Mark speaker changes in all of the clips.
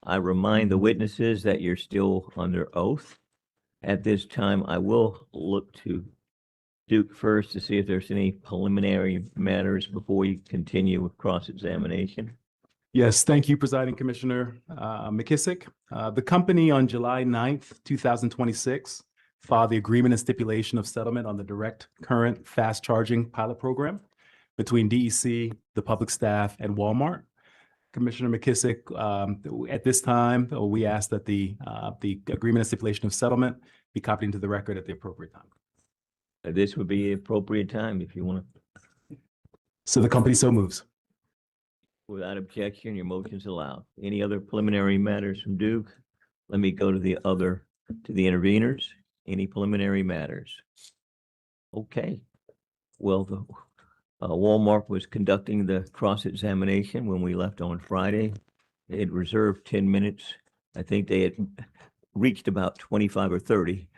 Speaker 1: I remind the witnesses that you're still under oath. At this time, I will look to Duke first to see if there's any preliminary matters before we continue with cross-examination.
Speaker 2: Yes, thank you, Presiding Commissioner McKissick. The company on July 9th, 2026, filed the agreement and stipulation of settlement on the direct current fast charging pilot program between DEC, the public staff, and Walmart. Commissioner McKissick, at this time, we ask that the agreement and stipulation of settlement be copied into the record at the appropriate time.
Speaker 1: This would be the appropriate time if you want to.
Speaker 2: So the company so moves.
Speaker 1: Without objection, your motion's allowed. Any other preliminary matters from Duke? Let me go to the interveners. Any preliminary matters? Okay. Well, the Walmart was conducting the cross-examination when we left on Friday. They had reserved 10 minutes. I think they had reached about 25 or 30,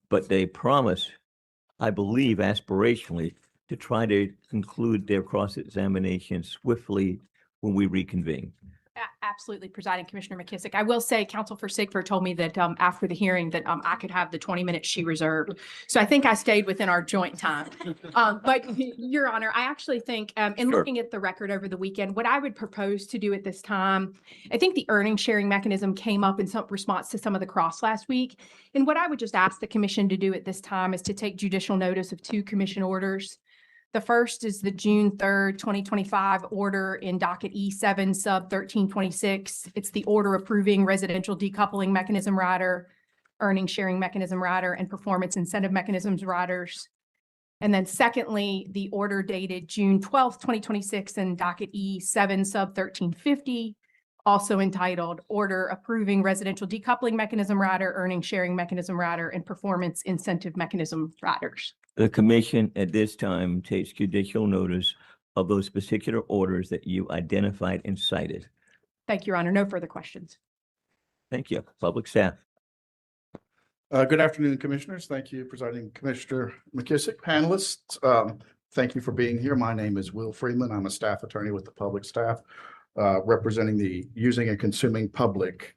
Speaker 1: but they promised, I believe aspirationally, to try to conclude their cross-examination swiftly when we reconvene.
Speaker 3: Absolutely, Presiding Commissioner McKissick. I will say Counsel for Sigford told me that after the hearing that I could have the 20 minutes she reserved. So I think I stayed within our joint time. But Your Honor, I actually think in looking at the record over the weekend, what I would propose to do at this time, I think the earnings sharing mechanism came up in some response to some of the cross last week. And what I would just ask the commission to do at this time is to take judicial notice of two commission orders. The first is the June 3rd, 2025 order in docket E-7 sub 1326. It's the order approving residential decoupling mechanism rider, earnings sharing mechanism rider, and performance incentive mechanisms riders. And then secondly, the order dated June 12th, 2026 in docket E-7 sub 1350, also entitled order approving residential decoupling mechanism rider, earnings sharing mechanism rider, and performance incentive mechanism riders.
Speaker 1: The commission at this time takes judicial notice of those particular orders that you identified and cited.
Speaker 3: Thank you, Your Honor. No further questions.
Speaker 1: Thank you. Public staff.
Speaker 4: Good afternoon, Commissioners. Thank you, Presiding Commissioner McKissick. Panelists, thank you for being here. My name is Will Freeman. I'm a staff attorney with the public staff, representing the using and consuming public.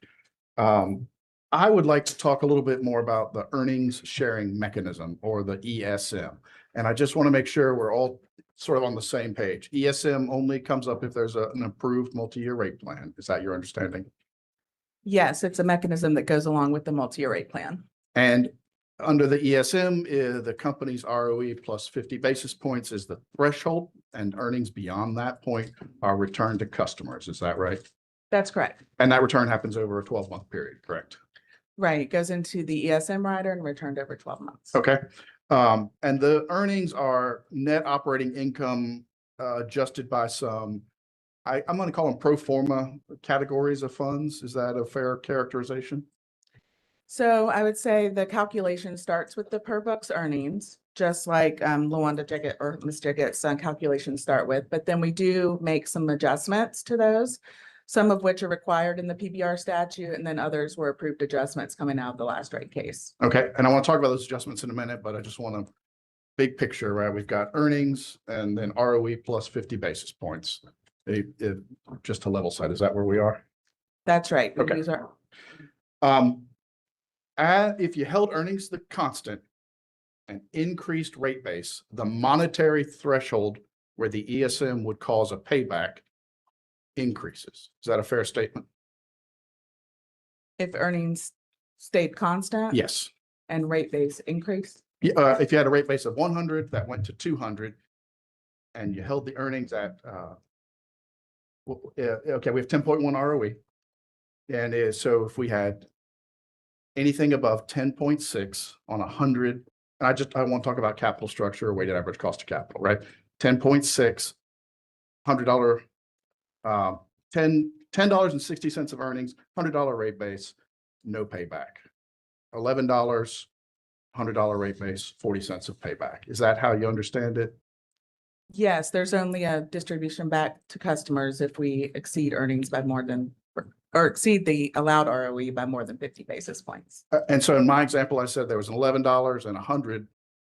Speaker 4: I would like to talk a little bit more about the earnings sharing mechanism, or the ESM. And I just want to make sure we're all sort of on the same page. ESM only comes up if there's an approved multi-year rate plan. Is that your understanding?
Speaker 5: Yes, it's a mechanism that goes along with the multi-year rate plan.
Speaker 4: And under the ESM, the company's ROE plus 50 basis points is the threshold, and earnings beyond that point are returned to customers. Is that right?
Speaker 5: That's correct.
Speaker 4: And that return happens over a 12-month period, correct?
Speaker 5: Right. It goes into the ESM rider and returned over 12 months.
Speaker 4: Okay. And the earnings are net operating income adjusted by some, I'm going to call them pro forma categories of funds. Is that a fair characterization?
Speaker 5: So I would say the calculation starts with the per bucks earnings, just like LaWanda Jiggett or Ms. Jiggett's calculations start with, but then we do make some adjustments to those, some of which are required in the PBR statute, and then others were approved adjustments coming out of the last rate case.
Speaker 4: Okay. And I want to talk about those adjustments in a minute, but I just want a big picture, right? We've got earnings and then ROE plus 50 basis points. Just to level set, is that where we are?
Speaker 5: That's right.
Speaker 4: Okay.
Speaker 5: These are
Speaker 4: if you held earnings the constant and increased rate base, the monetary threshold where the ESM would cause a payback increases. Is that a fair statement?
Speaker 5: if earnings stayed constant.
Speaker 4: Yes.
Speaker 5: And rate base increase.
Speaker 4: If you had a rate base of 100 that went to 200 and you held the earnings at, okay, we have 10.1 ROE. And so if we had anything above 10.6 on 100, and I want to talk about capital structure or weighted average cost of capital, right? 10.6, $100, $10.60 of earnings, $100 rate base, no payback. $11, $100 rate base, 40 cents of payback. Is that how you understand it?
Speaker 5: Yes, there's only a distribution back to customers if we exceed earnings by more than, or exceed the allowed ROE by more than 50 basis points.
Speaker 4: And so in my example, I said there was an $11 and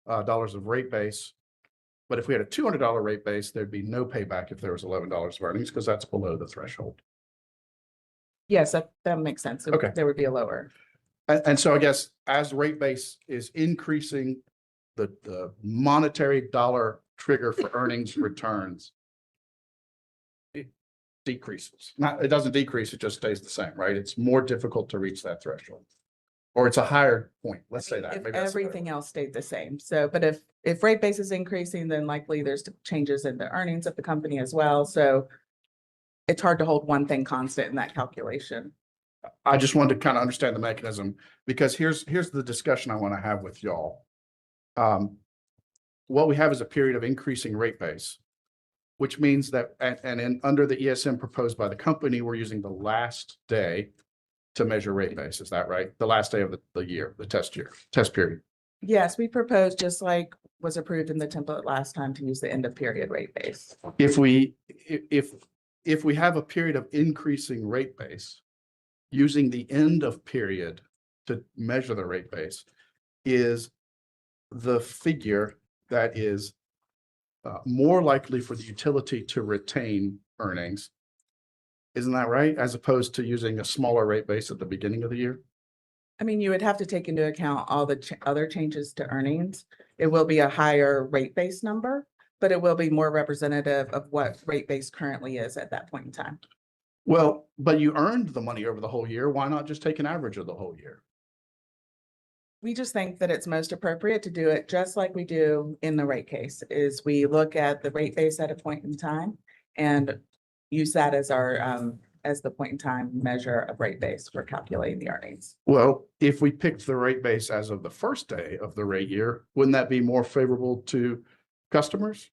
Speaker 4: $100 of rate base. But if we had a $200 rate base, there'd be no payback if there was $11 of earnings because that's below the threshold.
Speaker 5: Yes, that makes sense. So
Speaker 4: Okay.
Speaker 5: there would be a lower.
Speaker 4: And so I guess as rate base is increasing, the monetary dollar trigger for earnings returns it decreases. Not, it doesn't decrease, it just stays the same, right? It's more difficult to reach that threshold. Or it's a higher point, let's say that.
Speaker 5: If
Speaker 4: Maybe that's a better
Speaker 5: everything
Speaker 4: way.
Speaker 5: else stayed the same. So, but if rate base is increasing, then likely there's changes in the earnings of the company as well. So it's hard to hold one thing constant in that calculation.
Speaker 4: I just wanted to kind of understand the mechanism, because here's the discussion I want to have with y'all. What we have is a period of increasing rate base, which means that, under the ESM proposed by the company, we're using the last day to measure rate base. Is that right? The last day of the year, the test period.
Speaker 5: Yes, we proposed, just like was approved in the template last time, to use the end of period rate base.
Speaker 4: If we have a period of increasing rate base, using the end of period to measure the rate base is the figure that is more likely for the utility to retain earnings. Isn't that right? As opposed to using a smaller rate base at the beginning of the year?
Speaker 5: I mean, you would have to take into account all the other changes to earnings. It will be a higher rate base number, but it will be more representative of what rate base currently is at that point in time.
Speaker 4: Well, but you earned the money over the whole year. Why not just take an average of the whole year?
Speaker 5: We just think that it's most appropriate to do it just like we do in the rate case, is we look at the rate base at a point in time and use that as our, as the point in time measure of rate base for calculating the earnings.
Speaker 4: Well, if we picked the rate base as of the first day of the rate year, wouldn't that be more favorable to customers?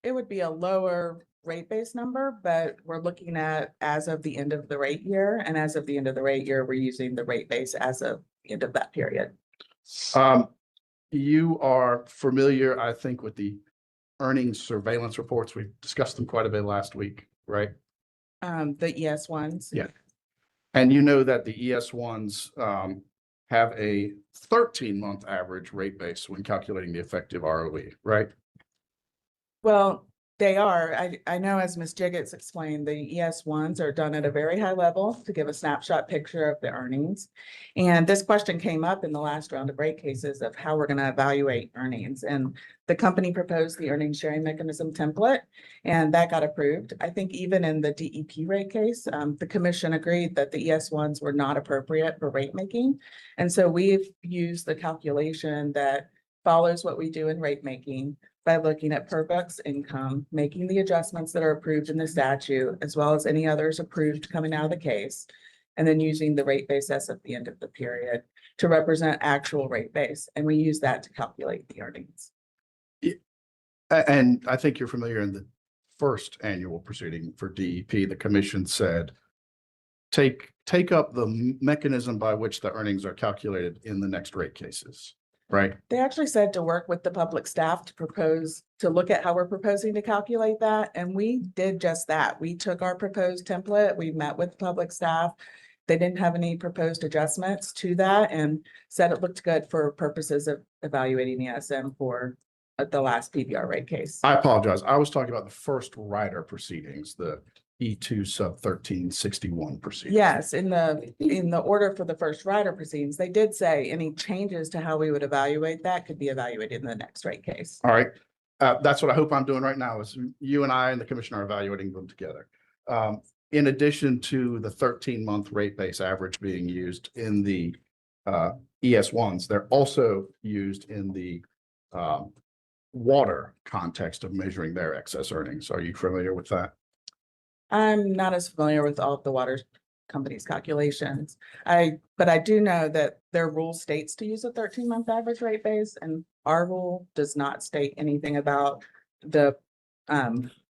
Speaker 5: It would be a lower rate base number, but we're looking at as of the end of the rate year. And as of the end of the rate year, we're using the rate base as of the end of that period.
Speaker 4: You are familiar, I think, with the earnings surveillance reports. We discussed them quite a bit last week, right?
Speaker 5: The ES ones.
Speaker 4: Yeah. And you know that the ES ones have a 13-month average rate base when calculating the effective ROE, right?
Speaker 5: Well, they are. I know, as Ms. Jiggets explained, the ES ones are done at a very high level to give a snapshot picture of the earnings. And this question came up in the last round of rate cases of how we're going to evaluate earnings. And the company proposed the earnings sharing mechanism template, and that got approved. I think even in the DEP rate case, the commission agreed that the ES ones were not appropriate for rate making. And so we've used the calculation that follows what we do in rate making by looking at per bucks income, making the adjustments that are approved in the statute, as well as any others approved coming out of the case, and then using the rate base as at the end of the period to represent actual rate base. And we use that to calculate the earnings.
Speaker 4: And I think you're familiar in the first annual proceeding for DEP, the commission said, take up the mechanism by which the earnings are calculated in the next rate cases, right?
Speaker 5: They actually said to work with the public staff to look at how we're proposing to calculate that. And we did just that. We took our proposed template, we met with public staff. They didn't have any proposed adjustments to that and said it looked good for purposes of evaluating ESM for the last PBR rate case.
Speaker 4: I apologize. I was talking about the first rider proceedings, the E2 sub 1361 proceedings.
Speaker 5: Yes, in the order for the first rider proceedings, they did say any changes to how we would evaluate that could be evaluated in the next rate case.
Speaker 4: All right. That's what I hope I'm doing right now is you and I and the commissioner are evaluating them together. In addition to the 13-month rate base average being used in the ES1s, they're also used in the water context of measuring their excess earnings. Are you familiar with that?
Speaker 5: I'm not as familiar with all of the water company's calculations. But I do know that their rule states to use a 13-month average rate base, and our rule does not state anything about the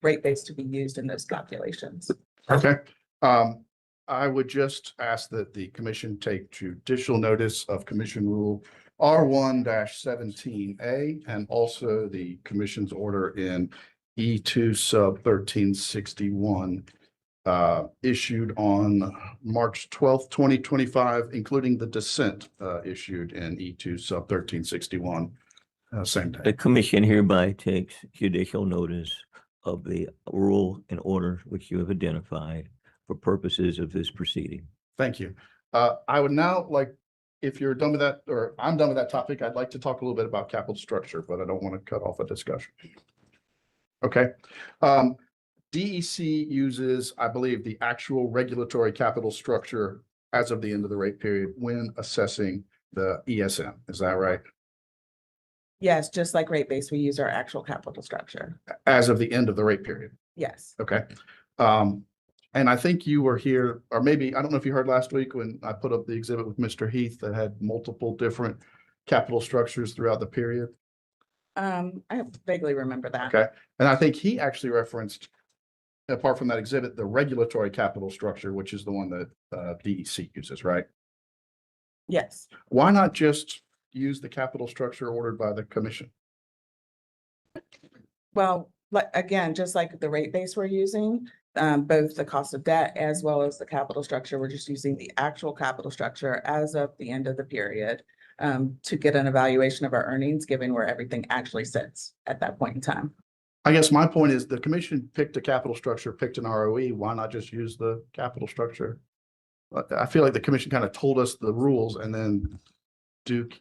Speaker 5: rate base to be used in those calculations.
Speaker 4: Okay. I would just ask that the commission take judicial notice of Commission Rule R1-17A and also the commission's order in E2 sub 1361 issued on March 12th, 2025, including the dissent issued in E2 sub 1361 same
Speaker 1: The
Speaker 4: day.
Speaker 1: commission hereby takes judicial notice of the rule and order which you have identified for purposes of this proceeding.
Speaker 4: Thank you. I would now like, if you're done with that, or I'm done with that topic, I'd like to talk a little bit about capital structure, but I don't want to cut off a discussion. Okay. DEC uses, I believe, the actual regulatory capital structure as of the end of the rate period when assessing the ESM. Is that right?
Speaker 5: Yes, just like rate base, we use our actual capital structure.
Speaker 4: As of the end of the rate period.
Speaker 5: Yes.
Speaker 4: Okay. And I think you were here, or maybe, I don't know if you heard last week when I put up the exhibit with Mr. Heath that had multiple different capital structures throughout the period.
Speaker 5: I vaguely remember that.
Speaker 4: Okay. And I think he actually referenced, apart from that exhibit, the regulatory capital structure, which is the one that DEC uses, right?
Speaker 5: Yes.
Speaker 4: Why not just use the capital structure ordered by the commission?
Speaker 5: Well, like, again, just like the rate base we're using, both the cost of debt as well as the capital structure, we're just using the actual capital structure as of the end of the period to get an evaluation of our earnings, given where everything actually sits at that point in time.
Speaker 4: I guess my point is the commission picked a capital structure, picked an ROE. Why not just use the capital structure? I feel like the commission kind of told us the rules and then Duke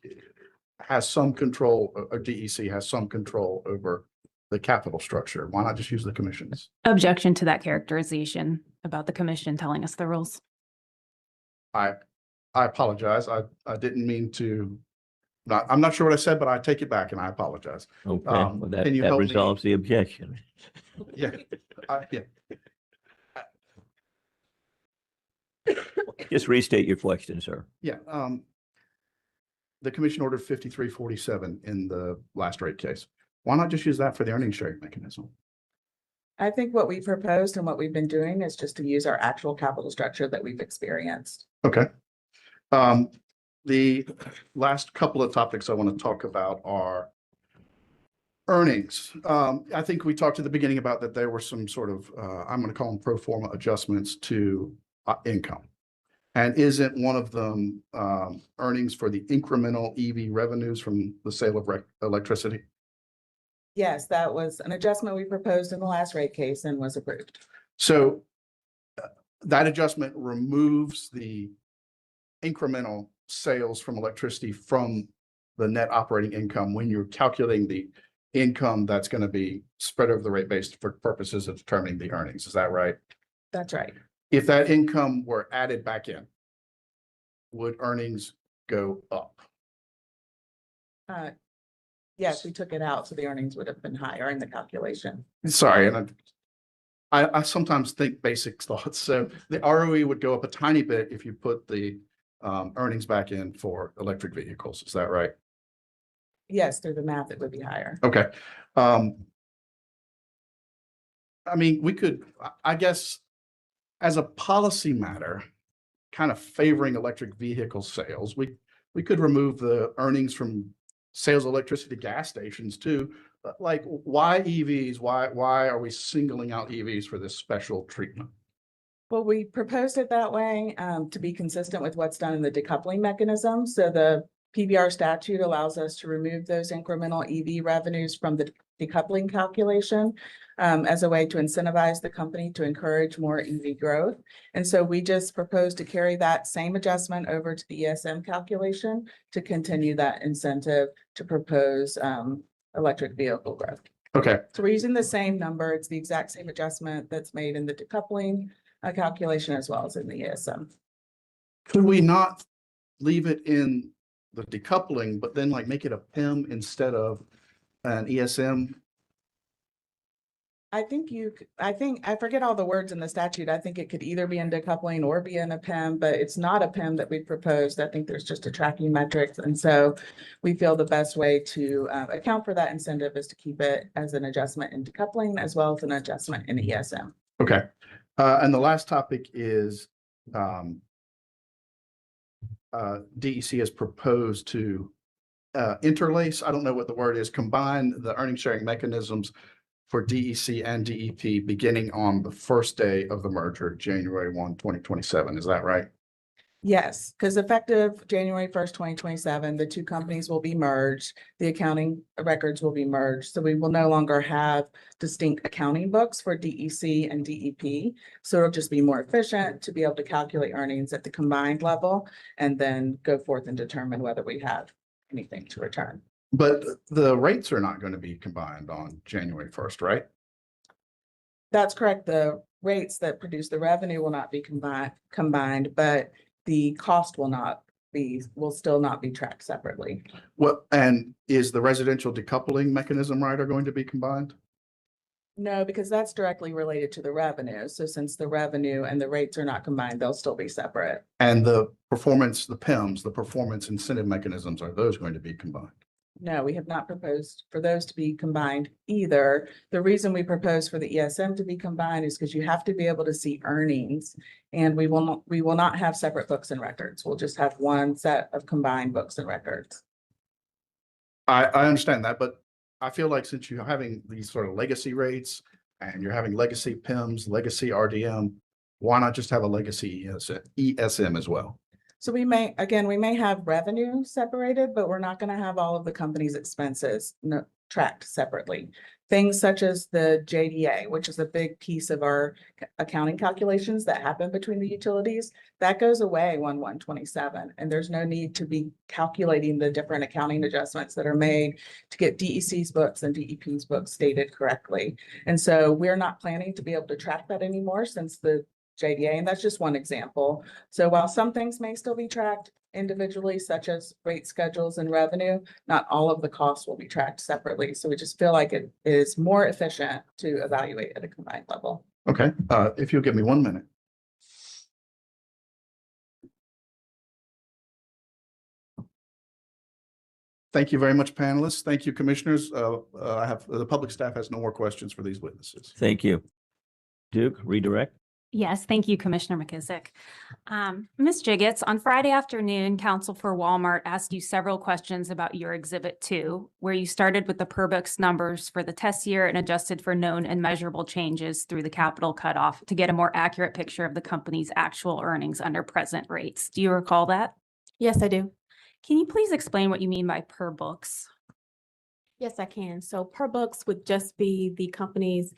Speaker 4: has some control, or DEC has some control over the capital structure. Why not just use the commission's?
Speaker 6: Objection to that characterization about the commission telling us the rules.
Speaker 4: I apologize. I didn't mean to, I'm not sure what I said, but I take it back and I apologize.
Speaker 1: Okay, well, that
Speaker 4: can you help me?
Speaker 1: resolves the objection.
Speaker 4: Yeah. Yeah.
Speaker 1: Just restate your question, sir.
Speaker 4: Yeah. The commission ordered 5347 in the last rate case. Why not just use that for the earnings sharing mechanism?
Speaker 5: I think what we proposed and what we've been doing is just to use our actual capital structure that we've experienced.
Speaker 4: Okay. The last couple of topics I want to talk about are earnings. I think we talked at the beginning about that there were some sort of, I'm going to call them pro forma adjustments to income. And isn't one of them earnings for the incremental EV revenues from the sale of electricity?
Speaker 5: Yes, that was an adjustment we proposed in the last rate case and was approved.
Speaker 4: So that adjustment removes the incremental sales from electricity from the net operating income when you're calculating the income that's going to be spread over the rate base for purposes of determining the earnings. Is that right?
Speaker 5: That's right.
Speaker 4: If that income were added back in, would earnings go up?
Speaker 5: Yes, we took it out, so the earnings would have been higher in the calculation.
Speaker 4: Sorry, and I sometimes think basic thoughts. So the ROE would go up a tiny bit if you put the earnings back in for electric vehicles. Is that right?
Speaker 5: Yes, through the math, it would be higher.
Speaker 4: Okay. I mean, we could, I guess, as a policy matter, kind of favoring electric vehicle sales, we could remove the earnings from sales of electricity gas stations too. But like, why EVs? Why are we singling out EVs for this special treatment?
Speaker 5: Well, we proposed it that way to be consistent with what's done in the decoupling mechanism. So the PBR statute allows us to remove those incremental EV revenues from the decoupling calculation as a way to incentivize the company to encourage more EV growth. And so we just proposed to carry that same adjustment over to the ESM calculation to continue that incentive to propose electric vehicle growth.
Speaker 4: Okay.
Speaker 5: So we're using the same number. It's the exact same adjustment that's made in the decoupling calculation as well as in the ESM.
Speaker 4: Could we not leave it in the decoupling, but then like make it a PIM instead of an ESM?
Speaker 5: I forget all the words in the statute. I think it could either be in decoupling or be in a PIM, but it's not a PIM that we proposed. I think there's just a tracking metrics. And so we feel the best way to account for that incentive is to keep it as an adjustment in decoupling as well as an adjustment in ESM.
Speaker 4: Okay. And the last topic is DEC has proposed to interlace, I don't know what the word is, combine the earnings sharing mechanisms for DEC and DEP beginning on the first day of the merger, January 1, 2027. Is that right?
Speaker 5: Yes, because effective January 1st, 2027, the two companies will be merged. The accounting records will be merged. So we will no longer have distinct accounting books for DEC and DEP. So it'll just be more efficient to be able to calculate earnings at the combined level and then go forth and determine whether we have anything to return.
Speaker 4: But the rates are not going to be combined on January 1st, right?
Speaker 5: That's correct. The rates that produce the revenue will not be combined, but the cost will still not be tracked separately.
Speaker 4: What, and is the residential decoupling mechanism rider going to be combined?
Speaker 5: No, because that's directly related to the revenue. So since the revenue and the rates are not combined, they'll still be separate.
Speaker 4: And the performance, the PIMs, the performance incentive mechanisms, are those going to be combined?
Speaker 5: No, we have not proposed for those to be combined either. The reason we propose for the ESM to be combined is because you have to be able to see earnings. And we will not have separate books and records. We'll just have one set of combined books and records.
Speaker 4: I understand that, but I feel like since you're having these sort of legacy rates and you're having legacy PIMs, legacy RDM, why not just have a legacy ESM as well?
Speaker 5: So we may have revenue separated, but we're not going to have all of the company's expenses tracked separately. Things such as the JDA, which is a big piece of our accounting calculations that happen between the utilities, that goes away 1/1/27. And there's no need to be calculating the different accounting adjustments that are made to get DEC's books and DEP's books stated correctly. And so we're not planning to be able to track that anymore since the JDA, and that's just one example. So while some things may still be tracked individually, such as rate schedules and revenue, not all of the costs will be tracked separately. So we just feel like it is more efficient to evaluate at a combined level.
Speaker 4: Okay, if you'll give me 1 minute. Thank you very much, panelists. Thank you, commissioners. The public staff has no more questions for these witnesses.
Speaker 1: Thank you. Duke, redirect.
Speaker 6: Yes, thank you, Commissioner McKissick. Ms. Jiggets, on Friday afternoon, Counsel for Walmart asked you several questions about your Exhibit 2, where you started with the per books numbers for the test year and adjusted for known and measurable changes through the capital cutoff to get a more accurate picture of the company's actual earnings under present rates. Do you recall that?
Speaker 7: Yes, I do.
Speaker 6: Can you please explain what you mean by per books?
Speaker 7: Yes, I can. So per books would just be the company's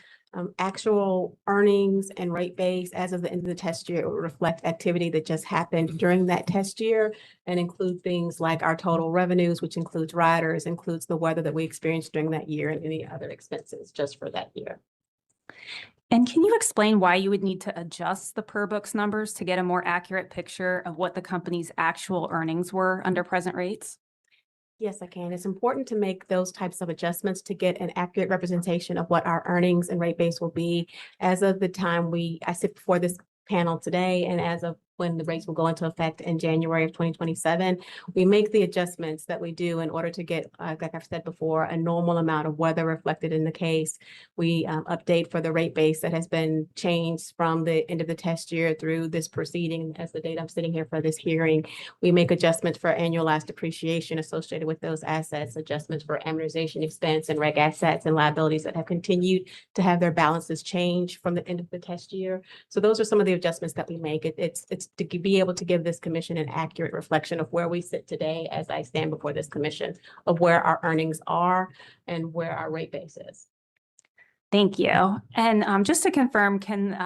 Speaker 7: actual earnings and rate base as of the end of the test year. It would reflect activity that just happened during that test year and include things like our total revenues, which includes riders, includes the weather that we experienced during that year and any other expenses just for that year.
Speaker 6: And can you explain why you would need to adjust the per books numbers to get a more accurate picture of what the company's actual earnings were under present rates?
Speaker 7: Yes, I can. It's important to make those types of adjustments to get an accurate representation of what our earnings and rate base will be as of the time I sit before this panel today and as of when the rates will go into effect in January of 2027. We make the adjustments that we do in order to get, like I've said before, a normal amount of weather reflected in the case. We update for the rate base that has been changed from the end of the test year through this proceeding as the date I'm sitting here for this hearing. We make adjustments for annualized depreciation associated with those assets, adjustments for amortization expense and reg assets and liabilities that have continued to have their balances change from the end of the test year. So those are some of the adjustments that we make. It's to be able to give this commission an accurate reflection of where we sit today as I stand before this commission, of where our earnings are and where our rate base is.
Speaker 6: Thank you. And just to confirm, can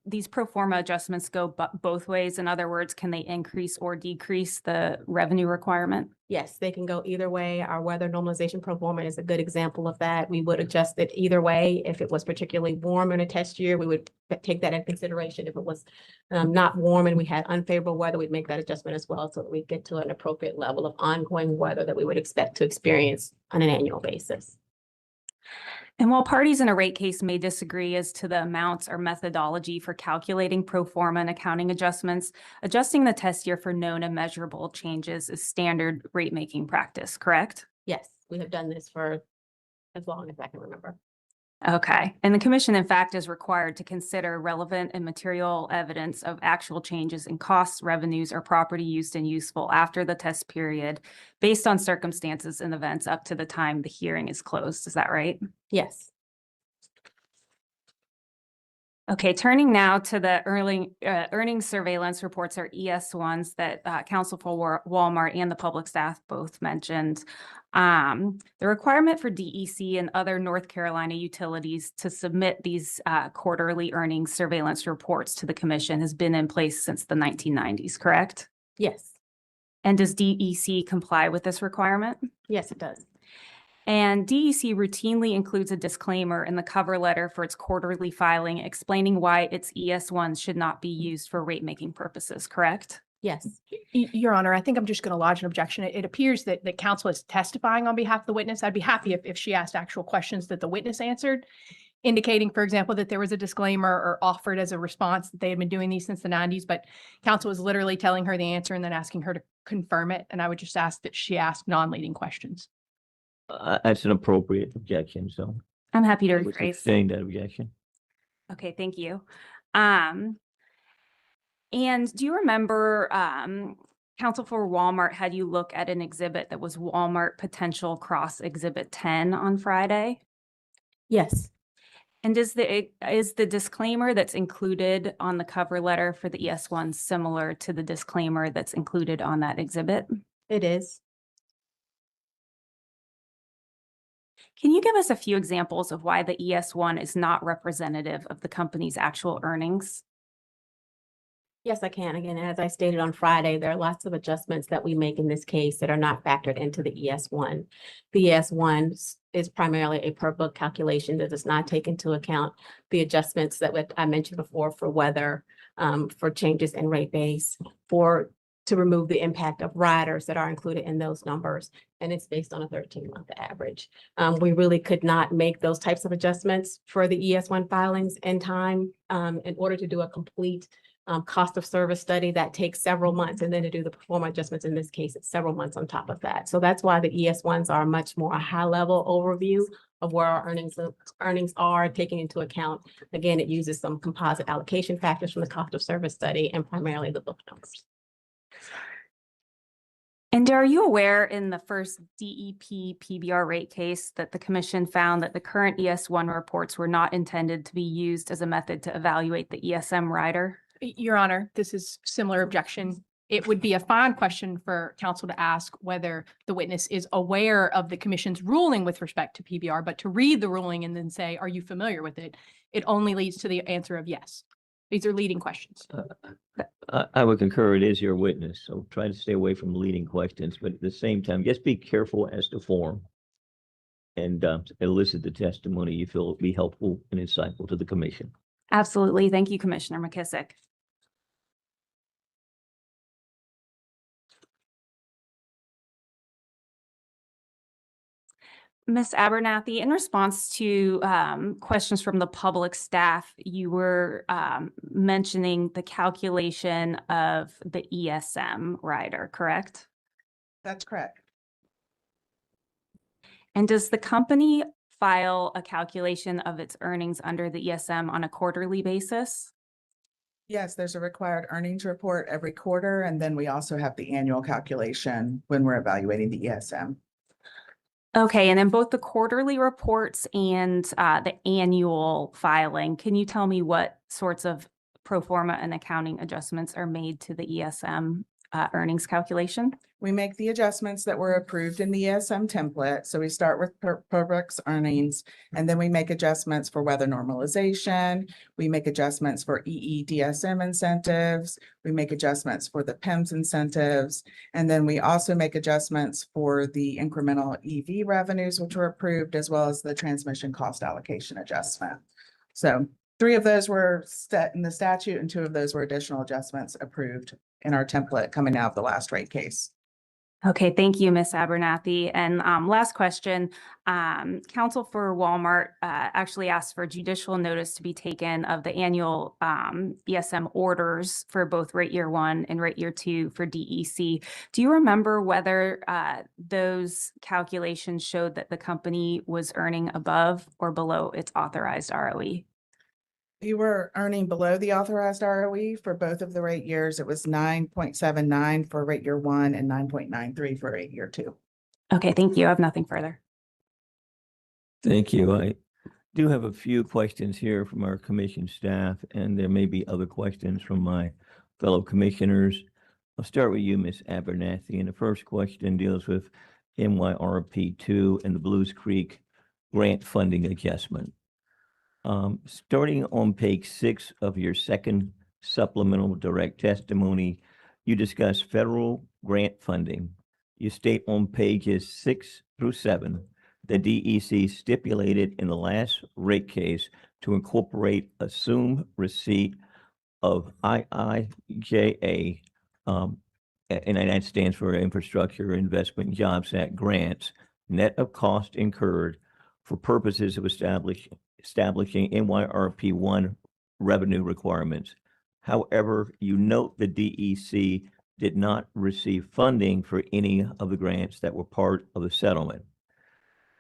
Speaker 6: these pro forma adjustments go both ways? In other words, can they increase or decrease the revenue requirement?
Speaker 7: Yes, they can go either way. Our weather normalization pro forma is a good example of that. We would adjust it either way. If it was particularly warm in a test year, we would take that into consideration. If it was not warm and we had unfavorable weather, we'd make that adjustment as well so that we get to an appropriate level of ongoing weather that we would expect to experience on an annual basis.
Speaker 6: And while parties in a rate case may disagree as to the amounts or methodology for calculating pro forma and accounting adjustments, adjusting the test year for known and measurable changes is standard rate making practice, correct?
Speaker 7: Yes, we have done this for as long as I can remember.
Speaker 6: Okay. And the commission, in fact, is required to consider relevant and material evidence of actual changes in costs, revenues, or property used and useful after the test period based on circumstances and events up to the time the hearing is closed. Is that right?
Speaker 7: Yes.
Speaker 6: Okay, turning now to the earnings surveillance reports, or ES1s, that Counsel for Walmart and the public staff both mentioned. The requirement for DEC and other North Carolina utilities to submit these quarterly earnings surveillance reports to the commission has been in place since the 1990s, correct?
Speaker 7: Yes,
Speaker 6: And does DEC comply with this requirement?
Speaker 7: yes, it does.
Speaker 6: And DEC routinely includes a disclaimer in the cover letter for its quarterly filing explaining why its ES1s should not be used for rate-making purposes, correct?
Speaker 7: Yes,
Speaker 3: Your Honor, I think I'm just going to lodge an objection. It appears that counsel is testifying on behalf of the witness. I'd be happy if she asked actual questions that the witness answered, indicating, for example, that there was a disclaimer or offered as a response that they had been doing these since the 90s, but counsel was literally telling her the answer and then asking her to confirm it. And I would just ask that she ask non-leading questions.
Speaker 1: That's an appropriate objection, so.
Speaker 6: I'm happy to
Speaker 1: I would
Speaker 6: rephrase.
Speaker 1: sustain that objection.
Speaker 6: Okay, thank you. And do you remember, Counsel for Walmart had you look at an exhibit that was Walmart Potential Cross Exhibit 10 on Friday?
Speaker 7: yes,
Speaker 6: And is the disclaimer that's included on the cover letter for the ES1 similar to the disclaimer that's included on that exhibit?
Speaker 7: it is.
Speaker 6: Can you give us a few examples of why the ES1 is not representative of the company's actual earnings?
Speaker 7: Yes, I can. Again, as I stated on Friday, there are lots of adjustments that we make in this case that are not factored into the ES1. The ES1 is primarily a per book calculation that does not take into account the adjustments that I mentioned before for weather, for changes in rate base, to remove the impact of riders that are included in those numbers. And it's based on a 13-month average. We really could not make those types of adjustments for the ES1 filings in time in order to do a complete cost of service study that takes several months, and then to do the performance adjustments in this case, it's several months on top of that. So that's why the ES1s are much more a high level overview of where our earnings are, taking into account, again, it uses some composite allocation factors from the cost of service study and primarily the book numbers.
Speaker 6: And are you aware in the first DEP PBR rate case that the commission found that the current ES1 reports were not intended to be used as a method to evaluate the ESM rider?
Speaker 3: Your Honor, this is similar objection. It would be a fine question for counsel to ask whether the witness is aware of the commission's ruling with respect to PBR, but to read the ruling and then say, are you familiar with it? It only leads to the answer of yes. These are leading questions.
Speaker 1: I would concur, it is your witness, so try to stay away from leading questions, but at the same time, just be careful as to form and elicit the testimony you feel will be helpful and insightful to the commission.
Speaker 6: Absolutely. Thank you, Commissioner McKissick. Ms. Abernathy, in response to questions from the public staff, you were mentioning the calculation of the ESM rider, correct?
Speaker 5: That's correct.
Speaker 6: And does the company file a calculation of its earnings under the ESM on a quarterly basis?
Speaker 5: Yes, there's a required earnings report every quarter, and then we also have the annual calculation when we're evaluating the ESM.
Speaker 6: Okay, and then both the quarterly reports and the annual filing, can you tell me what sorts of pro forma and accounting adjustments are made to the ESM earnings calculation?
Speaker 5: We make the adjustments that were approved in the ESM template. So we start with per book's earnings, and then we make adjustments for weather normalization. We make adjustments for EEDSM incentives. We make adjustments for the PEMS incentives. And then we also make adjustments for the incremental EV revenues, which were approved, as well as the transmission cost allocation adjustment. So 3 of those were set in the statute and 2 of those were additional adjustments approved in our template coming out of the last rate case.
Speaker 6: Okay, thank you, Ms. Abernathy. And last question, counsel for Walmart actually asked for judicial notice to be taken of the annual ESM orders for both rate year 1 and rate year 2 for DEC. Do you remember whether those calculations showed that the company was earning above or below its authorized ROE?
Speaker 5: We were earning below the authorized ROE for both of the rate years. It was 9.79 for rate year 1 and 9.93 for rate year 2.
Speaker 6: Okay, thank you. I have nothing further.
Speaker 1: Thank you. Do have a few questions here from our commission staff, and there may be other questions from my fellow commissioners. I'll start with you, Ms. Abernathy, and the first question deals with MYRP 2 and the Blues Creek grant funding adjustment. Starting on page 6 of your second supplemental direct testimony, you discuss federal grant funding. You state on pages 6 through 7, the DEC stipulated in the last rate case to incorporate assumed receipt of IIJA, and that stands for Infrastructure Investment and Jobs Act grants, net of cost incurred for purposes of establishing NYRP 1 revenue requirements. However, you note the DEC did not receive funding for any of the grants that were part of the settlement.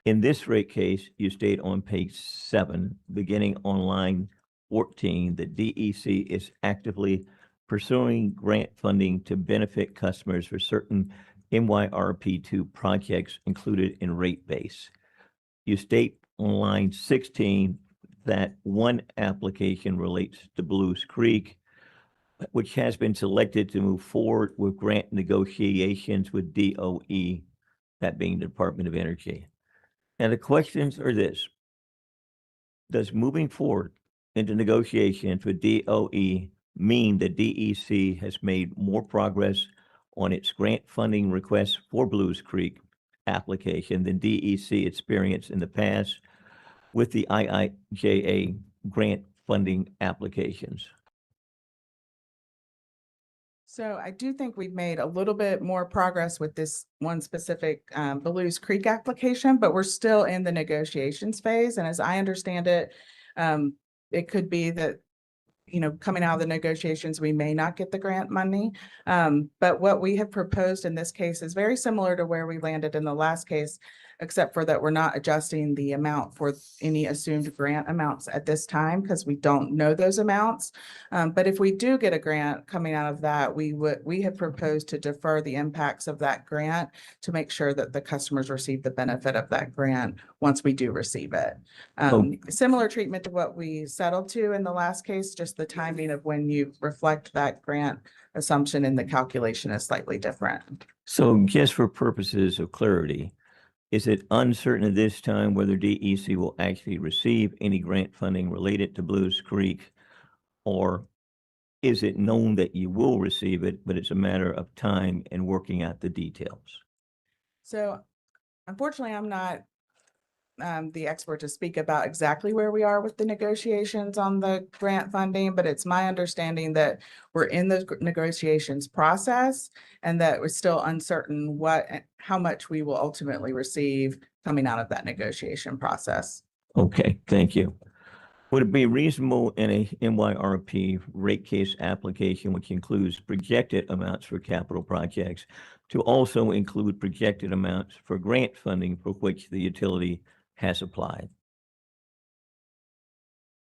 Speaker 1: In this rate case, you state on page 7, beginning on line 14, that DEC is actively pursuing grant funding to benefit customers for certain MYRP2 projects included in rate base. You state on line 16 that one application relates to Blues Creek, which has been selected to move forward with grant negotiations with DOE, that being the Department of Energy. And the questions are this: does moving forward into negotiations with DOE mean that DEC has made more progress on its grant funding request for Blues Creek application than DEC experienced in the past with the IIJA grant funding applications?
Speaker 5: So I do think we've made a little bit more progress with this one specific Blues Creek application, but we're still in the negotiations phase. And as I understand it, it could be that, coming out of the negotiations, we may not get the grant money. But what we have proposed in this case is very similar to where we landed in the last case, except for that we're not adjusting the amount for any assumed grant amounts at this time because we don't know those amounts. But if we do get a grant coming out of that, we have proposed to defer the impacts of that grant to make sure that the customers receive the benefit of that grant once we do receive it. Similar treatment to what we settled to in the last case, just the timing of when you reflect that grant assumption in the calculation is slightly different.
Speaker 1: So just for purposes of clarity, is it uncertain at this time whether DEC will actually receive any grant funding related to Blues Creek? Or is it known that you will receive it, but it's a matter of time and working out the details?
Speaker 5: So unfortunately, I'm not the expert to speak about exactly where we are with the negotiations on the grant funding, but it's my understanding that we're in the negotiations process and that we're still uncertain how much we will ultimately receive coming out of that negotiation process.
Speaker 1: Okay, thank you. Would it be reasonable in a MYRP rate case application, which includes projected amounts for capital projects, to also include projected amounts for grant funding for which the utility has applied?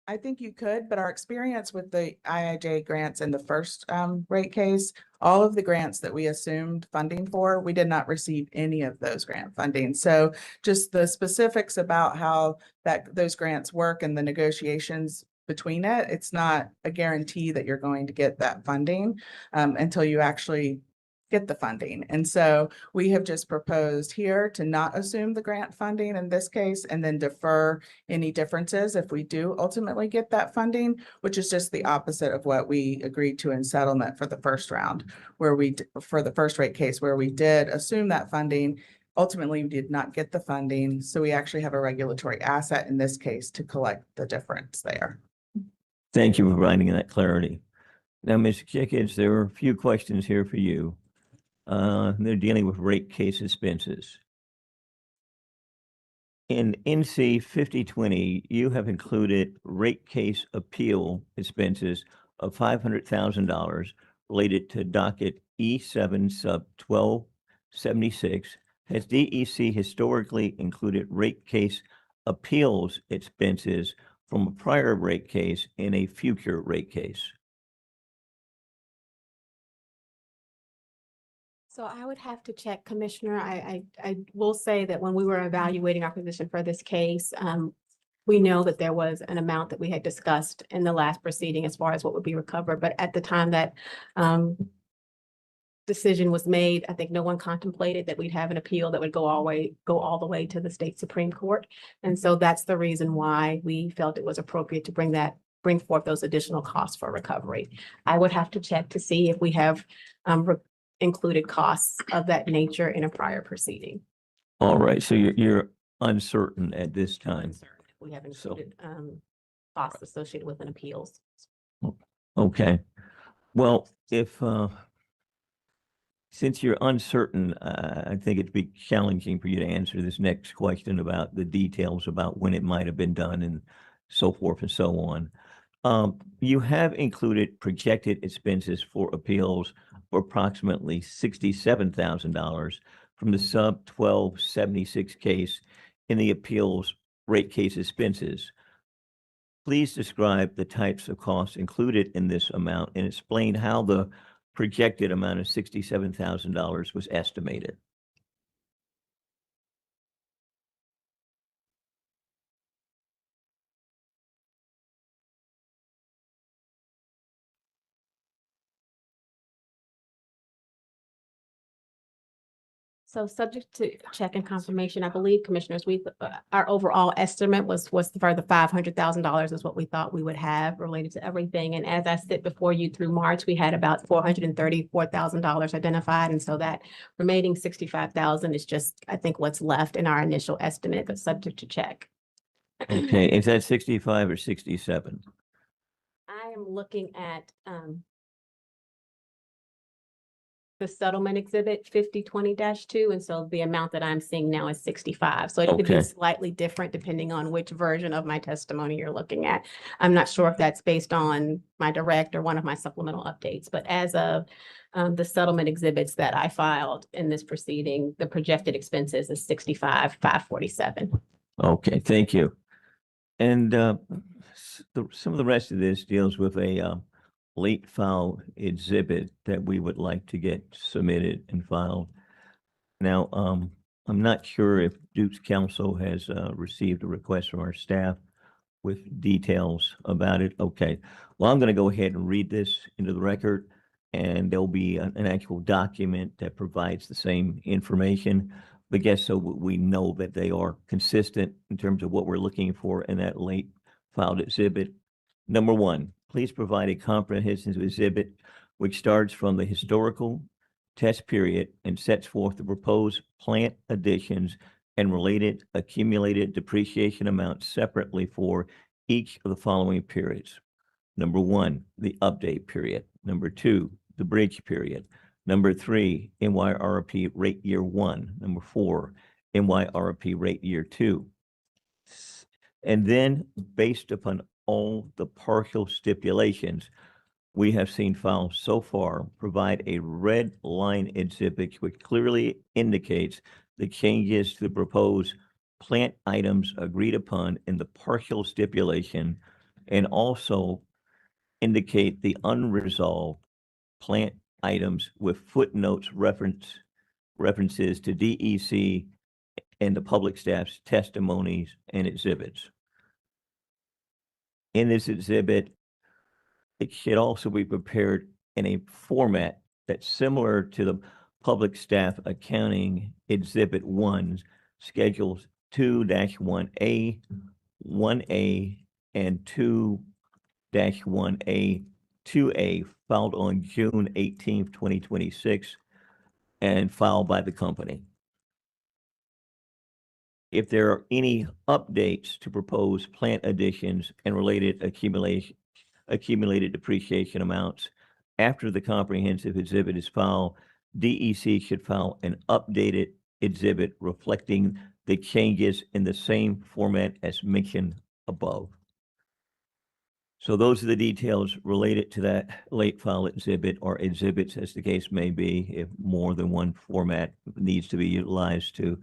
Speaker 5: I think you could, but our experience with the IIJ grants in the first rate case, all of the grants that we assumed funding for, we did not receive any of those grant funding. So just the specifics about how those grants work and the negotiations between it's not a guarantee that you're going to get that funding until you actually get the funding. And so we have just proposed here to not assume the grant funding in this case and then defer any differences if we do ultimately get that funding, which is just the opposite of what we agreed to in settlement for the first round, for the first rate case where we did assume that funding. Ultimately, we did not get the funding. So we actually have a regulatory asset in this case to collect the difference there.
Speaker 1: Thank you for providing that clarity. Now, Ms. Jickens, there are a few questions here for you. They're dealing with rate case expenses. In NC 5020, you have included rate case appeal expenses of $500,000 related to docket E-7 sub 1276. Has DEC historically included rate case appeals expenses from a prior rate case in a future rate case?
Speaker 7: So I would have to check, Commissioner. I will say that when we were evaluating our position for this case, we know that there was an amount that we had discussed in the last proceeding as far as what would be recovered, but at the time that decision was made, I think no one contemplated that we'd have an appeal that would go all the way to the state Supreme Court. And so that's the reason why we felt it was appropriate to bring forth those additional costs for recovery. I would have to check to see if we have included costs of that nature in a prior proceeding.
Speaker 1: All right, so you're uncertain at this time.
Speaker 7: We have
Speaker 1: So-
Speaker 7: included costs associated with an appeals.
Speaker 1: Okay. Well, if, since you're uncertain, I think it'd be challenging for you to answer this next question about the details about when it might have been done and so forth and so on. You have included projected expenses for appeals for approximately $67,000 from the sub 1276 case in the appeals rate case expenses. Please describe the types of costs included in this amount and explain how the projected amount of $67,000 was estimated.
Speaker 7: So subject to check and confirmation, I believe, commissioners, our overall estimate was for the $500,000 is what we thought we would have related to everything. And as I sit before you through March, we had about $434,000 identified. And so that remaining 65,000 is just, I think, what's left in our initial estimate, but subject to check.
Speaker 1: Okay, is that 65 or 67?
Speaker 7: I am looking at the settlement exhibit 5020-2, and so the amount that I'm seeing now is 65. So it could be
Speaker 1: Okay.
Speaker 7: slightly different depending on which version of my testimony you're looking at. I'm not sure if that's based on my direct or one of my supplemental updates, but as of the settlement exhibits that I filed in this proceeding, the projected expenses is 65,547.
Speaker 1: Okay, thank you. And some of the rest of this deals with a late file exhibit that we would like to get submitted and filed. Now, I'm not sure if Duke's counsel has received a request from our staff with details about it. Okay, well, I'm going to go ahead and read this into the record, and there'll be an actual document that provides the same information. But guess so we know that they are consistent in terms of what we're looking for in that late filed exhibit. Number one, please provide a comprehensive exhibit which starts from the historical test period and sets forth the proposed plant additions and related accumulated depreciation amounts separately for each of the following periods. Number one, the update period. Number two, the bridge period. Number three, NYRP rate year one. Number four, NYRP rate year two. And then based upon all the partial stipulations we have seen filed so far, provide a red line exhibit which clearly indicates the changes to the proposed plant items agreed upon in the partial stipulation, and also indicate the unresolved plant items with footnotes references to DEC and the public staff's testimonies and exhibits. In this exhibit, it should also be prepared in a format that's similar to the public staff accounting exhibit 1, schedules 2-1A, 1A, and 2-1A, 2A, filed on June 18th, 2026, and filed by the company. If there are any updates to proposed plant additions and related accumulated depreciation amounts after the comprehensive exhibit is filed, DEC should file an updated exhibit reflecting the changes in the same format as mentioned above. So those are the details related to that late file exhibit, or exhibits as the case may be, if more than one format needs to be utilized to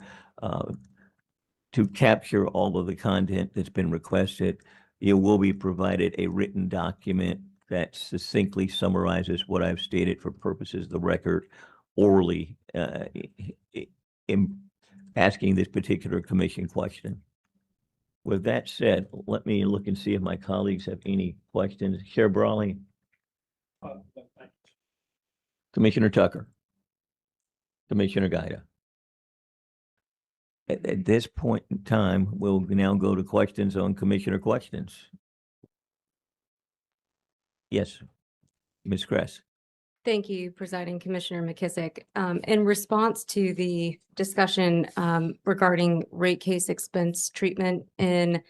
Speaker 1: capture all of the content that's been requested. You will be provided a written document that succinctly summarizes what I've stated for purposes of the record orally in asking this particular commission question. With that said, let me look and see if my colleagues have any questions. Chair Brawley, Commissioner Tucker, Commissioner Gaida. At this point in time, we'll now go to questions on commissioner questions. Yes, Ms. Kress.
Speaker 8: Thank you, Presiding Commissioner McKissick. In response to the discussion regarding rate case expense treatment in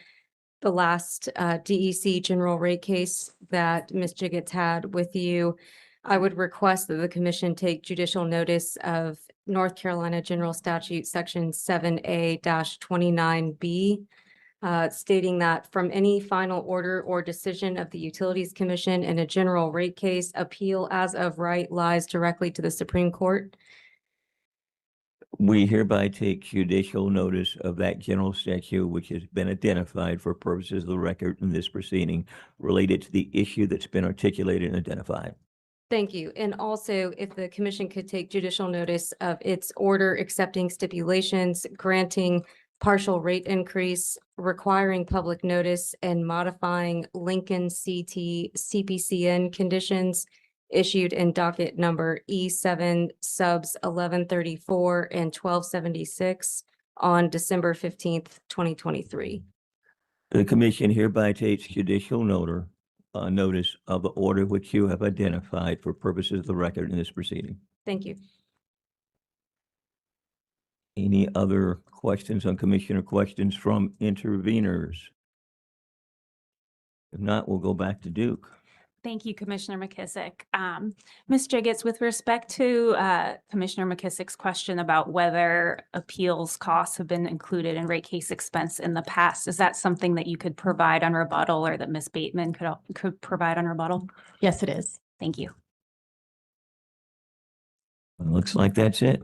Speaker 8: the last DEC general rate case that Ms. Jiggets had with you, I would request that the commission take judicial notice of North Carolina General Statute Section 7A-29B, stating that from any final order or decision of the Utilities Commission in a general rate case, appeal as of right lies directly to the Supreme Court.
Speaker 1: We hereby take judicial notice of that general statute which has been identified for purposes of the record in this proceeding related to the issue that's been articulated and identified.
Speaker 8: Thank you. And also, if the commission could take judicial notice of its order accepting stipulations, granting partial rate increase, requiring public notice, and modifying Lincoln CT CPCN conditions issued in docket number E-7 subs 1134 and 1276 on December 15th, 2023.
Speaker 1: The commission hereby takes judicial notice of the order which you have identified for purposes of the record in this proceeding.
Speaker 8: Thank you.
Speaker 1: Any other questions on commissioner questions from interveners? If not, we'll go back to Duke.
Speaker 6: Thank you, Commissioner McKissick. Ms. Jiggets, with respect to Commissioner McKissick's question about whether appeals costs have been included in rate case expense in the past, is that something that you could provide on rebuttal or that Ms. Bateman could provide on rebuttal?
Speaker 7: Yes, it is.
Speaker 6: Thank you.
Speaker 1: Looks like that's it.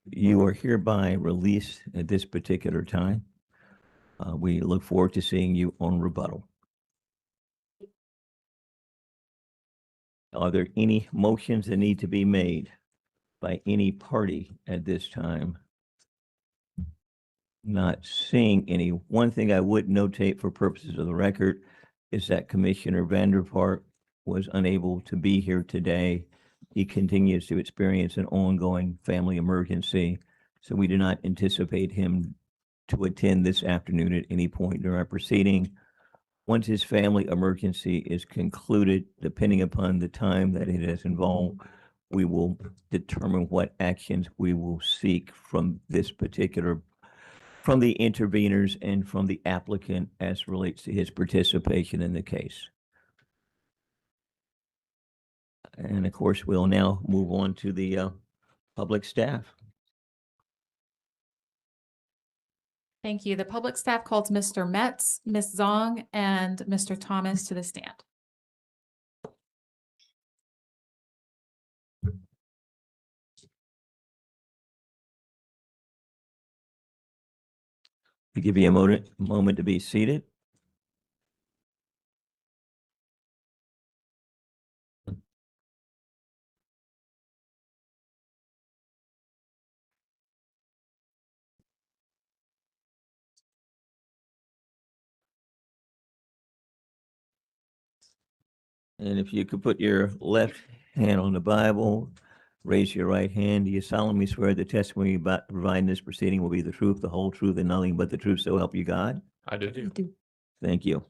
Speaker 1: You are hereby released at this particular time. We look forward to seeing you on rebuttal. Are there any motions that need to be made by any party at this time? Not seeing any. One thing I would notate for purposes of the record is that Commissioner Vanderpark was unable to be here today. He continues to experience an ongoing family emergency, so we do not anticipate him to attend this afternoon at any point during our proceeding. Once his family emergency is concluded, depending upon the time that it is involved, we will determine what actions we will seek from this particular, from the interveners and from the applicant as relates to his participation in the case. And of course, we'll now move on to the public staff.
Speaker 9: Thank you. The public staff calls Mr. Metz, Ms. Zong, and Mr. Thomas to the stand.
Speaker 1: We give you a moment to be seated. And if you could put your left hand on the Bible, raise your right hand. Do you solemnly swear the testimony you're about to provide in this proceeding will be the truth, the whole truth, and nothing but the truth, so help you God?
Speaker 10: I do.
Speaker 1: Thank you.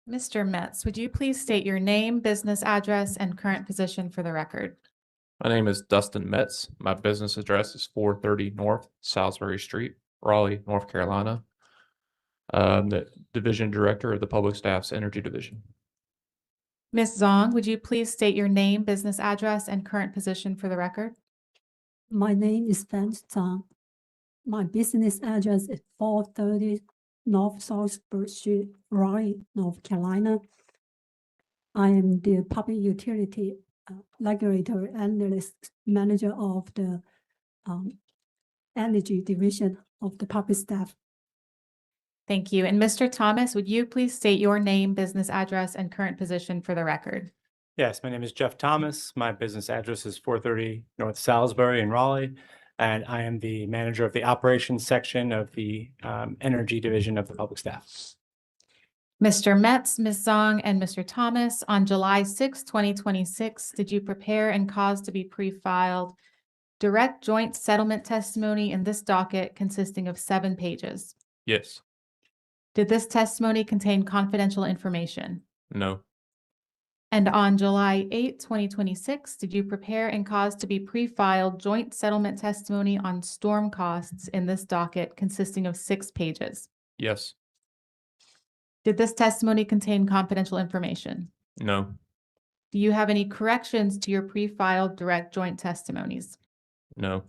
Speaker 9: Mr. Metz, would you please state your name, business address, and current position for the record?
Speaker 10: My name is Dustin Metz. My business address is 430 North Salisbury Street, Raleigh, North Carolina. I'm the Division Director of the Public Staff's Energy Division.
Speaker 9: Ms. Zong, would you please state your name, business address, and current position for the record?
Speaker 11: My name is Fan Zhang. My business address is 430 North Salisbury Street, Raleigh, North Carolina. I am the Public Utility Regulatory Analyst Manager of the Energy Division of the Public Staff.
Speaker 9: Thank you. And Mr. Thomas, would you please state your name, business address, and current position for the record?
Speaker 12: Yes, my name is Jeff Thomas. My business address is 430 North Salisbury in Raleigh, and I am the manager of the operations section of the Energy Division of the Public Staff.
Speaker 9: Mr. Metz, Ms. Zong, and Mr. Thomas, on July 6, 2026, did you prepare and cause to be pre-filed direct joint settlement testimony in this docket consisting of 7 pages?
Speaker 10: Yes.
Speaker 9: Did this testimony contain confidential information?
Speaker 10: No.
Speaker 9: And on July 8, 2026, did you prepare and cause to be pre-filed joint settlement testimony on storm costs in this docket consisting of 6 pages?
Speaker 10: Yes.
Speaker 9: Did this testimony contain confidential information?
Speaker 10: No.
Speaker 9: Do you have any corrections to your pre-filed direct joint testimonies?
Speaker 10: No.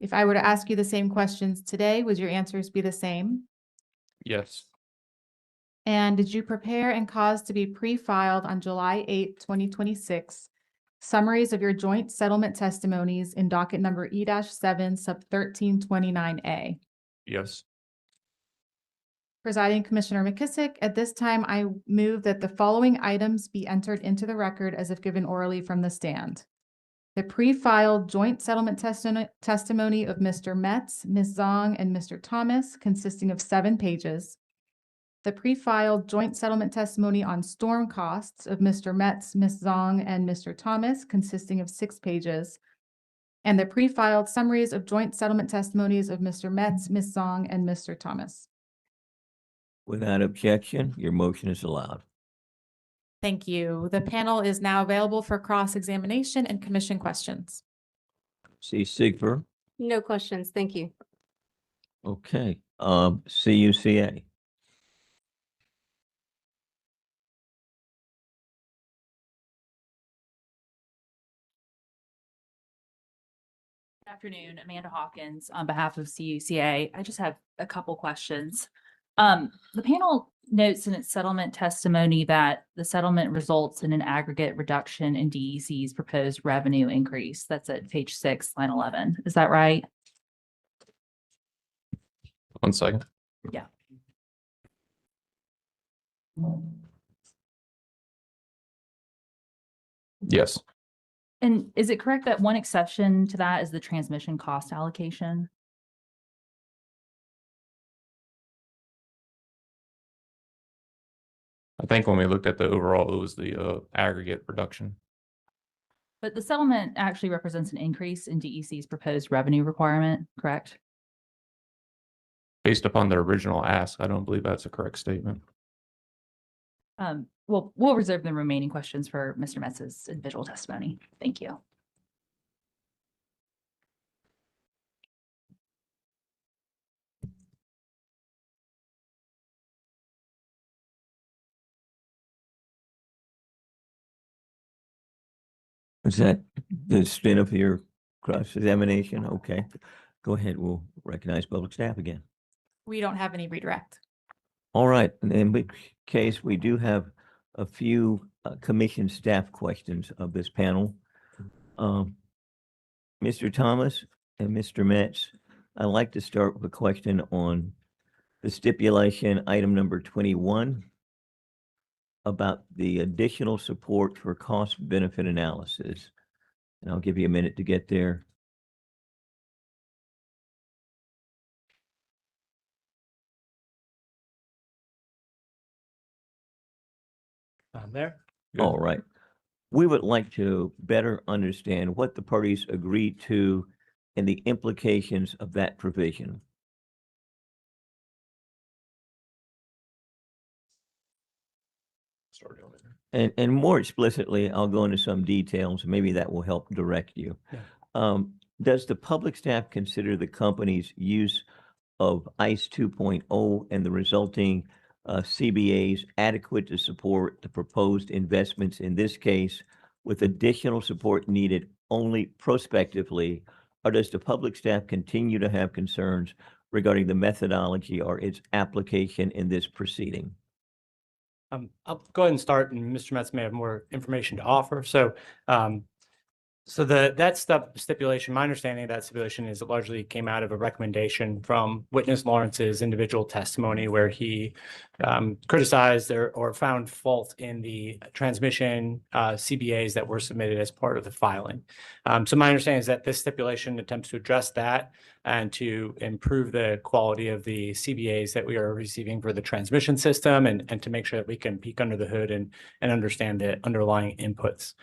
Speaker 9: If I were to ask you the same questions today, would your answers be the same?
Speaker 10: Yes.
Speaker 9: And did you prepare and cause to be pre-filed on July 8, 2026, summaries of your joint settlement testimonies in docket number E-7 sub 1329A?
Speaker 10: Yes.
Speaker 9: Presiding Commissioner McKissick, at this time, I move that the following items be entered into the record as if given orally from the stand. The pre-filed joint settlement testimony of Mr. Metz, Ms. Zong, and Mr. Thomas, consisting of 7 pages. The pre-filed joint settlement testimony on storm costs of Mr. Metz, Ms. Zong, and Mr. Thomas, consisting of 6 pages. And the pre-filed summaries of joint settlement testimonies of Mr. Metz, Ms. Zong, and Mr. Thomas.
Speaker 1: Without objection, your motion is allowed.
Speaker 9: Thank you. The panel is now available for cross-examination and commission questions.
Speaker 1: C. Sigfer.
Speaker 8: No questions. Thank you.
Speaker 1: Okay. CUCA.
Speaker 13: Good afternoon, Amanda Hawkins on behalf of CUCA. I just have a couple questions. The panel notes in its settlement testimony that the settlement results in an aggregate reduction in DEC's proposed revenue increase. That's at page 6, line 11. Is that right?
Speaker 10: 1 second.
Speaker 13: Yeah.
Speaker 10: Yes.
Speaker 13: And is it correct that one exception to that is the transmission cost allocation?
Speaker 10: I think when we looked at the overall, it was the aggregate reduction.
Speaker 13: But the settlement actually represents an increase in DEC's proposed revenue requirement, correct?
Speaker 10: Based upon the original ask, I don't believe that's a correct statement.
Speaker 13: Well, we'll reserve the remaining questions for Mr. Metz's individual testimony. Thank you.
Speaker 1: Is that the spin of your cross-examination? Okay. Go ahead. We'll recognize public staff again.
Speaker 9: We don't have any redirect.
Speaker 1: All right. In which case, we do have a few commission staff questions of this panel. Mr. Thomas and Mr. Metz, I'd like to start with a question on the stipulation, item number 21, about the additional support for cost benefit analysis. And I'll give you a minute to get there.
Speaker 12: I'm there.
Speaker 10: Good.
Speaker 1: All right. We would like to better understand what the parties agreed to and the implications of that provision.
Speaker 10: Start on it.
Speaker 1: And more explicitly, I'll go into some details. Maybe that will help direct you.
Speaker 12: Yeah.
Speaker 1: Does the public staff consider the company's use of ICE 2.0 and the resulting CBAs adequate to support the proposed investments in this case, with additional support needed only prospectively, or does the public staff continue to have concerns regarding the methodology or its application in this proceeding?
Speaker 12: I'll go ahead and start, and Mr. Metz may have more information to offer. So So that's the stipulation. My understanding of that stipulation is it largely came out of a recommendation from witness Lawrence's individual testimony where he criticized or found fault in the transmission CBAs that were submitted as part of the filing. So my understanding is that this stipulation attempts to address that and to improve the quality of the CBAs that we are receiving for the transmission system and to make sure that we can peek under the hood and understand the underlying inputs.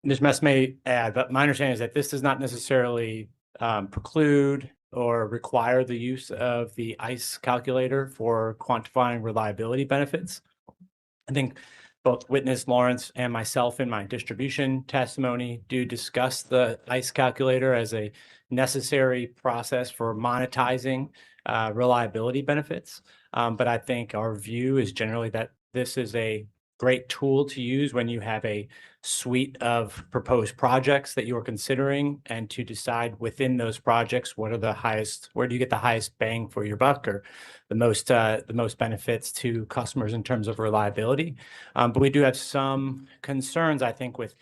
Speaker 12: Ms. Mess may add, but my understanding is that this does not necessarily preclude or require the use of the ICE calculator for quantifying reliability benefits. I think both witness Lawrence and myself in my distribution testimony do discuss the ICE calculator as a necessary process for monetizing reliability benefits. But I think our view is generally that this is a great tool to use when you have a suite of proposed projects that you are considering and to decide within those projects, what are the highest, where do you get the highest bang for your buck or the most benefits to customers in terms of reliability. But we do have some concerns, I think, with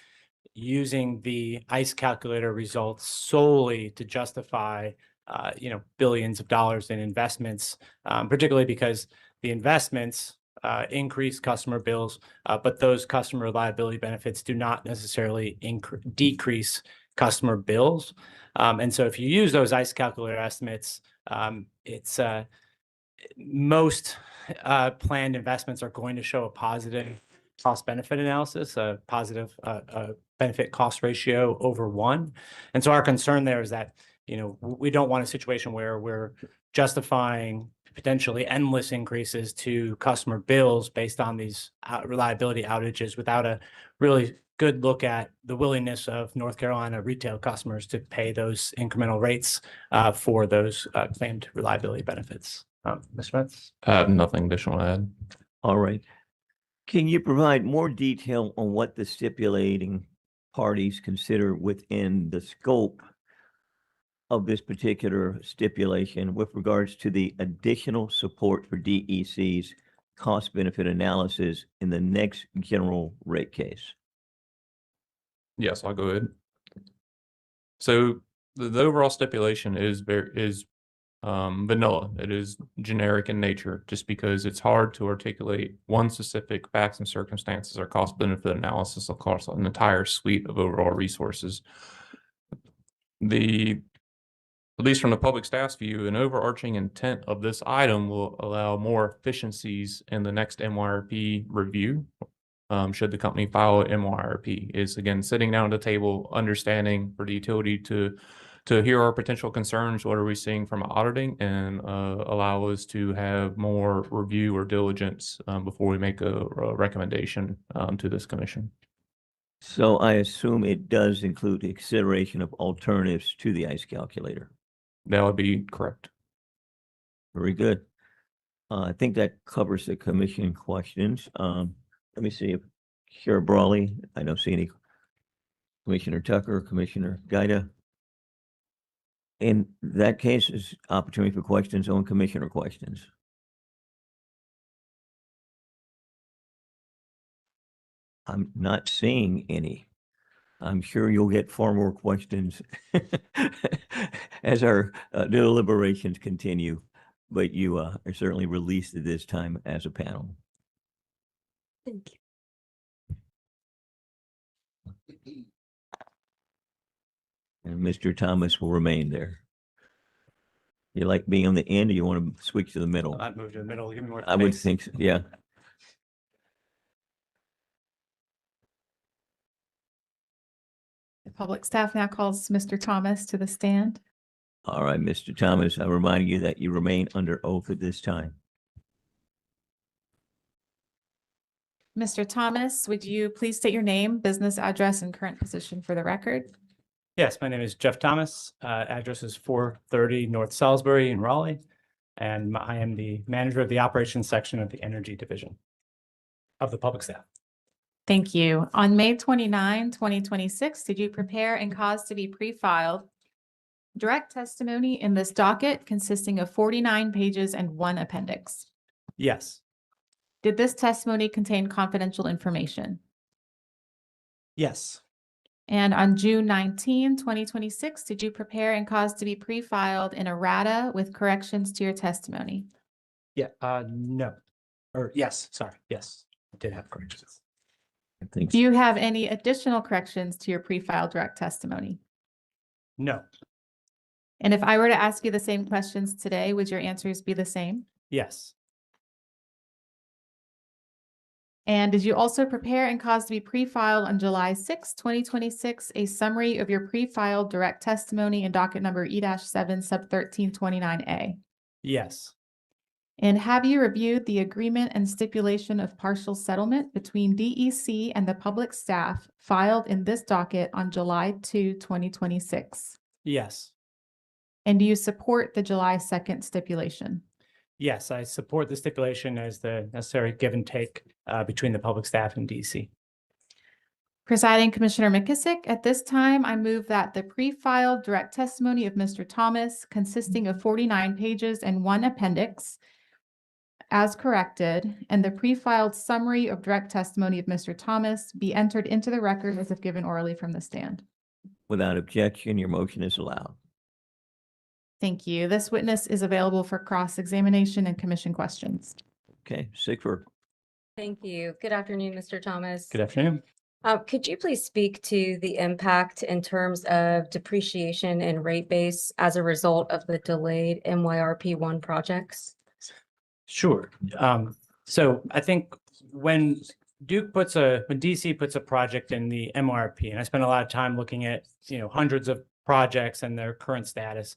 Speaker 12: using the ICE calculator results solely to justify billions of dollars in investments, particularly because the investments increase customer bills, but those customer reliability benefits do not necessarily decrease customer bills. And so if you use those ICE calculator estimates, it's most planned investments are going to show a positive cost benefit analysis, a positive benefit cost ratio over 1. And so our concern there is that, we don't want a situation where we're justifying potentially endless increases to customer bills based on these reliability outages without a really good look at the willingness of North Carolina retail customers to pay those incremental rates for those claimed reliability benefits. Ms. Spence?
Speaker 10: I have nothing additional to add.
Speaker 1: All right. Can you provide more detail on what the stipulating parties consider within the scope of this particular stipulation with regards to the additional support for DEC's cost benefit analysis in the next general rate case?
Speaker 10: Yes, I'll go ahead. So the overall stipulation is vanilla. It is generic in nature, just because it's hard to articulate one specific facts and circumstances or cost benefit analysis across an entire suite of overall resources. At least from the public staff's view, an overarching intent of this item will allow more efficiencies in the next MYRP review. Should the company file an MYRP, is again sitting down at the table, understanding for the utility to hear our potential concerns, what are we seeing from auditing, and allow us to have more review or diligence before we make a recommendation to this commission.
Speaker 1: So I assume it does include the consideration of alternatives to the ICE calculator.
Speaker 10: That would be correct.
Speaker 1: Very good. I think that covers the commission questions. Let me see if Chair Brawley, I don't see any. Commissioner Tucker, Commissioner Gaida. In that case, is opportunity for questions on commissioner questions. I'm not seeing any. I'm sure you'll get far more questions as our deliberations continue, but you are certainly released at this time as a panel.
Speaker 11: Thank you.
Speaker 1: And Mr. Thomas will remain there. You like being on the end, or you want to switch to the middle?
Speaker 12: I'd move to the middle. Give me more
Speaker 1: I would
Speaker 12: space.
Speaker 1: think so, yeah.
Speaker 9: The public staff now calls Mr. Thomas to the stand.
Speaker 1: All right, Mr. Thomas, I remind you that you remain under oath at this time.
Speaker 9: Mr. Thomas, would you please state your name, business address, and current position for the record?
Speaker 12: Yes, my name is Jeff Thomas. Address is 430 North Salisbury in Raleigh. And I am the manager of the operations section of the energy division of the public staff.
Speaker 9: Thank you. On May 29, 2026, did you prepare and cause to be pre-filed direct testimony in this docket consisting of 49 pages and 1 appendix?
Speaker 12: Yes.
Speaker 9: Did this testimony contain confidential information?
Speaker 12: Yes.
Speaker 9: And on June 19, 2026, did you prepare and cause to be pre-filed in errata with corrections to your testimony?
Speaker 12: Yeah, no, or yes, sorry, yes, I did have corrections.
Speaker 1: I think
Speaker 9: Do you have any additional corrections to your pre-filed direct testimony?
Speaker 12: No,
Speaker 9: And if I were to ask you the same questions today, would your answers be the same?
Speaker 12: yes,
Speaker 9: And did you also prepare and cause to be pre-filed on July 6, 2026, a summary of your pre-filed direct testimony in docket number E-7 sub 1329A?
Speaker 12: yes,
Speaker 9: And have you reviewed the agreement and stipulation of partial settlement between DEC and the public staff filed in this docket on July 2, 2026?
Speaker 12: yes,
Speaker 9: And do you support the July 2nd stipulation?
Speaker 12: yes, I support the stipulation as the necessary give and take between the public staff and DC.
Speaker 9: Presiding Commissioner McKissick, at this time, I move that the pre-filed direct testimony of Mr. Thomas, consisting of 49 pages and one appendix, as corrected, and the pre-filed summary of direct testimony of Mr. Thomas be entered into the record as if given orally from the stand.
Speaker 1: without objection, your motion is allowed.
Speaker 9: Thank you. This witness is available for cross-examination and commission questions.
Speaker 1: Okay, Sigford.
Speaker 8: Thank you. Good afternoon, Mr. Thomas.
Speaker 12: Good afternoon.
Speaker 8: Could you please speak to the impact in terms of depreciation and rate base as a result of the delayed MYRP1 projects?
Speaker 12: Sure. So I think when DC puts a project in the MRP, and I spent a lot of time looking at, hundreds of projects and their current status,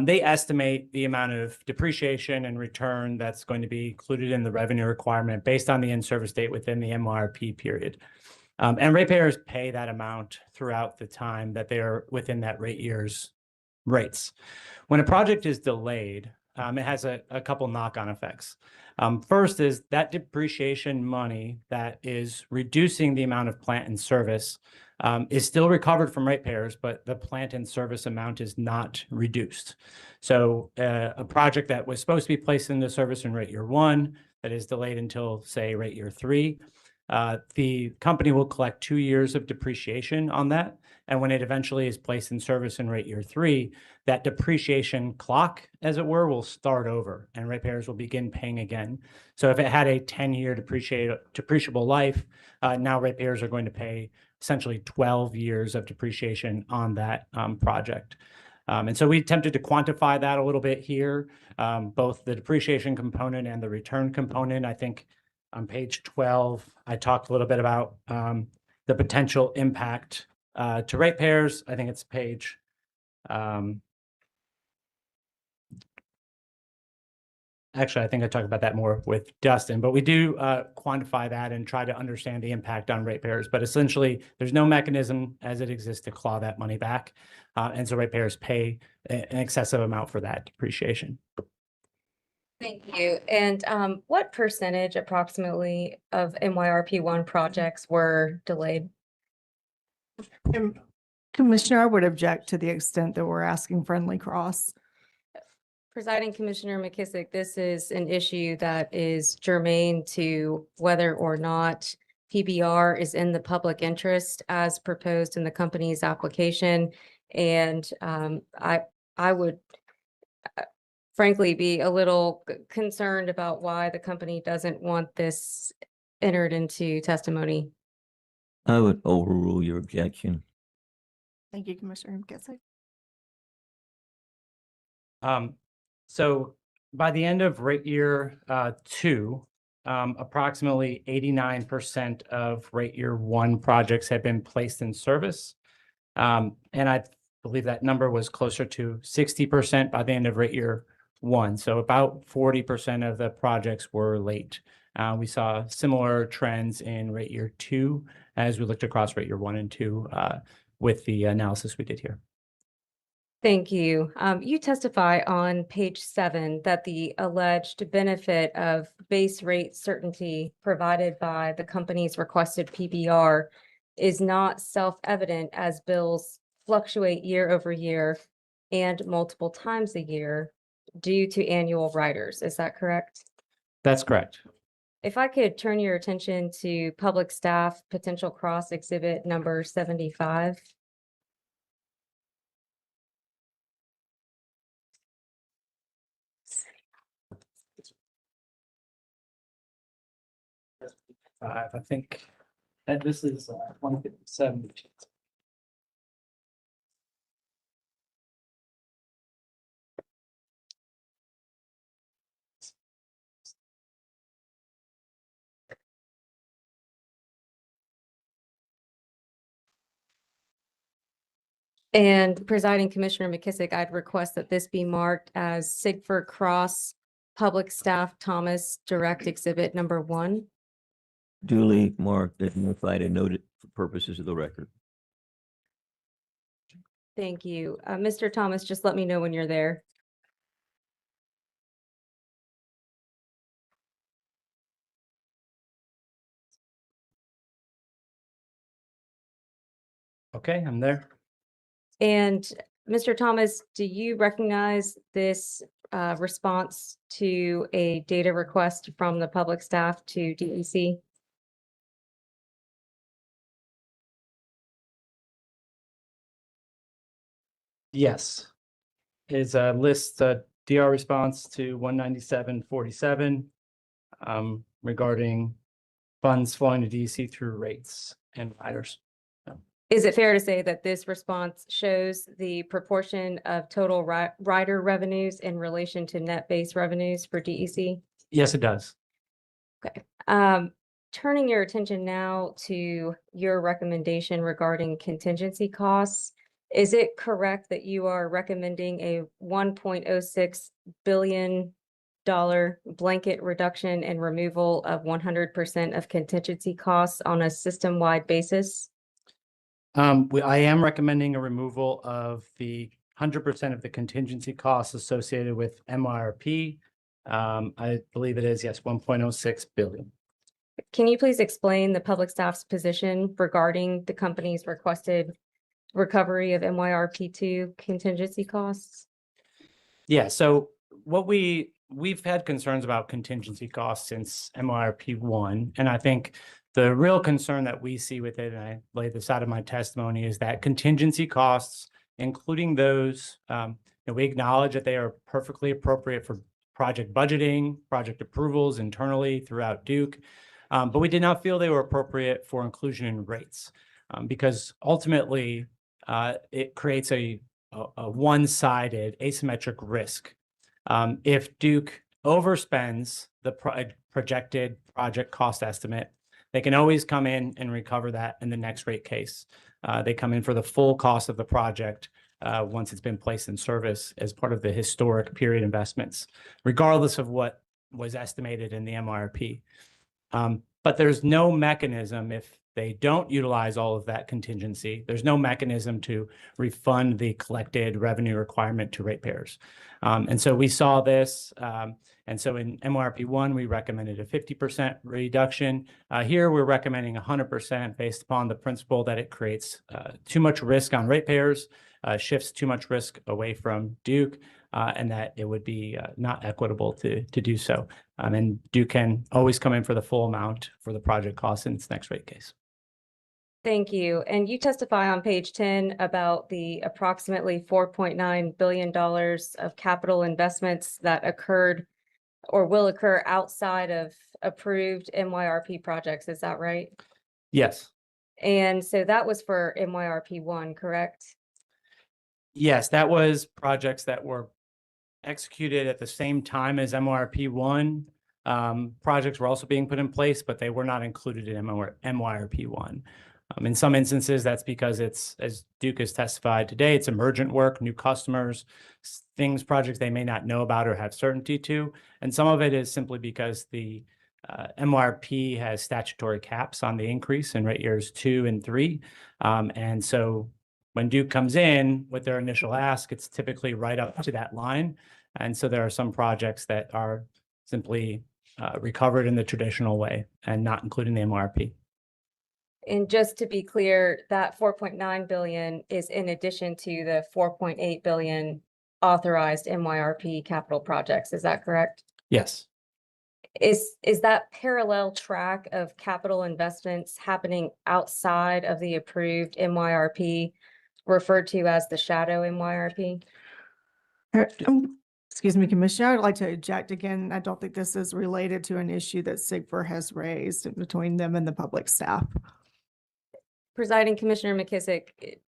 Speaker 12: they estimate the amount of depreciation and return that's going to be included in the revenue requirement based on the in-service date within the MRP period. And ratepayers pay that amount throughout the time that they are within that rate year's rates. When a project is delayed, it has a couple knock-on effects. First is that depreciation money that is reducing the amount of plant in service is still recovered from ratepayers, but the plant in service amount is not reduced. So a project that was supposed to be placed into service in rate year 1 that is delayed until, say, rate year 3, the company will collect 2 years of depreciation on that. And when it eventually is placed in service in rate year 3, that depreciation clock, as it were, will start over and ratepayers will begin paying again. So if it had a 10-year depreciable life, now ratepayers are going to pay essentially 12 years of depreciation on that project. And so we attempted to quantify that a little bit here, both the depreciation component and the return component. I think on page 12, I talked a little bit about the potential impact to ratepayers. I think it's page actually, I think I talked about that more with Dustin, but we do quantify that and try to understand the impact on ratepayers. But essentially, there's no mechanism as it exists to claw that money back. And so ratepayers pay an excessive amount for that depreciation.
Speaker 8: Thank you. And what percentage approximately of MYRP1 projects were delayed?
Speaker 5: Commissioner, I would object to the extent that we're asking friendly cross.
Speaker 8: Presiding Commissioner McKissick, this is an issue that is germane to whether or not PBR is in the public interest as proposed in the company's application. And I would frankly be a little concerned about why the company doesn't want this entered into testimony.
Speaker 1: I would overrule your objection.
Speaker 5: Thank you, Commissioner McKissick.
Speaker 12: So by the end of rate year 2, approximately 89% of rate year 1 projects have been placed in service. And I believe that number was closer to 60% by the end of rate year 1. So about 40% of the projects were late. We saw similar trends in rate year 2 as we looked across rate year 1 and 2 with the analysis we did here.
Speaker 8: Thank you. You testify on page 7 that the alleged benefit of base rate certainty provided by the company's requested PBR is not self-evident as bills fluctuate year over year and multiple times a year due to annual riders. Is that correct?
Speaker 12: That's correct.
Speaker 8: If I could turn your attention to public staff potential cross exhibit number 75.
Speaker 12: I think that this is 157.
Speaker 8: And presiding Commissioner McKissick, I'd request that this be marked as Sigford Cross Public Staff Thomas Direct Exhibit number 1.
Speaker 1: Duly marked, identified, and noted for purposes of the record.
Speaker 8: Thank you. Mr. Thomas, just let me know when you're there.
Speaker 12: Okay, I'm there.
Speaker 8: And Mr. Thomas, do you recognize this response to a data request from the public staff to DEC?
Speaker 12: Yes. Is a list, DR response to 19747 regarding funds flowing to DEC through rates and riders.
Speaker 8: Is it fair to say that this response shows the proportion of total rider revenues in relation to net base revenues for DEC?
Speaker 12: Yes, it does.
Speaker 8: Okay. Turning your attention now to your recommendation regarding contingency costs, is it correct that you are recommending a $1.06 billion blanket reduction and removal of 100% of contingency costs on a system-wide basis?
Speaker 12: I am recommending a removal of the 100% of the contingency costs associated with MYRP. I believe it is, yes, 1.06 billion.
Speaker 8: Can you please explain the public staff's position regarding the company's requested recovery of MYRP2 contingency costs?
Speaker 12: Yeah, so what we've had concerns about contingency costs since MYRP1, and I think the real concern that we see with it, and I laid this out in my testimony, is that contingency costs, including those, we acknowledge that they are perfectly appropriate for project budgeting, project approvals internally throughout Duke, but we did not feel they were appropriate for inclusion in rates because ultimately it creates a one-sided asymmetric risk. If Duke overspends the projected project cost estimate, they can always come in and recover that in the next rate case. They come in for the full cost of the project once it's been placed in service as part of the historic period investments, regardless of what was estimated in the MYRP. But there's no mechanism if they don't utilize all of that contingency. There's no mechanism to refund the collected revenue requirement to ratepayers. And so we saw this. And so in MYRP1, we recommended a 50% reduction. Here, we're recommending 100% based upon the principle that it creates too much risk on ratepayers, shifts too much risk away from Duke, and that it would be not equitable to do so. And Duke can always come in for the full amount for the project costs in its next rate case.
Speaker 8: Thank you. And you testify on page 10 about the approximately $4.9 billion of capital investments that occurred or will occur outside of approved MYRP projects. Is that right?
Speaker 12: Yes.
Speaker 8: And so that was for MYRP1, correct?
Speaker 12: Yes, that was projects that were executed at the same time as MYRP1. Projects were also being put in place, but they were not included in MYRP1. In some instances, that's because it's, as Duke has testified today, it's emergent work, new customers, projects they may not know about or have certainty to. And some of it is simply because the MYRP has statutory caps on the increase in rate years 2 and 3. And so when Duke comes in with their initial ask, it's typically right up to that line. And so there are some projects that are simply recovered in the traditional way and not including the MYRP.
Speaker 8: And just to be clear, that 4.9 billion is in addition to the 4.8 billion authorized MYRP capital projects. Is that correct?
Speaker 12: Yes.
Speaker 8: Is that parallel track of capital investments happening outside of the approved MYRP referred to as the shadow MYRP?
Speaker 14: Excuse me, Commissioner, I'd like to object again. I don't think this is related to an issue that SIGFR has raised between them and the public staff.
Speaker 8: Presiding Commissioner McKissick,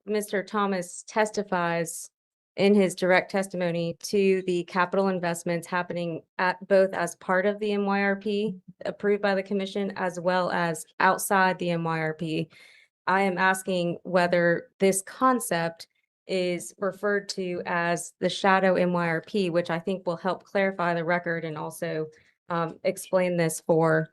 Speaker 8: Mr. Thomas testifies in his direct testimony to the capital investments happening at both as part of the MYRP approved by the commission as well as outside the MYRP. I am asking whether this concept is referred to as the shadow MYRP, which I think will help clarify the record and also explain this for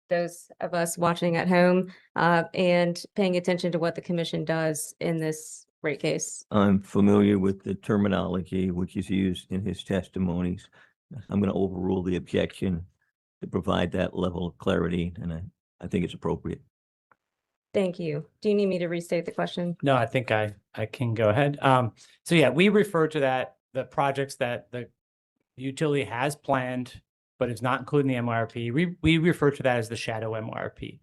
Speaker 8: those of us watching at home and paying attention to what the commission does in this rate case.
Speaker 1: I'm familiar with the terminology which is used in his testimonies. I'm going to overrule the objection to provide that level of clarity, and I think it's appropriate.
Speaker 8: Thank you. Do you need me to restate the question?
Speaker 12: No, I think I can go ahead. So yeah, we refer to that, the projects that the utility has planned, but is not included in the MYRP. We refer to that as the shadow MYRP.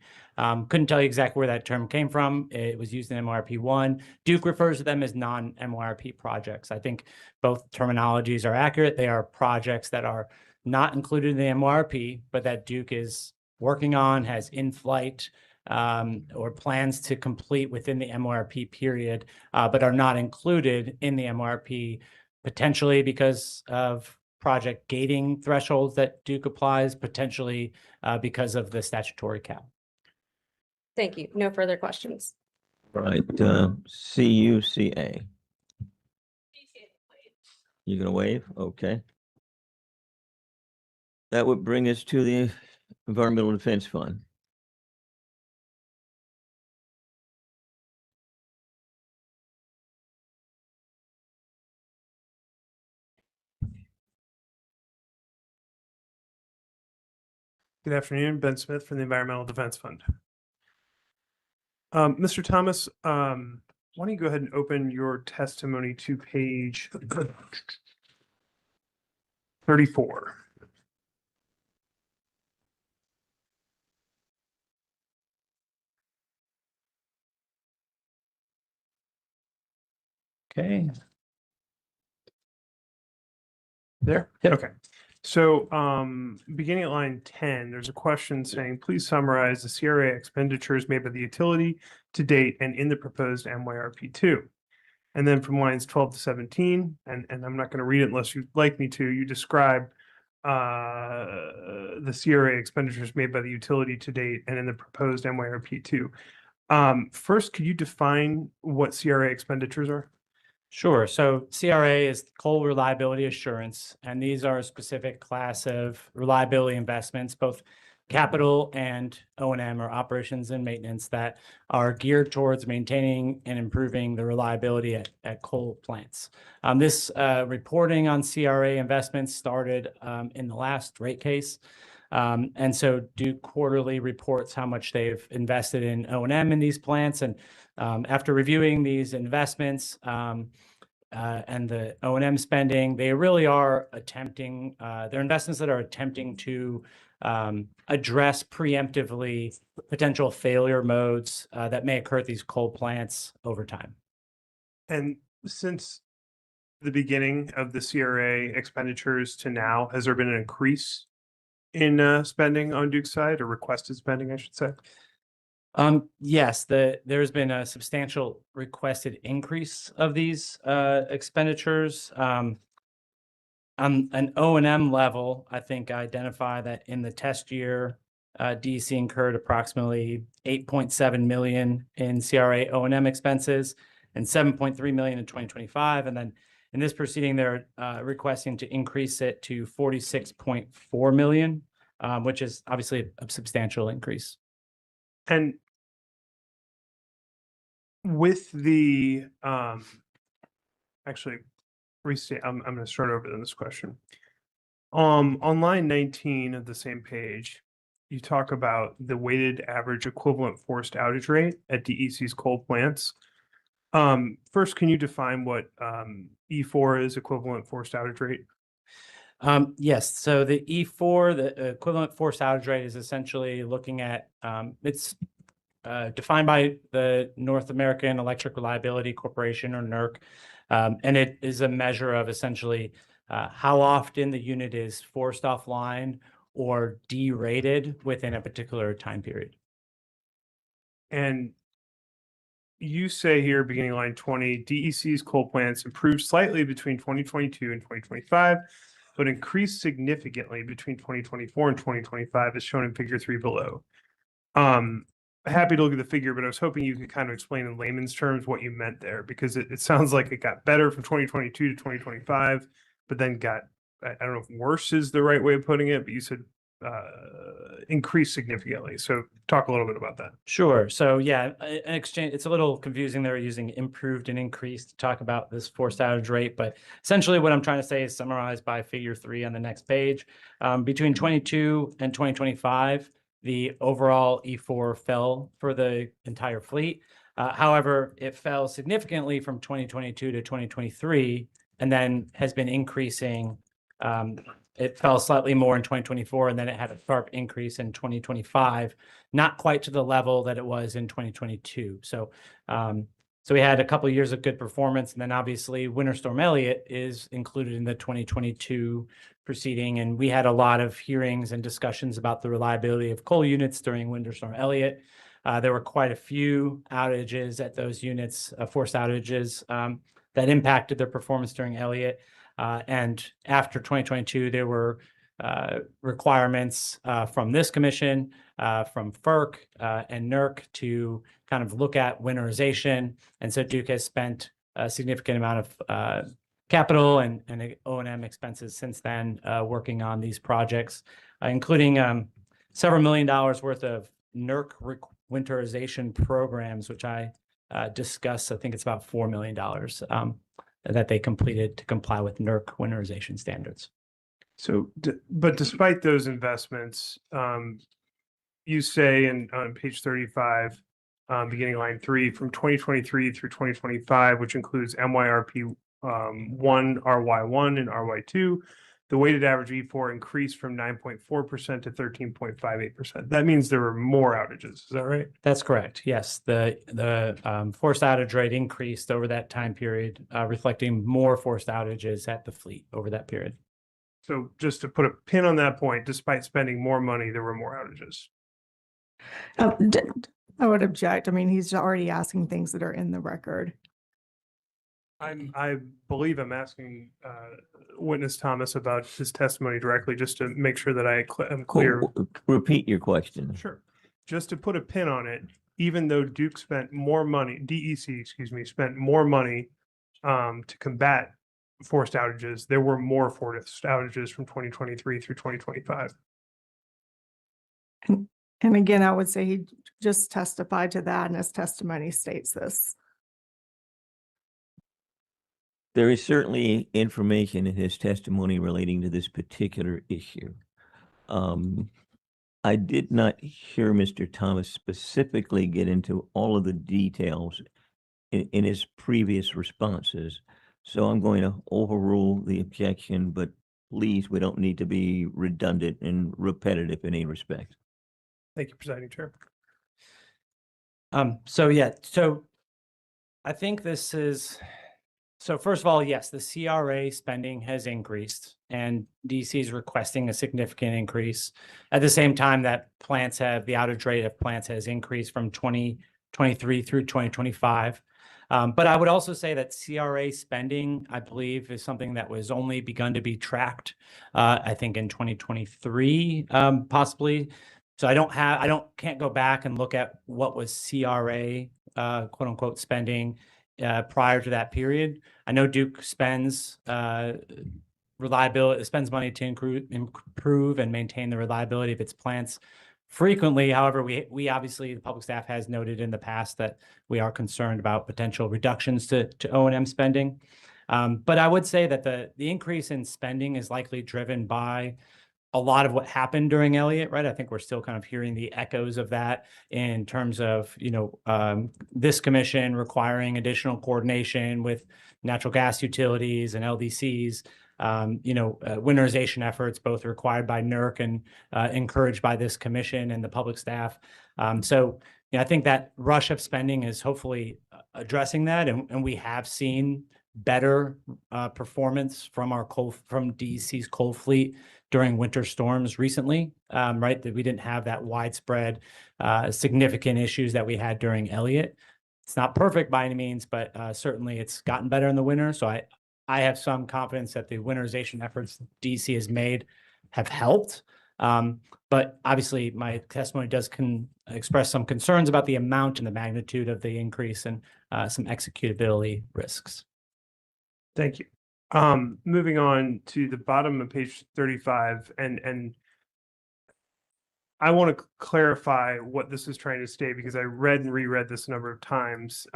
Speaker 12: Couldn't tell you exactly where that term came from. It was used in MYRP 1. Duke refers to them as non-MYRP projects. I think both terminologies are accurate. They are projects that are not included in the MYRP, but that Duke is working on, has in flight, or plans to complete within the MYRP period, but are not included in the MYRP, potentially because of project gating thresholds that Duke applies, potentially because of the statutory cap.
Speaker 8: Thank you. No further questions.
Speaker 1: Right, CUCA. You're gonna waive? Okay. That would bring us to the Environmental Defense Fund.
Speaker 15: Good afternoon, Ben Smith from the Environmental Defense Fund. Mr. Thomas, why don't you go ahead and open your testimony to page 34.
Speaker 12: Okay.
Speaker 15: There? Okay. So beginning at line 10, there's a question saying, please summarize the CRA expenditures made by the utility to date and in the proposed MYRP2. And then from lines 12 to 17, and I'm not going to read it unless you'd like me to, you describe the CRA expenditures made by the utility to date and in the proposed MYRP2. First, could you define what CRA expenditures are?
Speaker 12: Sure. So CRA is coal reliability assurance, and these are a specific class of reliability investments, both capital and O&M, or operations and maintenance, that are geared towards maintaining and improving the reliability at coal plants. This reporting on CRA investments started in the last rate case. And so Duke quarterly reports how much they've invested in O&M in these plants. And after reviewing these investments and the O&M spending, they really are attempting, they're investments that are attempting to address preemptively potential failure modes that may occur at these coal plants over time.
Speaker 15: And since the beginning of the CRA expenditures to now, has there been an increase in spending on Duke's side, or requested spending, I should say?
Speaker 12: Yes, there's been a substantial requested increase of these expenditures. On an O&M level, I think I identify that in the test year, DC incurred approximately 8.7 million in CRA O&M expenses and 7.3 million in 2025. And then in this proceeding, they're requesting to increase it to 46.4 million, which is obviously a substantial increase.
Speaker 15: And with the actually restate, I'm going to start over this question. On line 19 of the same page, you talk about the weighted average equivalent forced outage rate at DEC's coal plants. First, can you define what E4 is, equivalent forced outage rate?
Speaker 12: Yes, so the E4, the equivalent forced outage rate is essentially looking at, it's defined by the North American Electric Reliability Corporation, or NERC. And it is a measure of essentially how often the unit is forced offline or derated within a particular time period.
Speaker 15: And you say here, beginning line 20, DEC's coal plants improved slightly between 2022 and 2025, but increased significantly between 2024 and 2025, as shown in figure 3 below. Happy to look at the figure, but I was hoping you could kind of explain in layman's terms what you meant there, because it sounds like it got better from 2022 to 2025, but then got, I don't know if worse is the right way of putting it, but you said increased significantly. So talk a little bit about that.
Speaker 12: Sure. So yeah, an exchange, it's a little confusing. They're using improved and increased to talk about this forced outage rate, but essentially what I'm trying to say is summarized by figure 3 on the next page. Between 22 and 2025, the overall E4 fell for the entire fleet. However, it fell significantly from 2022 to 2023, and then has been increasing. It fell slightly more in 2024, and then it had a sharp increase in 2025, not quite to the level that it was in 2022. So we had a couple of years of good performance, and then obviously Winter Storm Elliott is included in the 2022 proceeding, and we had a lot of hearings and discussions about the reliability of coal units during Winter Storm Elliott. There were quite a few outages at those units, forced outages that impacted their performance during Elliott. And after 2022, there were requirements from this commission, from FERC and NERC to kind of look at winterization. And so Duke has spent a significant amount of capital and O&M expenses since then working on these projects, including several $1 million worth of NERC winterization programs, which I discussed. I think it's about $4 million that they completed to comply with NERC winterization standards.
Speaker 15: So, but despite those investments, you say on page 35, beginning line 3, from 2023 through 2025, which includes MYRP 1, RY1, and RY2, the weighted average E4 increased from 9.4% to 13.58%. That means there were more outages. Is that right?
Speaker 12: That's correct. Yes, the forced outage rate increased over that time period, reflecting more forced outages at the fleet over that period.
Speaker 15: So just to put a pin on that point, despite spending more money, there were more outages.
Speaker 14: I would object. I mean, he's already asking things that are in the record.
Speaker 15: I believe I'm asking witness Thomas about his testimony directly, just to make sure that I'm clear.
Speaker 1: Repeat your question.
Speaker 15: Sure. Just to put a pin on it, even though Duke spent more money, DEC, excuse me, spent more money to combat forced outages, there were more forced outages from 2023 through 2025.
Speaker 14: And again, I would say he just testified to that, and his testimony states this.
Speaker 1: There is certainly information in his testimony relating to this particular issue. I did not hear Mr. Thomas specifically get into all of the details in his previous responses. So I'm going to overrule the objection, but please, we don't need to be redundant and repetitive in any respect.
Speaker 15: Thank you, Presiding Chair.
Speaker 12: So I think this is, so first of all, yes, the CRA spending has increased, and DC is requesting a significant increase. At the same time that the outage rate of plants has increased from 2023 through 2025. But I would also say that CRA spending, I believe, is something that was only begun to be tracked, I think in 2023, possibly. So can't go back and look at what was CRA, quote unquote, spending prior to that period. I know Duke spends money to improve and maintain the reliability of its plants frequently. However, we obviously, the public staff has noted in the past that we are concerned about potential reductions to O&M spending. But I would say that the increase in spending is likely driven by a lot of what happened during Elliott, right? I think we're still kind of hearing the echoes of that in terms of, this commission requiring additional coordination with natural gas utilities and LDCs. winterization efforts, both required by NERC and encouraged by this commission and the public staff. I think that rush of spending is hopefully addressing that, and we have seen better performance from from DEC's coal fleet during winter storms recently, right? That we didn't have that widespread significant issues that we had during Elliott. It's not perfect by any means, but certainly it's gotten better in the winter. So I have some confidence that the winterization efforts DC has made have helped. But obviously my testimony does express some concerns about the amount and the magnitude of the increase and some executability risks.
Speaker 15: Thank you. Moving on to the bottom of page 35, and I want to clarify what this is trying to state because I read and reread this a number of times.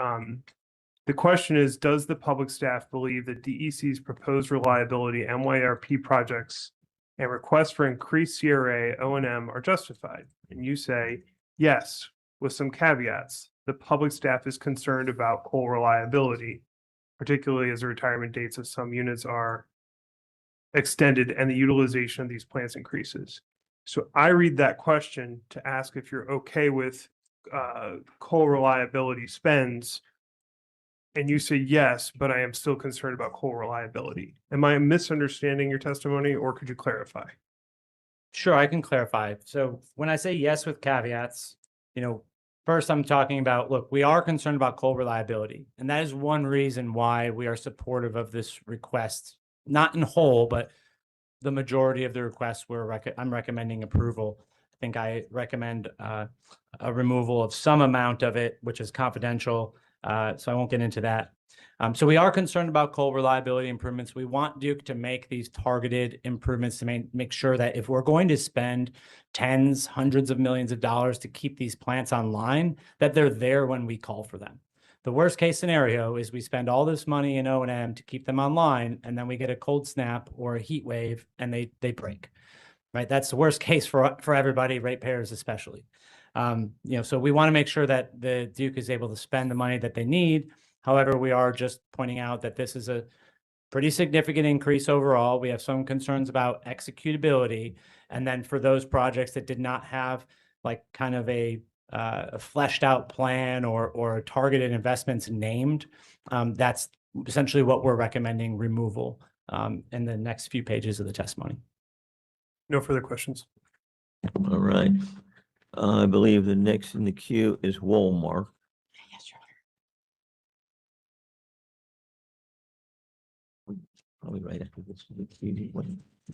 Speaker 15: The question is, does the public staff believe that DEC's proposed reliability MYRP projects and requests for increased CRA O&M are justified? And you say, yes, with some caveats. The public staff is concerned about coal reliability, particularly as the retirement dates of some units are extended and the utilization of these plants increases. So I read that question to ask if you're okay with coal reliability spends, and you say yes, but I am still concerned about coal reliability. Am I misunderstanding your testimony, or could you clarify?
Speaker 12: Sure, I can clarify. So when I say yes with caveats, first I'm talking about, look, we are concerned about coal reliability. And that is one reason why we are supportive of this request, not in whole, but the majority of the requests I'm recommending approval. I think I recommend a removal of some amount of it, which is confidential. So I won't get into that. So we are concerned about coal reliability improvements. We want Duke to make these targeted improvements to make sure that if we're going to spend tens, hundreds of millions of dollars to keep these plants online, that they're there when we call for them. The worst case scenario is we spend all this money in O&M to keep them online, and then we get a cold snap or a heat wave and they break, right? That's the worst case for everybody, ratepayers especially. So we want to make sure that the Duke is able to spend the money that they need. However, we are just pointing out that this is a pretty significant increase overall. We have some concerns about executability. And then for those projects that did not have like kind of a fleshed out plan or targeted investments named, that's essentially what we're recommending removal in the next few pages of the testimony.
Speaker 15: No further questions.
Speaker 1: All right. I believe the next in the queue is Walmart.
Speaker 7: Yes, Your
Speaker 1: Probably right after this.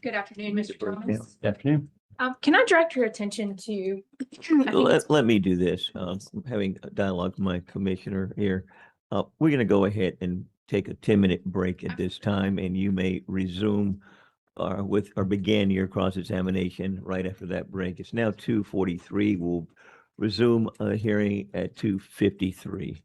Speaker 3: Good afternoon, Mr. Thomas.
Speaker 12: Good afternoon.
Speaker 3: Can I direct your attention to? I think it's-
Speaker 1: Let me do this. I'm having a dialogue with my commissioner here. We're going to go ahead and take a 10-minute break at this time, and you may resume or begin your cross-examination right after that break. It's now 2:43. We'll resume a hearing at 2:53.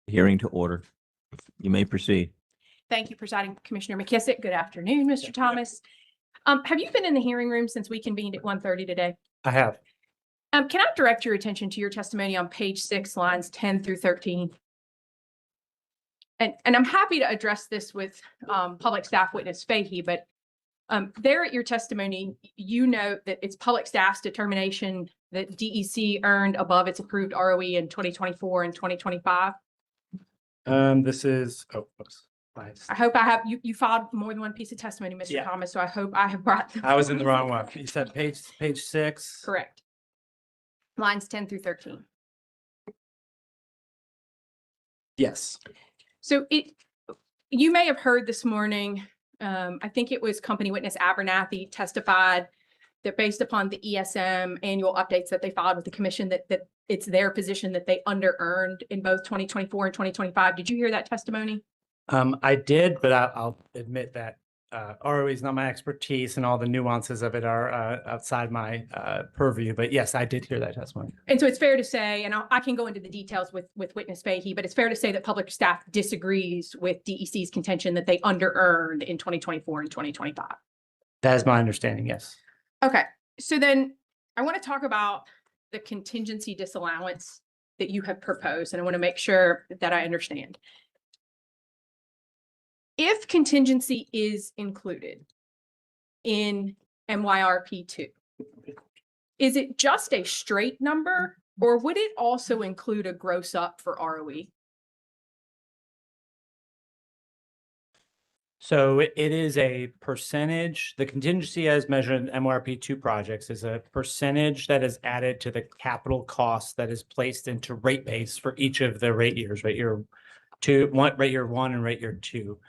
Speaker 1: Hearing to order. You may proceed.
Speaker 3: Thank you, Presiding Commissioner McKissick. Good afternoon, Mr. Thomas. Have you been in the hearing room since we convened at 1:30 today?
Speaker 12: I have.
Speaker 3: Can I direct your attention to your testimony on page 6, lines 10 through 13? And I'm happy to address this with public staff witness Fahey, but there at your testimony, you note that it's public staff's determination that DEC earned above its approved ROE in 2024 and 2025.
Speaker 12: This is, oh, oops.
Speaker 3: I hope I have, you filed more than one piece of testimony, Mr.
Speaker 12: Yeah.
Speaker 3: Thomas, so I hope I have brought.
Speaker 12: I was in the wrong one. You said page 6.
Speaker 3: Correct. Lines 10 through 13.
Speaker 12: Yes.
Speaker 3: So you may have heard this morning, I think it was company witness Abernathy testified that based upon the ESM annual updates that they filed with the commission, that it's their position that they under-earned in both 2024 and 2025. Did you hear that testimony?
Speaker 12: I did, but I'll admit that ROE is not my expertise and all the nuances of it are outside my purview. But yes, I did hear that testimony.
Speaker 3: And so it's fair to say, and I can go into the details with witness Fahey, but it's fair to say that public staff disagrees with DEC's contention that they under-earned in 2024 and 2025.
Speaker 12: That is my understanding, yes.
Speaker 3: Okay, so then I want to talk about the contingency disallowance that you have proposed, and I want to make sure that I understand. If contingency is included in MYRP 2, is it just a straight number, or would it also include a gross up for ROE?
Speaker 12: So it is a percentage. The contingency as measured in MYRP 2 projects is a percentage that is added to the capital cost that is placed into rate base for each of the rate years, rate year 1 and rate year 2.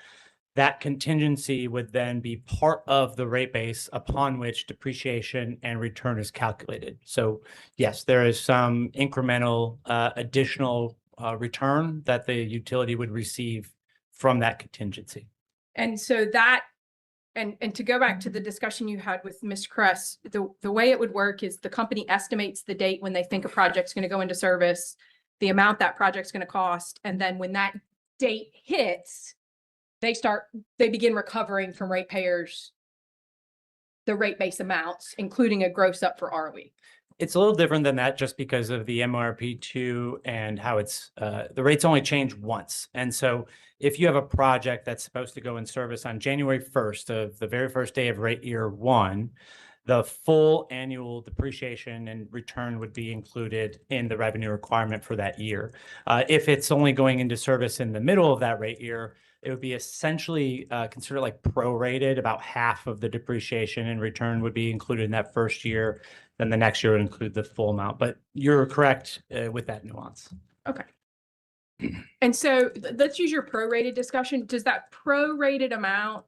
Speaker 12: That contingency would then be part of the rate base upon which depreciation and return is calculated. So yes, there is some incremental additional return that the utility would receive from that contingency.
Speaker 3: And so that, and to go back to the discussion you had with Ms. Kress, the way it would work is the company estimates the date when they think a project's going to go into service, the amount that project's going to cost, and then when that date hits, they begin recovering from ratepayers the rate base amounts, including a gross up for ROE.
Speaker 12: It's a little different than that just because of the MRP 2 and how it's the rates only change once. And so if you have a project that's supposed to go in service on January 1st of the very first day of rate year 1, the full annual depreciation and return would be included in the revenue requirement for that year. If it's only going into service in the middle of that rate year, it would be essentially considered like prorated. About half of the depreciation and return would be included in that first year. Then the next year would include the full amount. But you're correct with that nuance.
Speaker 3: Okay. And so let's use your prorated discussion. Does that prorated amount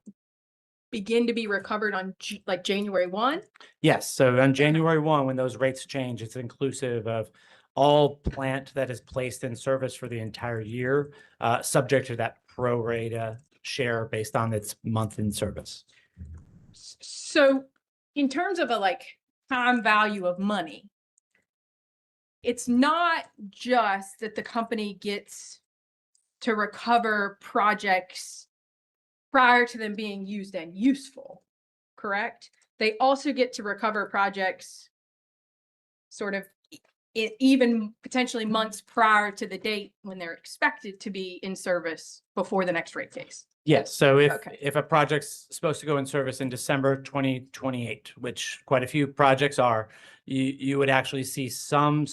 Speaker 3: begin to be recovered on like January 1?
Speaker 12: Yes. So on January 1, when those rates change, it's inclusive of all plant that is placed in service for the entire year, subject to that pro rata share based on its month in service.
Speaker 3: So in terms of a like time value of money, it's not just that the company gets to recover projects prior to them being used and useful, correct? They also get to recover projects sort of even potentially months prior to the date when they're expected to be in service before the next rate case.
Speaker 12: Yes. So if a project's supposed to go in service in December 2028, which quite a few projects are, you would actually see some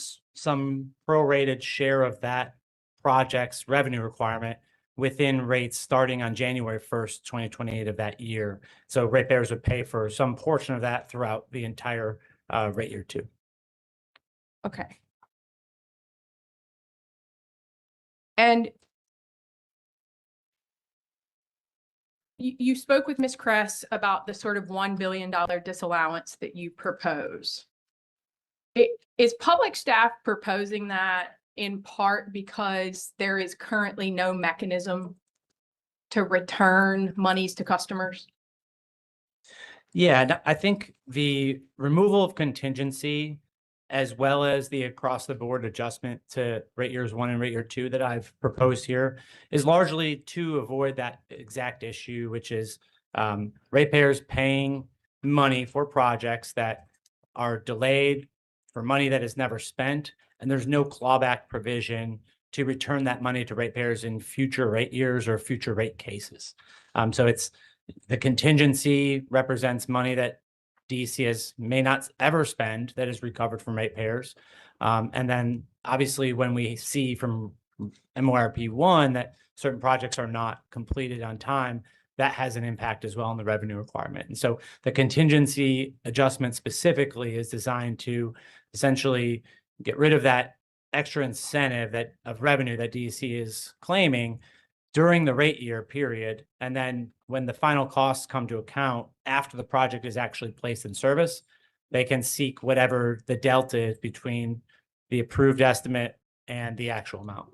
Speaker 12: prorated share of that project's revenue requirement within rates starting on January 1st, 2028 of that year. So ratepayers would pay for some portion of that throughout the entire rate year 2.
Speaker 3: Okay. And you spoke with Ms. Kress about the sort of $1 billion disallowance that you propose. Is public staff proposing that in part because there is currently no mechanism to return monies to customers?
Speaker 12: Yeah, I think the removal of contingency as well as the across the board adjustment to rate years 1 and rate year 2 that I've proposed here is largely to avoid that exact issue, which is ratepayers paying money for projects that are delayed for money that is never spent, and there's no clawback provision to return that money to ratepayers in future rate years or future rate cases. So it's the contingency represents money that DEC may not ever spend that is recovered from ratepayers. And then obviously when we see from MORP 1 that certain projects are not completed on time, that has an impact as well on the revenue requirement. And so the contingency adjustment specifically is designed to essentially get rid of that extra incentive that of revenue that DEC is claiming during the rate year period. And then when the final costs come to account after the project is actually placed in service, they can seek whatever the delta is between the approved estimate and the actual amount.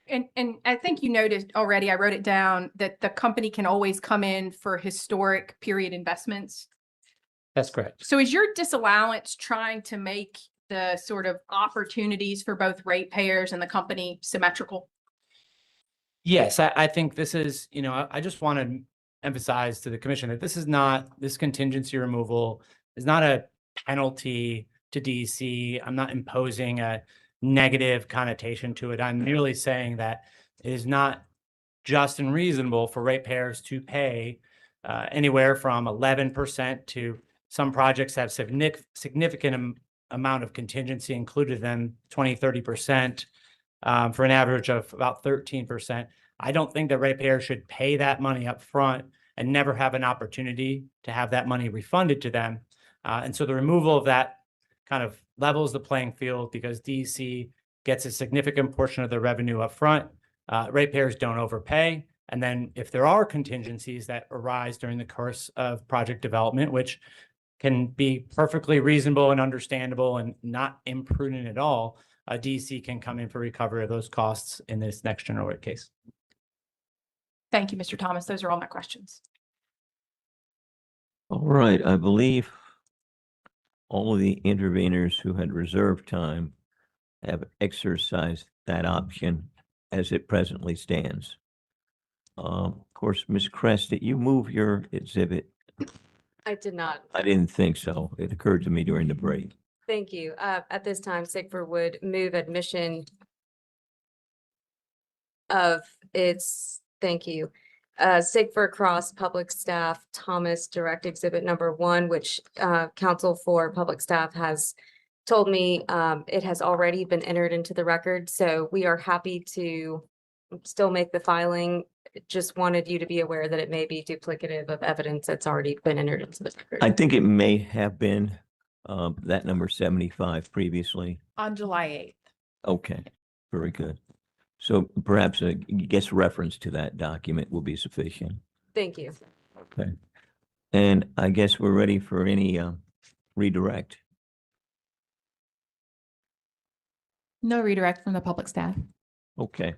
Speaker 3: And I think you noticed already, I wrote it down, that the company can always come in for historic period investments.
Speaker 12: That's correct.
Speaker 3: So is your disallowance trying to make the sort of opportunities for both ratepayers and the company symmetrical?
Speaker 12: Yes, I think this is, I just want to emphasize to the commission that this contingency removal is not a penalty to DEC. I'm not imposing a negative connotation to it. I'm merely saying that it is not just and reasonable for ratepayers to pay anywhere from 11% to some projects have significant amount of contingency included in them, 20-30%, for an average of about 13%. I don't think that ratepayers should pay that money up front and never have an opportunity to have that money refunded to them. And so the removal of that kind of levels the playing field because DEC gets a significant portion of the revenue up front. Ratepayers don't overpay. And then if there are contingencies that arise during the course of project development, which can be perfectly reasonable and understandable and not imprudent at all, DEC can come in for recovery of those costs in this next general rate case.
Speaker 3: Thank you, Mr. Thomas. Those are all my questions.
Speaker 1: All right, I believe all of the interveners who had reserved time have exercised that option as it presently stands. Of course, Ms. Crest, did you move your exhibit?
Speaker 8: I did not.
Speaker 1: I didn't think so. It occurred to me during the break.
Speaker 8: Thank you. At this time, Sigford would move admission of its, thank you. Sigford Cross Public Staff Thomas Direct Exhibit number 1, which Council for Public Staff has told me it has already been entered into the record. So we are happy to still make the filing. Just wanted you to be aware that it may be duplicative of evidence that's already been entered into the record.
Speaker 1: I think it may have been that number 75 previously.
Speaker 3: On July 8th.
Speaker 1: Okay, very good. So perhaps a guest reference to that document will be sufficient.
Speaker 8: Thank you.
Speaker 1: Okay. And I guess we're ready for any redirect.
Speaker 9: No redirect from the public staff.
Speaker 1: Okay.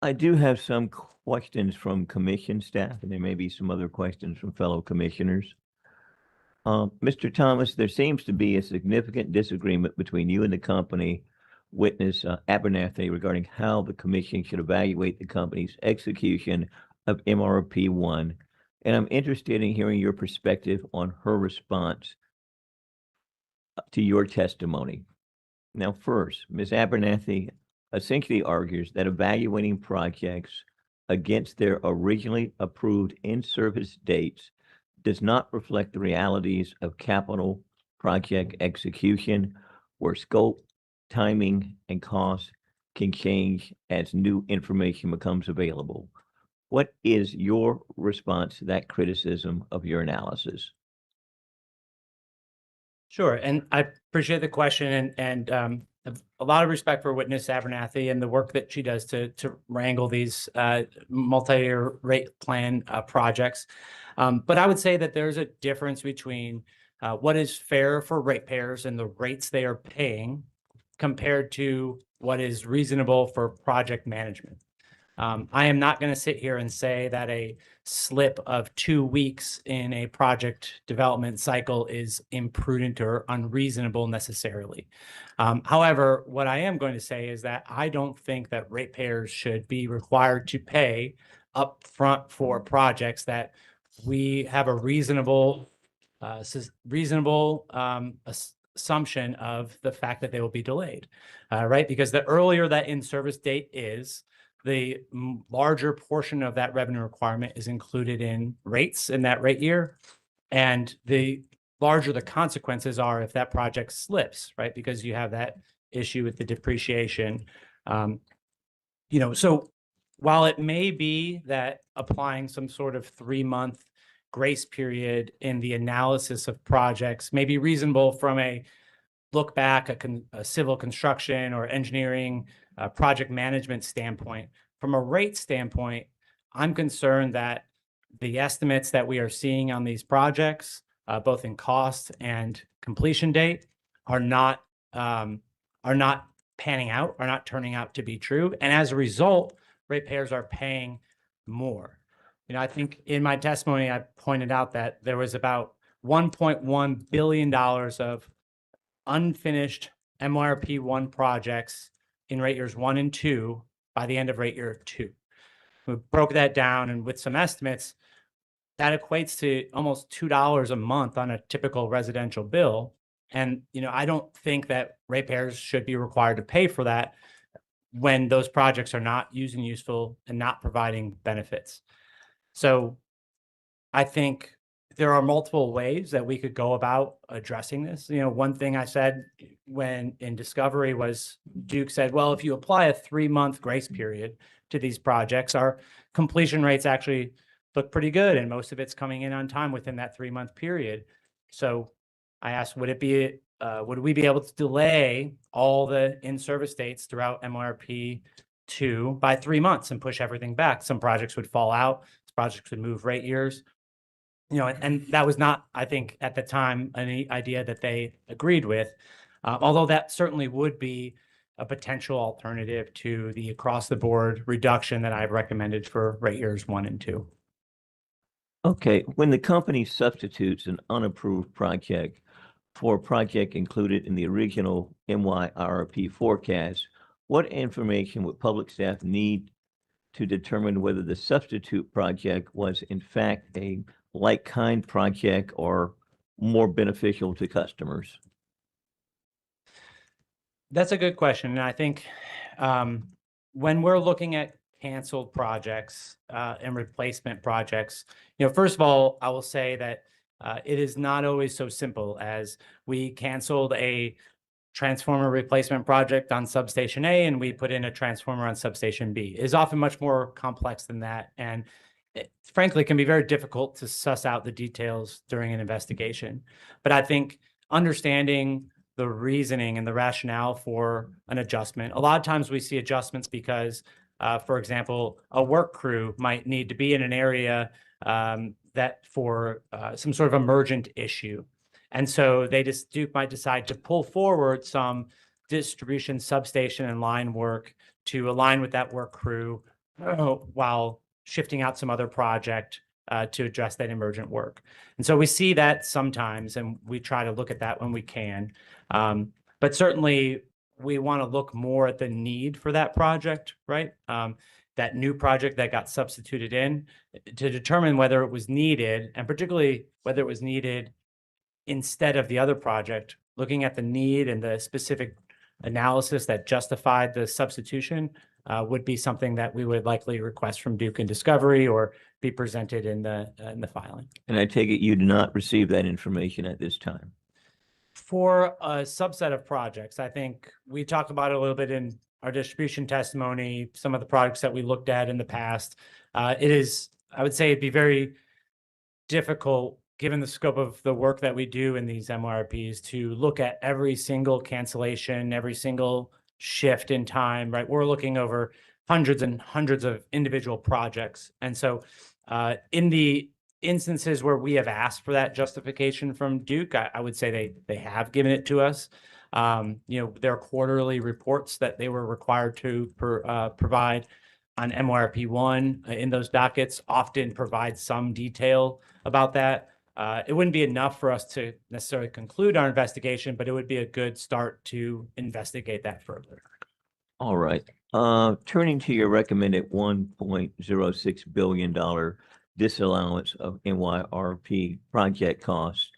Speaker 1: I do have some questions from commission staff, and there may be some other questions from fellow commissioners. Mr. Thomas, there seems to be a significant disagreement between you and the company witness Abernathy regarding how the commission should evaluate the company's execution of MRP 1. And I'm interested in hearing your perspective on her response to your testimony. Now, first, Ms. Abernathy essentially argues that evaluating projects against their originally approved in-service dates does not reflect the realities of capital project execution, where scope, timing, and cost can change as new information becomes available. What is your response to that criticism of your analysis?
Speaker 12: Sure, and I appreciate the question and have a lot of respect for witness Abernathy and the work that she does to wrangle these multi-year rate plan projects. But I would say that there's a difference between what is fair for ratepayers and the rates they are paying compared to what is reasonable for project management. I am not going to sit here and say that a slip of 2 weeks in a project development cycle is imprudent or unreasonable necessarily. However, what I am going to say is that I don't think that ratepayers should be required to pay upfront for projects that we have a reasonable assumption of the fact that they will be delayed, right? Because the earlier that in-service date is, the larger portion of that revenue requirement is included in rates in that rate year. And the larger the consequences are if that project slips, right? Because you have that issue with the depreciation. So while it may be that applying some sort of 3-month grace period in the analysis of projects may be reasonable from a look back, a civil construction or engineering project management standpoint. From a rate standpoint, I'm concerned that the estimates that we are seeing on these projects, both in cost and completion date, are not panning out, are not turning out to be true. And as a result, ratepayers are paying more. I think in my testimony, I pointed out that there was about $1.1 billion of unfinished MYRP 1 projects in rate years 1 and 2 by the end of rate year 2. We broke that down, and with some estimates, that equates to almost $2 a month on a typical residential bill. And, I don't think that ratepayers should be required to pay for that when those projects are not used and useful and not providing benefits. So I think there are multiple ways that we could go about addressing this. One thing I said when in discovery was Duke said, well, if you apply a 3-month grace period to these projects, our completion rates actually look pretty good. And most of it's coming in on time within that 3-month period. So I asked, would we be able to delay all the in-service dates throughout MYRP 2 by 3 months and push everything back? Some projects would fall out. Some projects would move rate years. And that was not, I think, at the time, an idea that they agreed with, although that certainly would be a potential alternative to the across-the-board reduction that I've recommended for rate years 1 and 2.
Speaker 1: Okay, when the company substitutes an unapproved project for a project included in the original MYRP forecast, what information would public staff need to determine whether the substitute project was in fact a like-kind project or more beneficial to customers?
Speaker 12: That's a good question. And I think when we're looking at canceled projects and replacement projects, first of all, I will say that it is not always so simple as we canceled a transformer replacement project on substation A and we put in a transformer on substation B. It is often much more complex than that. And it, frankly, can be very difficult to suss out the details during an investigation. But I think understanding the reasoning and the rationale for an adjustment, a lot of times we see adjustments because, for example, a work crew might need to be in an area that for some sort of emergent issue. And so Duke might decide to pull forward some distribution, substation, and line work to align with that work crew while shifting out some other project to address that emergent work. And so we see that sometimes, and we try to look at that when we can. But certainly we want to look more at the need for that project, right? That new project that got substituted in to determine whether it was needed, and particularly whether it was needed instead of the other project, looking at the need and the specific analysis that justified the substitution would be something that we would likely request from Duke in discovery or be presented in the filing.
Speaker 1: And I take it you do not receive that information at this time?
Speaker 12: For a subset of projects, I think we talked about it a little bit in our distribution testimony, some of the projects that we looked at in the past. I would say it'd be very difficult, given the scope of the work that we do in these MYRPs, to look at every single cancellation, every single shift in time, right? We're looking over hundreds and hundreds of individual projects. And so in the instances where we have asked for that justification from Duke, I would say they have given it to us. There are quarterly reports that they were required to provide. on MYRP one in those dockets often provide some detail about that. It wouldn't be enough for us to necessarily conclude our investigation, but it would be a good start to investigate that further.
Speaker 1: All right. Turning to your recommended $1.06 billion disallowance of NYRP project costs,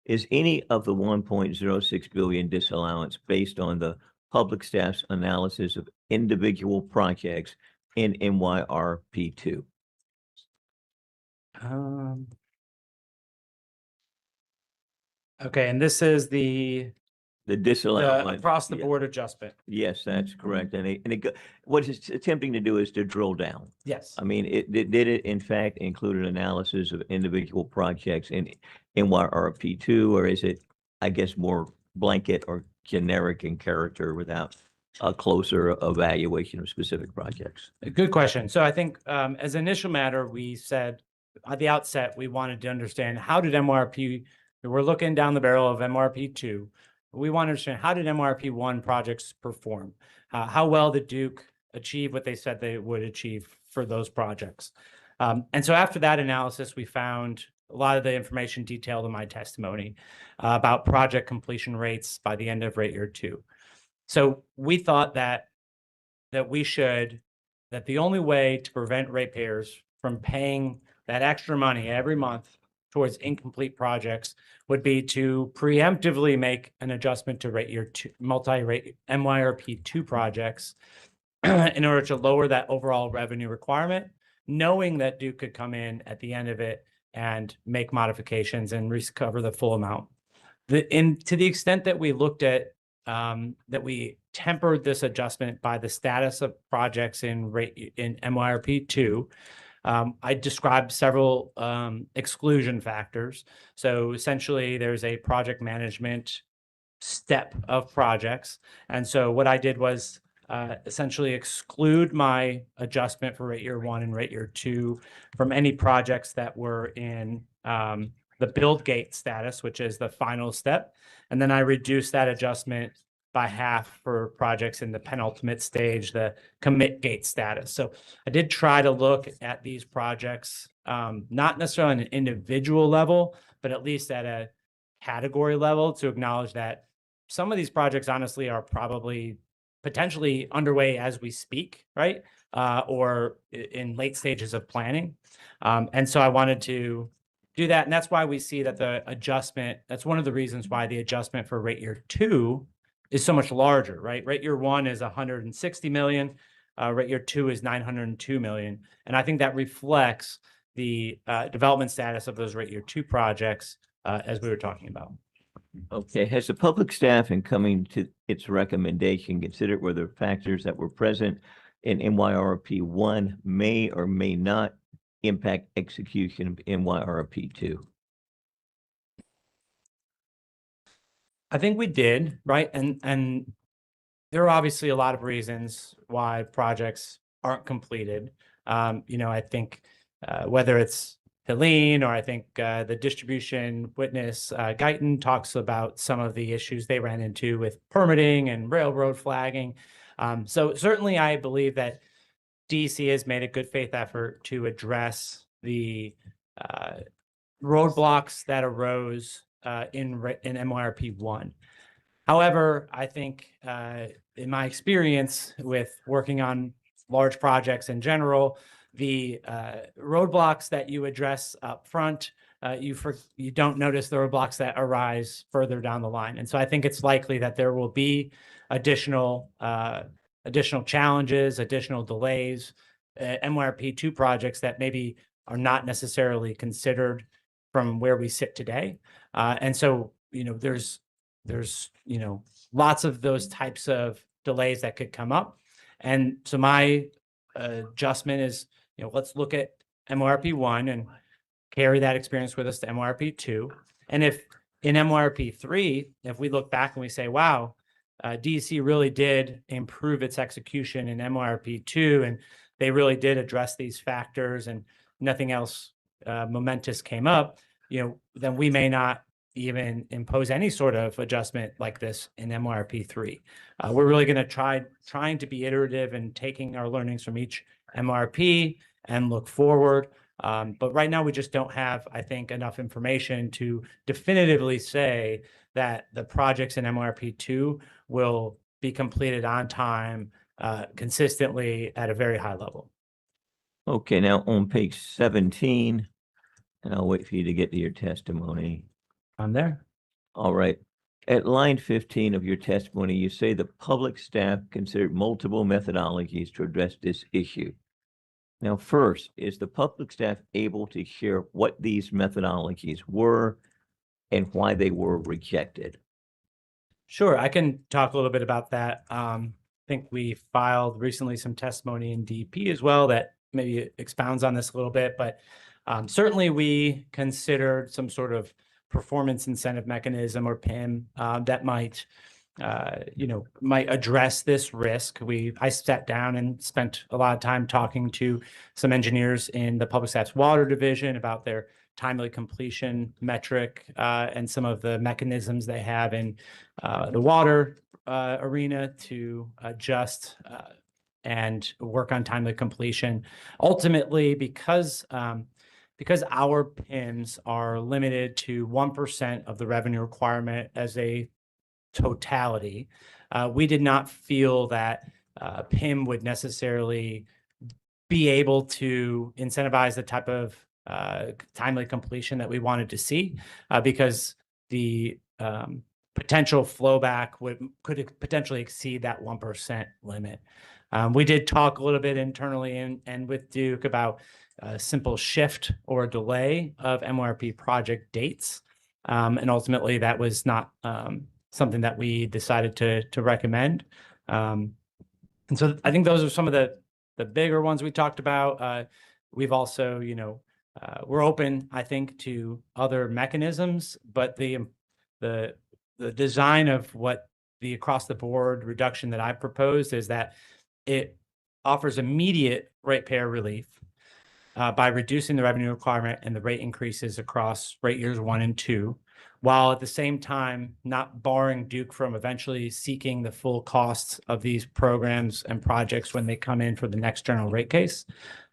Speaker 1: is any of the $1.06 billion disallowance based on the public staff's analysis of individual projects in NYRP two?
Speaker 12: Okay, and this is the
Speaker 1: disallowance.
Speaker 12: across the
Speaker 1: Yeah.
Speaker 12: board adjustment.
Speaker 1: Yes, that's correct. What it's attempting to do is to drill down.
Speaker 12: Yes.
Speaker 1: I mean, did it in fact include an analysis of individual projects in NYRP two, or is it, I guess, more blanket or generic in character without a closer evaluation of specific projects?
Speaker 12: A good question. So I think as an initial matter, we said at the outset, we wanted to understand how did MYRP, we're looking down the barrel of MYRP two. We want to understand how did MYRP one projects perform? How well did Duke achieve what they said they would achieve for those projects? And so after that analysis, we found a lot of the information detailed in my testimony about project completion rates by the end of rate year two. So we thought that the only way to prevent ratepayers from paying that extra money every month towards incomplete projects would be to preemptively make an adjustment to rate year two, multi-rate MYRP two projects in order to lower that overall revenue requirement, knowing that Duke could come in at the end of it and make modifications and recover the full amount. To the extent that we looked at that we tempered this adjustment by the status of projects in MYRP two. I described several exclusion factors. So essentially, there's a project management step of projects. And so what I did was essentially exclude my adjustment for rate year one and rate year two from any projects that were in the build gate status, which is the final step. And then I reduced that adjustment by half for projects in the penultimate stage, the commit gate status. So I did try to look at these projects, not necessarily on an individual level, but at least at a category level to acknowledge that some of these projects honestly are probably potentially underway as we speak, right? Or in late stages of planning. And so I wanted to do that. And that's why we see that the adjustment, that's one of the reasons why the adjustment for rate year two is so much larger, right? Rate year one is 160 million, rate year two is 902 million. And I think that reflects the development status of those rate year two projects as we were talking about.
Speaker 1: Okay, has the public staff in coming to its recommendation considered whether factors that were present in NYRP one may or may not impact execution of NYRP two?
Speaker 12: I think we did, right? And there are obviously a lot of reasons why projects aren't completed. I think whether it's Helene or I think the distribution witness, Guyton, talks about some of the issues they ran into with permitting and railroad flagging. So certainly I believe that DC has made a good faith effort to address the roadblocks that arose in MYRP one. However, I think in my experience with working on large projects in general, the roadblocks that you address up front, you don't notice the roadblocks that arise further down the line. And so I think it's likely that there will be additional challenges, additional delays, MYRP two projects that maybe are not necessarily considered from where we sit today. And so, there's lots of those types of delays that could come up. And so my adjustment is, let's look at MYRP one and carry that experience with us to MYRP two. And if in MYRP three, if we look back and we say, wow, DC really did improve its execution in MYRP two, and they really did address these factors and nothing else momentous came up, then we may not even impose any sort of adjustment like this in MYRP three. We're really going to trying to be iterative and taking our learnings from each MRP and look forward. But right now, we just don't have, I think, enough information to definitively say that the projects in MRP 2 will be completed on time, consistently at a very high level.
Speaker 1: Okay, now on page 17, and I'll wait for you to get to your testimony.
Speaker 12: I'm there.
Speaker 1: All right. At line 15 of your testimony, you say the public staff considered multiple methodologies to address this issue. Now, first, is the public staff able to share what these methodologies were and why they were rejected?
Speaker 12: Sure, I can talk a little bit about that. I think we filed recently some testimony in DP as well that maybe expounds on this a little bit, but certainly we considered some sort of performance incentive mechanism, or PIM, that might address this risk. I sat down and spent a lot of time talking to some engineers in the Public Staff's Water Division about their timely completion metric, and some of the mechanisms they have in the water arena to adjust and work on timely completion. Ultimately, because our PIMs are limited to 1% of the revenue requirement as a totality, we did not feel that PIM would necessarily be able to incentivize the type of timely completion that we wanted to see, because the potential flowback could potentially exceed that 1% limit. We did talk a little bit internally and with Duke about a simple shift or delay of MRP project dates. And ultimately, that was not something that we decided to recommend. And so I think those are some of the bigger ones we talked about. We've also, we're open, I think, to other mechanisms, but the design of what the across the board reduction that I proposed is that it offers immediate ratepayer relief by reducing the revenue requirement and the rate increases across rate years 1 and 2, while at the same time not barring Duke from eventually seeking the full costs of these programs and projects when they come in for the next general rate case.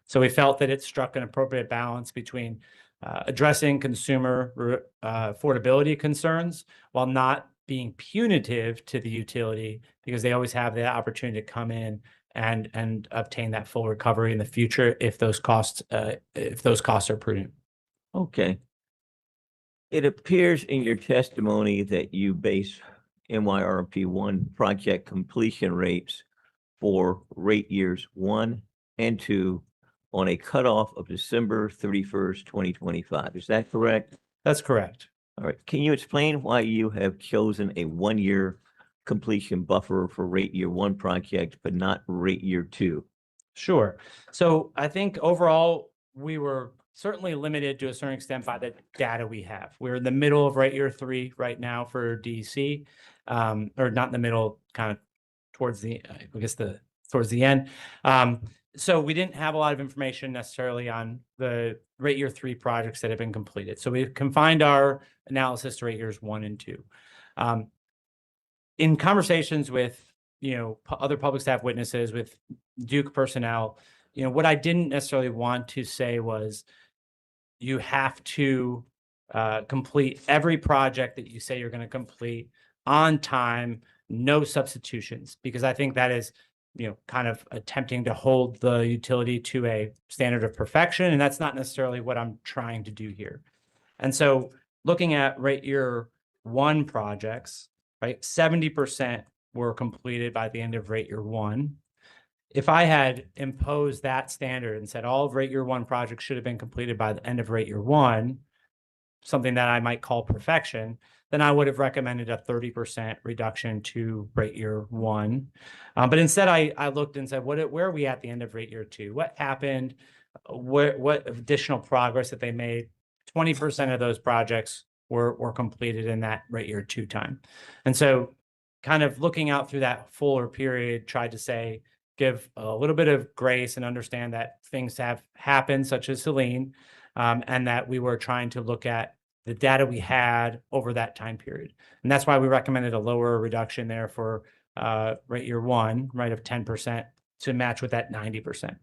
Speaker 12: So we felt that it struck an appropriate balance between addressing consumer affordability concerns while not being punitive to the utility, because they always have the opportunity to come in and obtain that full recovery in the future if those costs are prudent.
Speaker 1: Okay. It appears in your testimony that you base MYRP1 project completion rates for rate years 1 and 2 on a cutoff of December 31st, 2025. Is that correct?
Speaker 12: That's correct.
Speaker 1: All right. Can you explain why you have chosen a 1-year completion buffer for rate year 1 project, but not rate year 2?
Speaker 12: Sure. So I think overall, we were certainly limited to a certain extent by the data we have. We're in the middle of rate year 3 right now for DC, or not in the middle, kind of towards the, towards the end. So we didn't have a lot of information necessarily on the rate year 3 projects that have been completed. So we confined our analysis to rate years 1 and 2. In conversations with, other public staff witnesses, with Duke personnel, what I didn't necessarily want to say was you have to complete every project that you say you're going to complete on time, no substitutions, because I think that is, kind of attempting to hold the utility to a standard of perfection. And that's not necessarily what I'm trying to do here. And so looking at rate year 1 projects, right, 70% were completed by the end of rate year 1. If I had imposed that standard and said all of rate year 1 projects should have been completed by the end of rate year 1, something that I might call perfection, then I would have recommended a 30% reduction to rate year 1. But instead, I looked and said, where are we at the end of rate year 2? What happened? What additional progress that they made? 20% of those projects were completed in that rate year 2 time. And so kind of looking out through that fuller period, tried to say, give a little bit of grace and understand that things have happened, such as Helene, and that we were trying to look at the data we had over that time period. And that's why we recommended a lower reduction there for rate year 1, right, of 10% to match with that 90%.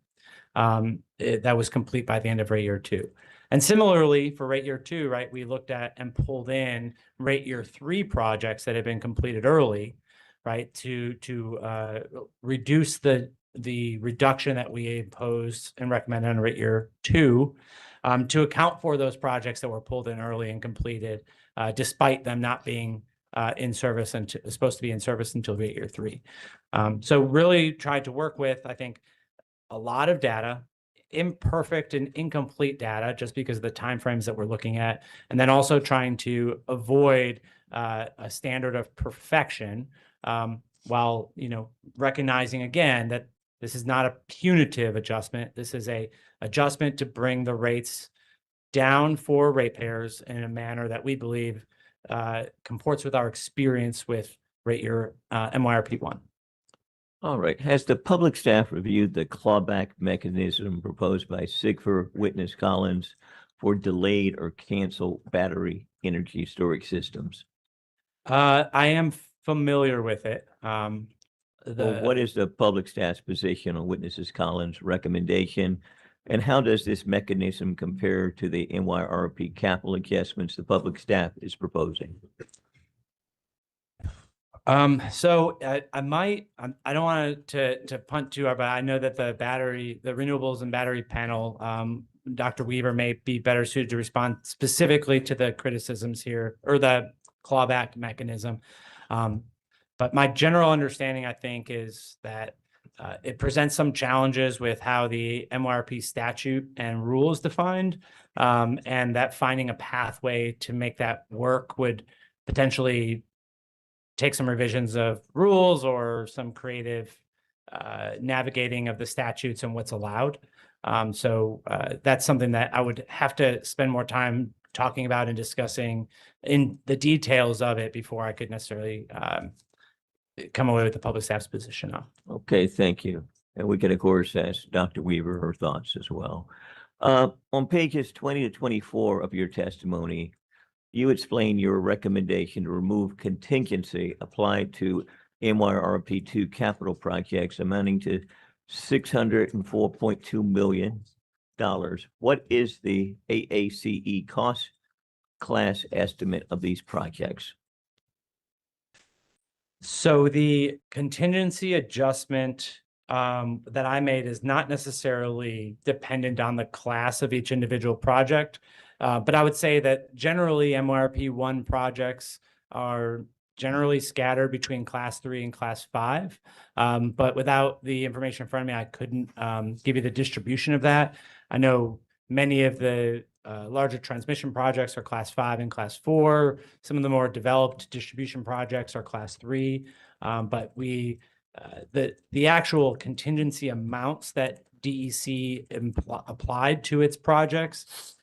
Speaker 12: that was complete by the end of rate year 2. And similarly for rate year 2, right, we looked at and pulled in rate year 3 projects that had been completed early, right, to reduce the reduction that we imposed and recommended on rate year 2, to account for those projects that were pulled in early and completed, despite them not being in service and supposed to be in service until rate year 3. So really tried to work with, I think, a lot of data, imperfect and incomplete data, just because of the timeframes that we're looking at, and then also trying to avoid a standard of perfection, while recognizing again that this is not a punitive adjustment. This is a adjustment to bring the rates down for ratepayers in a manner that we believe comports with our experience with rate year MYRP 1.
Speaker 1: All right. Has the public staff reviewed the clawback mechanism proposed by Sigfer Witness Collins for delayed or canceled battery energy storage systems?
Speaker 12: I am familiar with it.
Speaker 1: Well, what is the public staff's position on Witnesses Collins' recommendation? And how does this mechanism compare to the NYRP capital adjustments the public staff is proposing?
Speaker 12: So I don't want to punt too hard, but I know that the renewables and battery panel, Dr. Weaver may be better suited to respond specifically to the criticisms here or the clawback mechanism. But my general understanding, I think, is that it presents some challenges with how the MYRP statute and rule is defined, and that finding a pathway to make that work would potentially take some revisions of rules or some creative navigating of the statutes and what's allowed. So that's something that I would have to spend more time talking about and discussing in the details of it before I could necessarily come away with the public staff's position on.
Speaker 1: Okay, thank you. And we can, of course, ask Dr. Weaver her thoughts as well. On pages 20 to 24 of your testimony, you explain your recommendation to remove contingency applied to MYRP2 capital projects amounting to $604.2 million. What is the AACE cost class estimate of these projects?
Speaker 12: So the contingency adjustment that I made is not necessarily dependent on the class of each individual project. But I would say that generally MYRP 1 projects are generally scattered between class 3 and class 5. But without the information in front of me, I couldn't give you the distribution of that. I know many of the larger transmission projects are class 5 and class 4. Some of the more developed distribution projects are class 3. But the actual contingency amounts that DEC applied to its projects,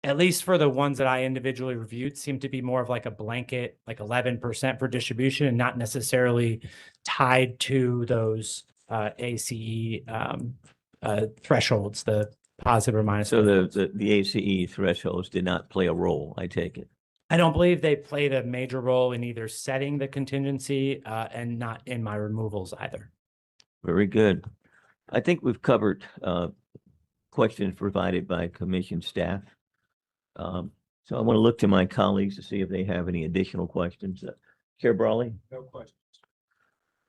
Speaker 12: at least for the ones that I individually reviewed, seem to be more of like a blanket, like 11% for distribution and not necessarily tied to those ACE thresholds, the positive or minus.
Speaker 1: So the ACE thresholds did not play a role, I take it.
Speaker 12: I don't believe they played a major role in either setting the contingency and not in my removals either.
Speaker 1: Very good. I think we've covered questions provided by commission staff. So I want to look to my colleagues to see if they have any additional questions. Chair Brawley?
Speaker 2: No questions.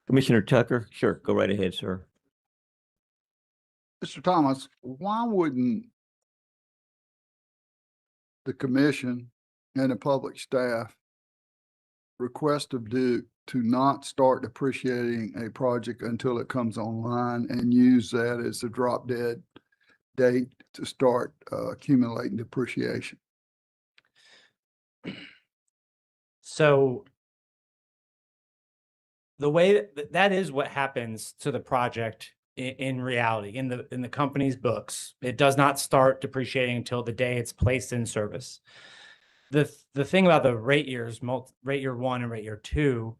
Speaker 1: Commissioner Tucker? Sure, go right ahead, sir.
Speaker 16: Mr. Thomas, why wouldn't the commission and the public staff request of Duke to not start depreciating a project until it comes online and use that as a drop dead date to start accumulating depreciation?
Speaker 12: So the way that is what happens to the project in reality, in the company's books. It does not start depreciating until the day it's placed in service. The thing about the rate years, rate year 1 and rate year 2,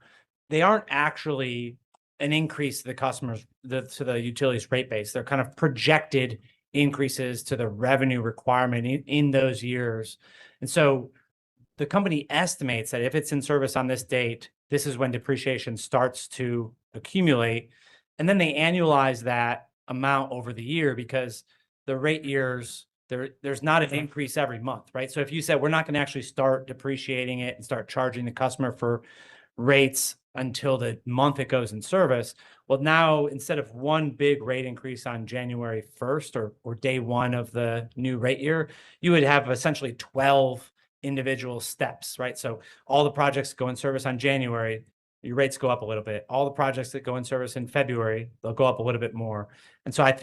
Speaker 12: they aren't actually an increase to the customers, to the utilities rate base. They're kind of projected increases to the revenue requirement in those years. And so the company estimates that if it's in service on this date, this is when depreciation starts to accumulate. And then they annualize that amount over the year because the rate years, there's not an increase every month, right? So if you said we're not going to actually start depreciating it and start charging the customer for rates until the month it goes in service, well, now instead of one big rate increase on January 1st or day one of the new rate year, you would have essentially 12 individual steps, right? So all the projects go in service on January, your rates go up a little bit. All the projects that go in service in February, they'll go up a little bit more. And so I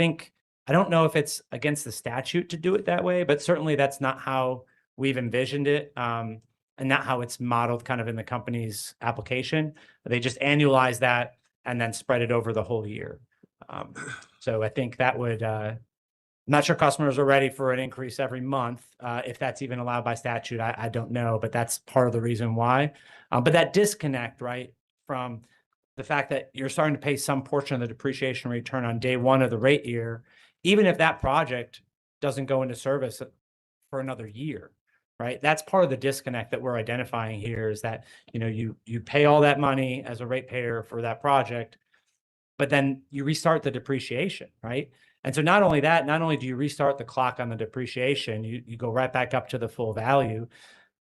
Speaker 12: don't know if it's against the statute to do it that way, but certainly that's not how we've envisioned it. And not how it's modeled kind of in the company's application. They just annualize that and then spread it over the whole year. So I think that would, I'm not sure customers are ready for an increase every month. If that's even allowed by statute, I don't know, but that's part of the reason why. But that disconnect, right, from the fact that you're starting to pay some portion of the depreciation return on day one of the rate year, even if that project doesn't go into service for another year. Right. That's part of the disconnect that we're identifying here is that, you know, you pay all that money as a ratepayer for that project, but then you restart the depreciation. Right. And so not only that, not only do you restart the clock on the depreciation, you go right back up to the full value,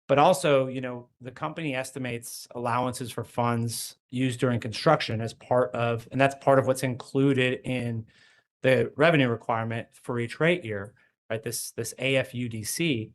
Speaker 12: but also, you know, the company estimates allowances for funds used during construction as part of, and that's part of what's included in the revenue requirement for each rate year, right? This AFUDC.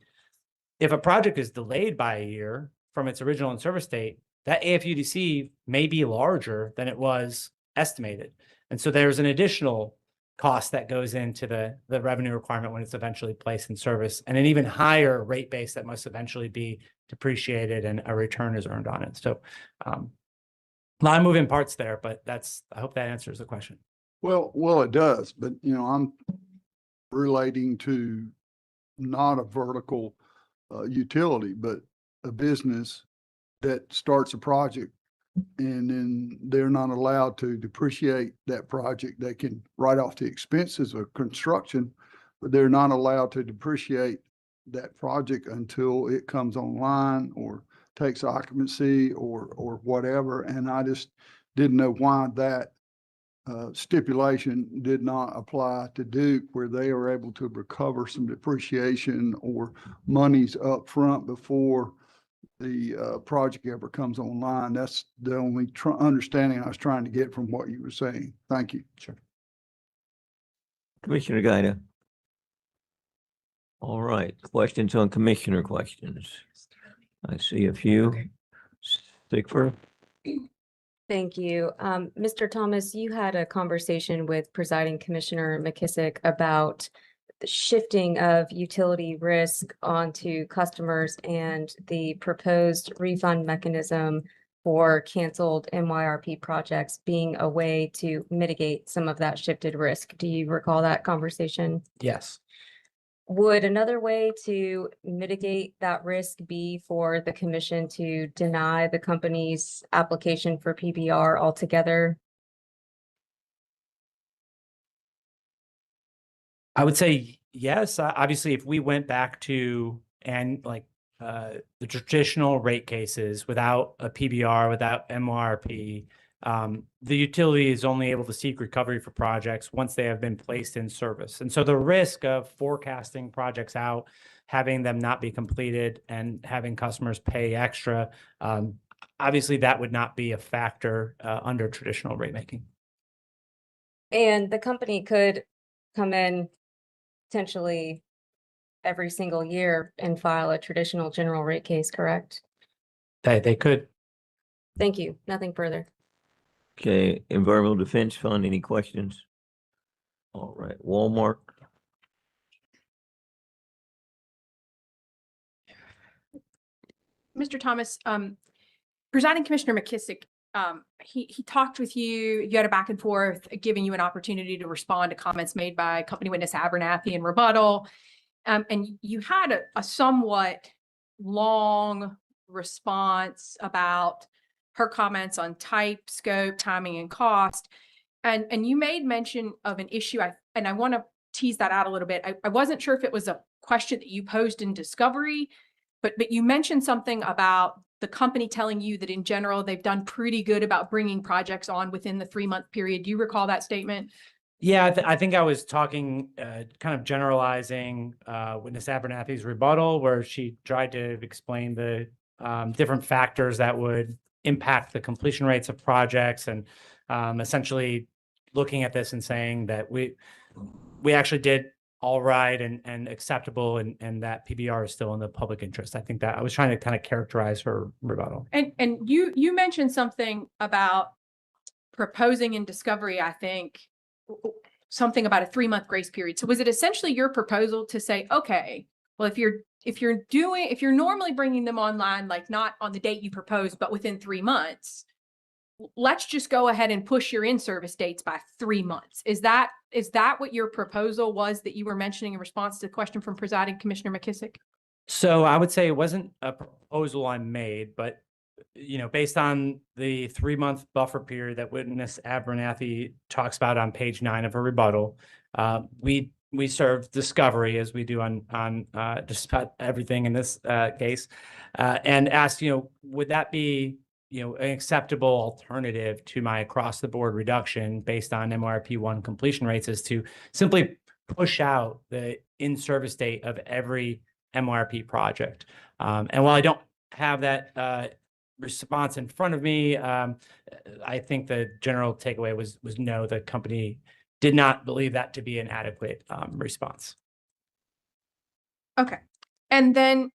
Speaker 12: If a project is delayed by a year from its original in-service date, that AFUDC may be larger than it was estimated. And so there's an additional cost that goes into the revenue requirement when it's eventually placed in service, and an even higher rate base that must eventually be depreciated and a return is earned on it. So a lot of moving parts there, but I hope that answers the question.
Speaker 16: Well, it does, but you know, I'm relating to not a vertical utility, but a business that starts a project and then they're not allowed to depreciate that project. They can write off the expenses of construction, but they're not allowed to depreciate that project until it comes online or takes occupancy or whatever. And I just didn't know why that stipulation did not apply to Duke, where they are able to recover some depreciation or monies up front before the project ever comes online. That's the only understanding I was trying to get from what you were saying. Thank you.
Speaker 12: Sure.
Speaker 1: Commissioner Gaida. All right, questions on commissioner questions. I see a few. Stickford.
Speaker 8: Thank you. Mr. Thomas, you had a conversation with Presiding Commissioner McKissick about the shifting of utility risk onto customers and the proposed refund mechanism for canceled MYRP projects being a way to mitigate some of that shifted risk. Do you recall that conversation?
Speaker 12: Yes.
Speaker 8: Would another way to mitigate that risk be for the commission to deny the company's application for PBR altogether?
Speaker 12: I would say yes. Obviously, if we went back to the traditional rate cases without a PBR, without MYRP, the utility is only able to seek recovery for projects once they have been placed in service. And so the risk of forecasting projects out, having them not be completed and having customers pay extra, obviously that would not be a factor under traditional rate making.
Speaker 8: And the company could come in potentially every single year and file a traditional general rate case, correct?
Speaker 12: They could.
Speaker 8: Thank you. Nothing further.
Speaker 1: Okay, Environmental Defense Fund, any questions? All right, Walmart.
Speaker 3: Mr. Thomas, Presiding Commissioner McKissick, he talked with you, you had a back and forth, giving you an opportunity to respond to comments made by company witness Abernathy in rebuttal. And you had a somewhat long response about her comments on type, scope, timing, and cost. And you made mention of an issue, and I want to tease that out a little bit. I wasn't sure if it was a question that you posed in discovery, but you mentioned something about the company telling you that in general, they've done pretty good about bringing projects on within the 3-month period. Do you recall that statement?
Speaker 12: Yeah, I think I was talking, kind of generalizing, witness Abernathy's rebuttal, where she tried to explain the different factors that would impact the completion rates of projects, and essentially looking at this and saying that we actually did all right and acceptable, and that PBR is still in the public interest. I think that I was trying to kind of characterize her rebuttal.
Speaker 3: And you mentioned something about proposing in discovery, I think, something about a 3-month grace period. So was it essentially your proposal to say, okay, well, if you're normally bringing them online, like not on the date you proposed, but within 3 months, let's just go ahead and push your in-service dates by 3 months. Is that what your proposal was that you were mentioning in response to the question from presiding Commissioner McKissick?
Speaker 12: So I would say it wasn't a proposal I made, but based on the 3-month buffer period that witness Abernathy talks about on page 9 of her rebuttal, we served discovery, as we do on just about everything in this case, and asked, would that be an acceptable alternative to my across the board reduction based on MYRP1 completion rates, is to simply push out the in-service date of every MYRP project. And while I don't have that response in front of me, I think the general takeaway was no, the company did not believe that to be an adequate response.
Speaker 3: Okay. And then,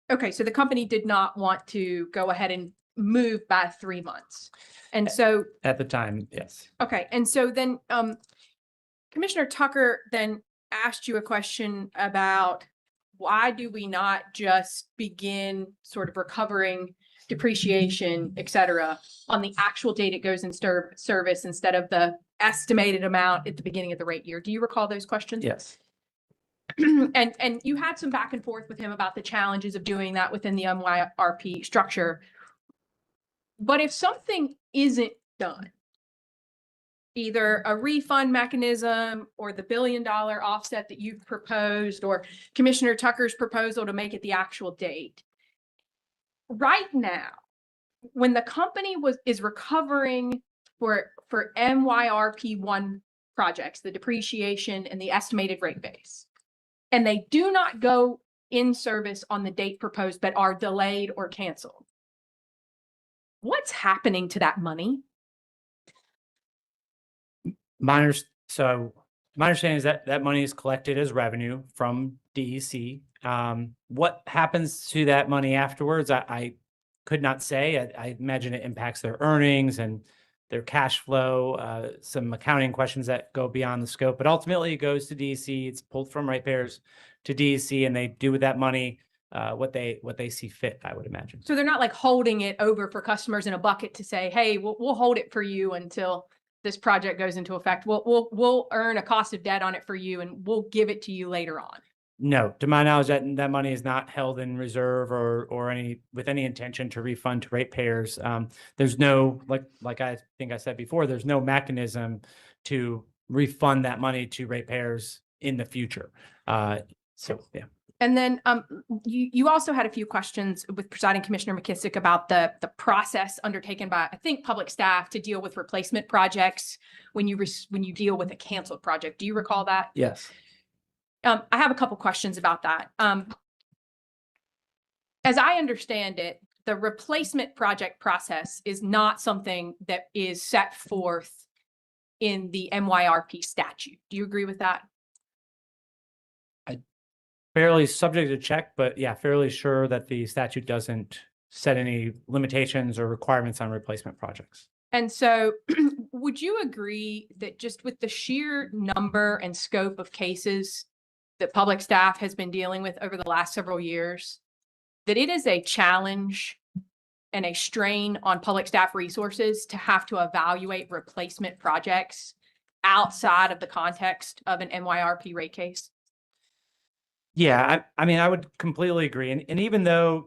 Speaker 3: okay, so the company did not want to go ahead and move by 3 months. And so
Speaker 12: At the time, yes.
Speaker 3: okay. And so then, Commissioner Tucker then asked you a question about why do we not just begin sort of recovering depreciation, et cetera, on the actual date it goes in service instead of the estimated amount at the beginning of the rate year? Do you recall those questions?
Speaker 12: Yes.
Speaker 3: And you had some back and forth with him about the challenges of doing that within the MYRP structure. But if something isn't done, either a refund mechanism or the $1 billion offset that you've proposed, or Commissioner Tucker's proposal to make it the actual date. Right now, when the company is recovering for MYRP1 projects, the depreciation and the estimated rate base, and they do not go in service on the date proposed, but are delayed or canceled, what's happening to that money?
Speaker 12: My understanding is that that money is collected as revenue from DEC. What happens to that money afterwards, I could not say. I imagine it impacts their earnings and their cash flow, some accounting questions that go beyond the scope, but ultimately it goes to DEC. It's pulled from ratepayers to DEC, and they do with that money what they see fit, I would imagine.
Speaker 3: So they're not like holding it over for customers in a bucket to say, hey, we'll hold it for you until this project goes into effect. We'll earn a cost of debt on it for you, and we'll give it to you later on.
Speaker 12: No, to my knowledge, that money is not held in reserve or with any intention to refund to ratepayers. There's no, like I think I said before, there's no mechanism to refund that money to ratepayers in the future. So yeah.
Speaker 3: And then you also had a few questions with presiding Commissioner McKissick about the process undertaken by, I think, public staff to deal with replacement projects when you deal with a canceled project. Do you recall that?
Speaker 12: Yes.
Speaker 3: I have a couple questions about that. As I understand it, the replacement project process is not something that is set forth in the MYRP statute. Do you agree with that?
Speaker 12: Fairly subject to check, but yeah, fairly sure that the statute doesn't set any limitations or requirements on replacement projects.
Speaker 3: And so would you agree that just with the sheer number and scope of cases that public staff has been dealing with over the last several years, that it is a challenge and a strain on public staff resources to have to evaluate replacement projects outside of the context of an MYRP rate case?
Speaker 12: Yeah, I mean, I would completely agree. And even though,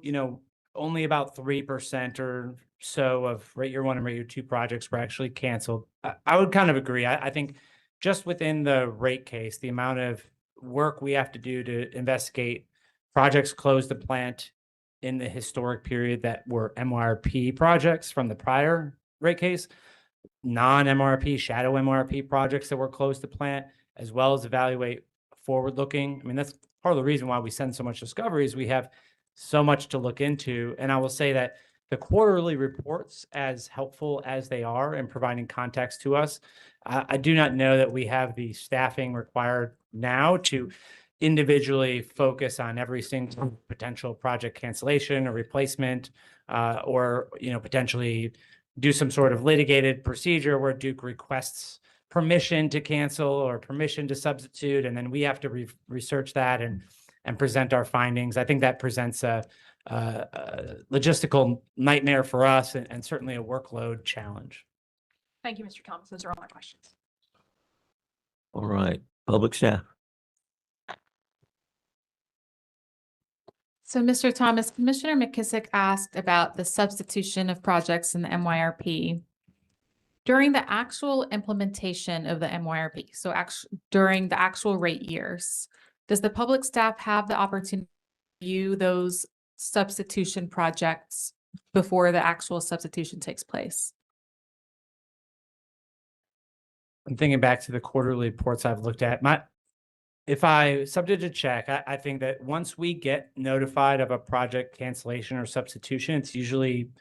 Speaker 12: only about 3% or so of rate year 1 and rate year 2 projects were actually canceled, I would kind of agree. I think just within the rate case, the amount of work we have to do to investigate projects closed to plant in the historic period that were MYRP projects from the prior rate case non-MRP, shadow MRP projects that we're close to plant, as well as evaluate forward-looking. I mean, that's part of the reason why we send so much discovery is we have so much to look into. And I will say that the quarterly reports, as helpful as they are in providing context to us, I do not know that we have the staffing required now to individually focus on every single potential project cancellation or replacement, or, potentially do some sort of litigated procedure where Duke requests permission to cancel or permission to substitute, and then we have to research that and present our findings. I think that presents a logistical nightmare for us and certainly a workload challenge.
Speaker 3: Thank you, Mr. Thomas. Those are all my questions.
Speaker 1: All right, public staff.
Speaker 9: So, Mr. Thomas, Commissioner McKissick asked about the substitution of projects in the MYRP. During the actual implementation of the MYRP, so during the actual rate years, does the public staff have the opportunity to view those substitution projects before the actual substitution takes place?
Speaker 12: I'm thinking back to the quarterly reports I've looked at. If I subject to check, I think that once we get notified of a project cancellation or substitution, it's usually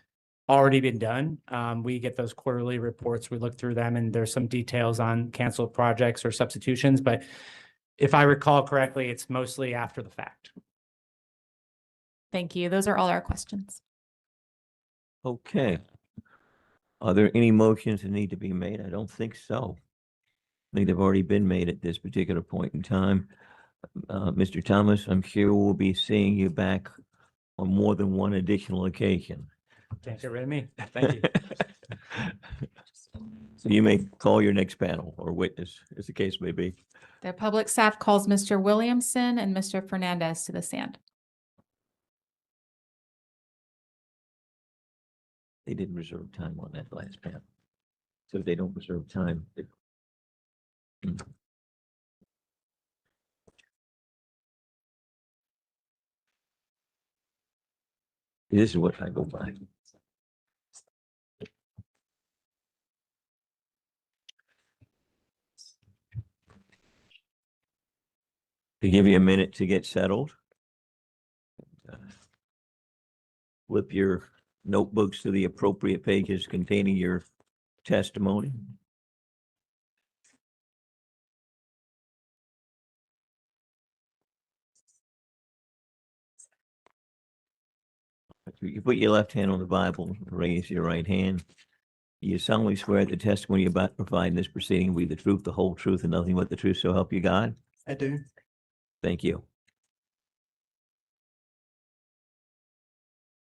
Speaker 12: already been done. We get those quarterly reports, we look through them, and there's some details on canceled projects or substitutions. But if I recall correctly, it's mostly after the fact.
Speaker 9: Thank you. Those are all our questions.
Speaker 1: Okay. Are there any motions that need to be made? I don't think so. I think they've already been made at this particular point in time. Mr. Thomas, I'm sure we'll be seeing you back on more than one additional occasion.
Speaker 12: Can't get rid of me. Thank you.
Speaker 1: So you may call your next panel or witness, as the case may be.
Speaker 9: The public staff calls Mr. Williamson and Mr. Fernandez to the stand.
Speaker 1: They didn't reserve time on that last panel. So if they don't reserve time, this is what I go by. To give you a minute to get settled. Flip your notebooks to the appropriate pages containing your testimony. You put your left hand on the Bible, raise your right hand. You solemnly swear the testimony you're about to provide in this proceeding will be the truth, the whole truth, and nothing but the truth, so help you God?
Speaker 12: I do.
Speaker 1: Thank you.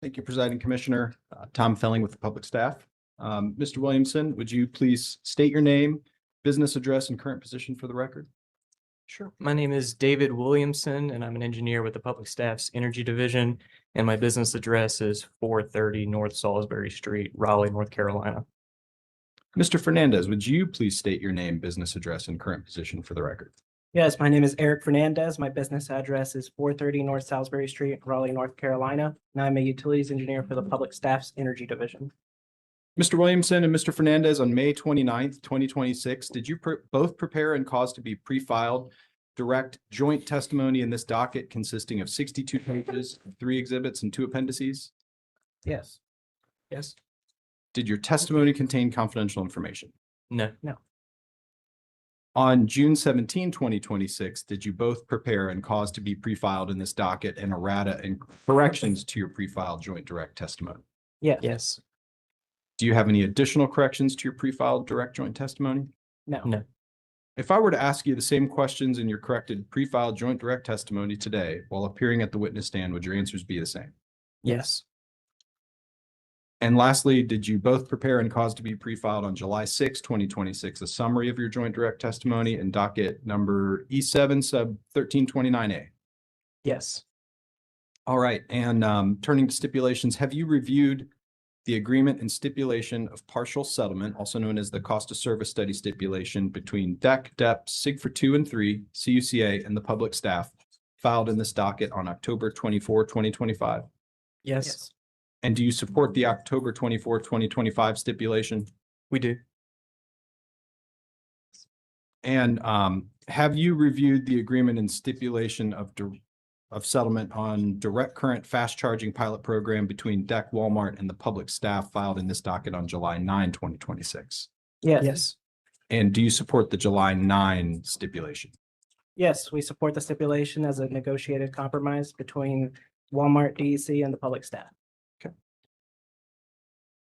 Speaker 2: Thank you, Presiding Commissioner. Tom Felling with the public staff. Mr. Williamson, would you please state your name, business address, and current position for the record?
Speaker 17: Sure. My name is David Williamson, and I'm an engineer with the Public Staff's Energy Division, and my business address is 430 North Salisbury Street, Raleigh, North Carolina.
Speaker 2: Mr. Fernandez, would you please state your name, business address, and current position for the record?
Speaker 18: Yes, my name is Eric Fernandez. My business address is 430 North Salisbury Street, Raleigh, North Carolina, and I'm a utilities engineer for the Public Staff's Energy Division.
Speaker 2: Mr. Williamson and Mr. Fernandez, on May 29th, 2026, did you both prepare and cause to be pre-filed direct joint testimony in this docket consisting of 62 pages, 3 exhibits, and 2 appendices?
Speaker 18: Yes. Yes.
Speaker 2: Did your testimony contain confidential information?
Speaker 17: No.
Speaker 18: No.
Speaker 2: On June 17, 2026, did you both prepare and cause to be pre-filed in this docket an errata and corrections to your pre-filed joint direct testimony?
Speaker 18: Yes.
Speaker 17: Yes.
Speaker 2: Do you have any additional corrections to your pre-filed direct joint testimony?
Speaker 18: No.
Speaker 17: No.
Speaker 2: If I were to ask you the same questions in your corrected pre-filed joint direct testimony today while appearing at the witness stand, would your answers be the same?
Speaker 18: Yes.
Speaker 2: And lastly, did you both prepare and cause to be pre-filed on July 6, 2026, a summary of your joint direct testimony and docket number E7 sub 1329A?
Speaker 18: Yes.
Speaker 2: All right, and turning to stipulations, have you reviewed the agreement and stipulation of partial settlement, also known as the cost of service study stipulation between DEC, DEP, SIG for 2 and 3, CUCA, and the public staff filed in this docket on October 24, 2025?
Speaker 18: Yes.
Speaker 2: And do you support the October 24, 2025 stipulation?
Speaker 17: We do.
Speaker 19: And have you reviewed the agreement and stipulation of settlement on direct current fast charging pilot program between DEC Walmart and the public staff filed in this docket on July 9, 2026?
Speaker 18: Yes.
Speaker 19: And do you support the July 9 stipulation?
Speaker 18: Yes, we support the stipulation as a negotiated compromise between Walmart, DEC, and the public staff.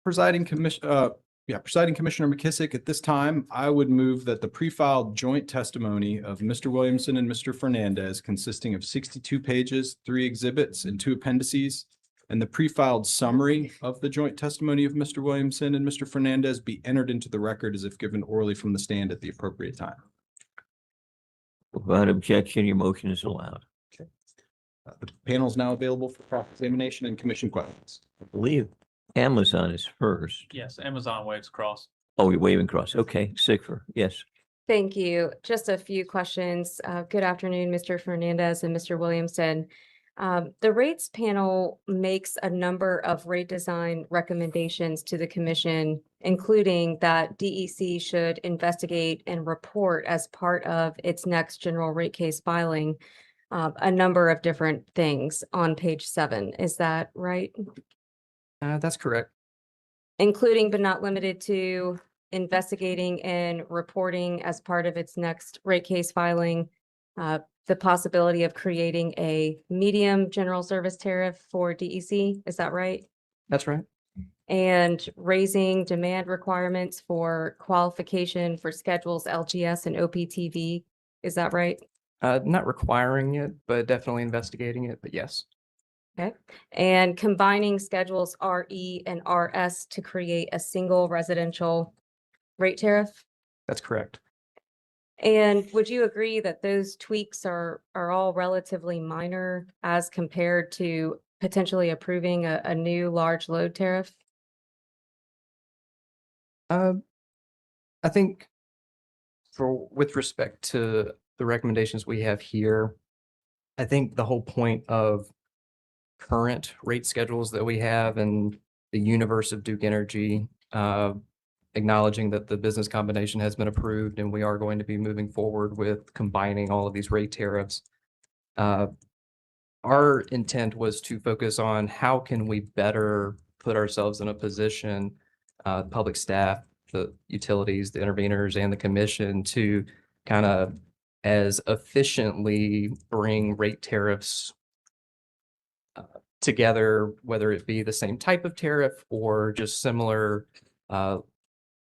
Speaker 19: Presiding Commissioner McKissick, at this time, I would move that the pre-filed joint testimony of Mr. Williamson and Mr. Fernandez, consisting of 62 pages, 3 exhibits, and 2 appendices, and the pre-filed summary of the joint testimony of Mr. Williamson and Mr. Fernandez be entered into the record as if given orally from the stand at the appropriate time.
Speaker 1: Without objection, your motion is allowed.
Speaker 19: The panel is now available for cross-examination and commission questions.
Speaker 1: I believe Amazon is first.
Speaker 10: Yes, Amazon waves across.
Speaker 1: Oh, you're waving across. Okay, Sigfer, yes.
Speaker 8: Thank you. Just a few questions. Good afternoon, Mr. Fernandez and Mr. Williamson. The rates panel makes a number of rate design recommendations to the commission, including that DEC should investigate and report as part of its next general rate case filing a number of different things on page 7. Is that right?
Speaker 17: That's correct.
Speaker 8: Including but not limited to investigating and reporting as part of its next rate case filing, the possibility of creating a medium general service tariff for DEC. Is that right?
Speaker 17: That's right.
Speaker 8: And raising demand requirements for qualification for schedules LGS and OPTV. Is that right?
Speaker 17: Not requiring it, but definitely investigating it, but yes.
Speaker 8: Okay. And combining schedules RE and RS to create a single residential rate tariff.
Speaker 17: That's correct.
Speaker 8: And would you agree that those tweaks are all relatively minor as compared to potentially approving a new large load tariff?
Speaker 17: I think with respect to the recommendations we have here, I think the whole point of current rate schedules that we have and the universe of Duke Energy, acknowledging that the business combination has been approved and we are going to be moving forward with combining all of these rate tariffs. Our intent was to focus on how can we better put ourselves in a position, public staff, the utilities, the interveners, and the commission to kind of as efficiently bring rate tariffs together, whether it be the same type of tariff or just similar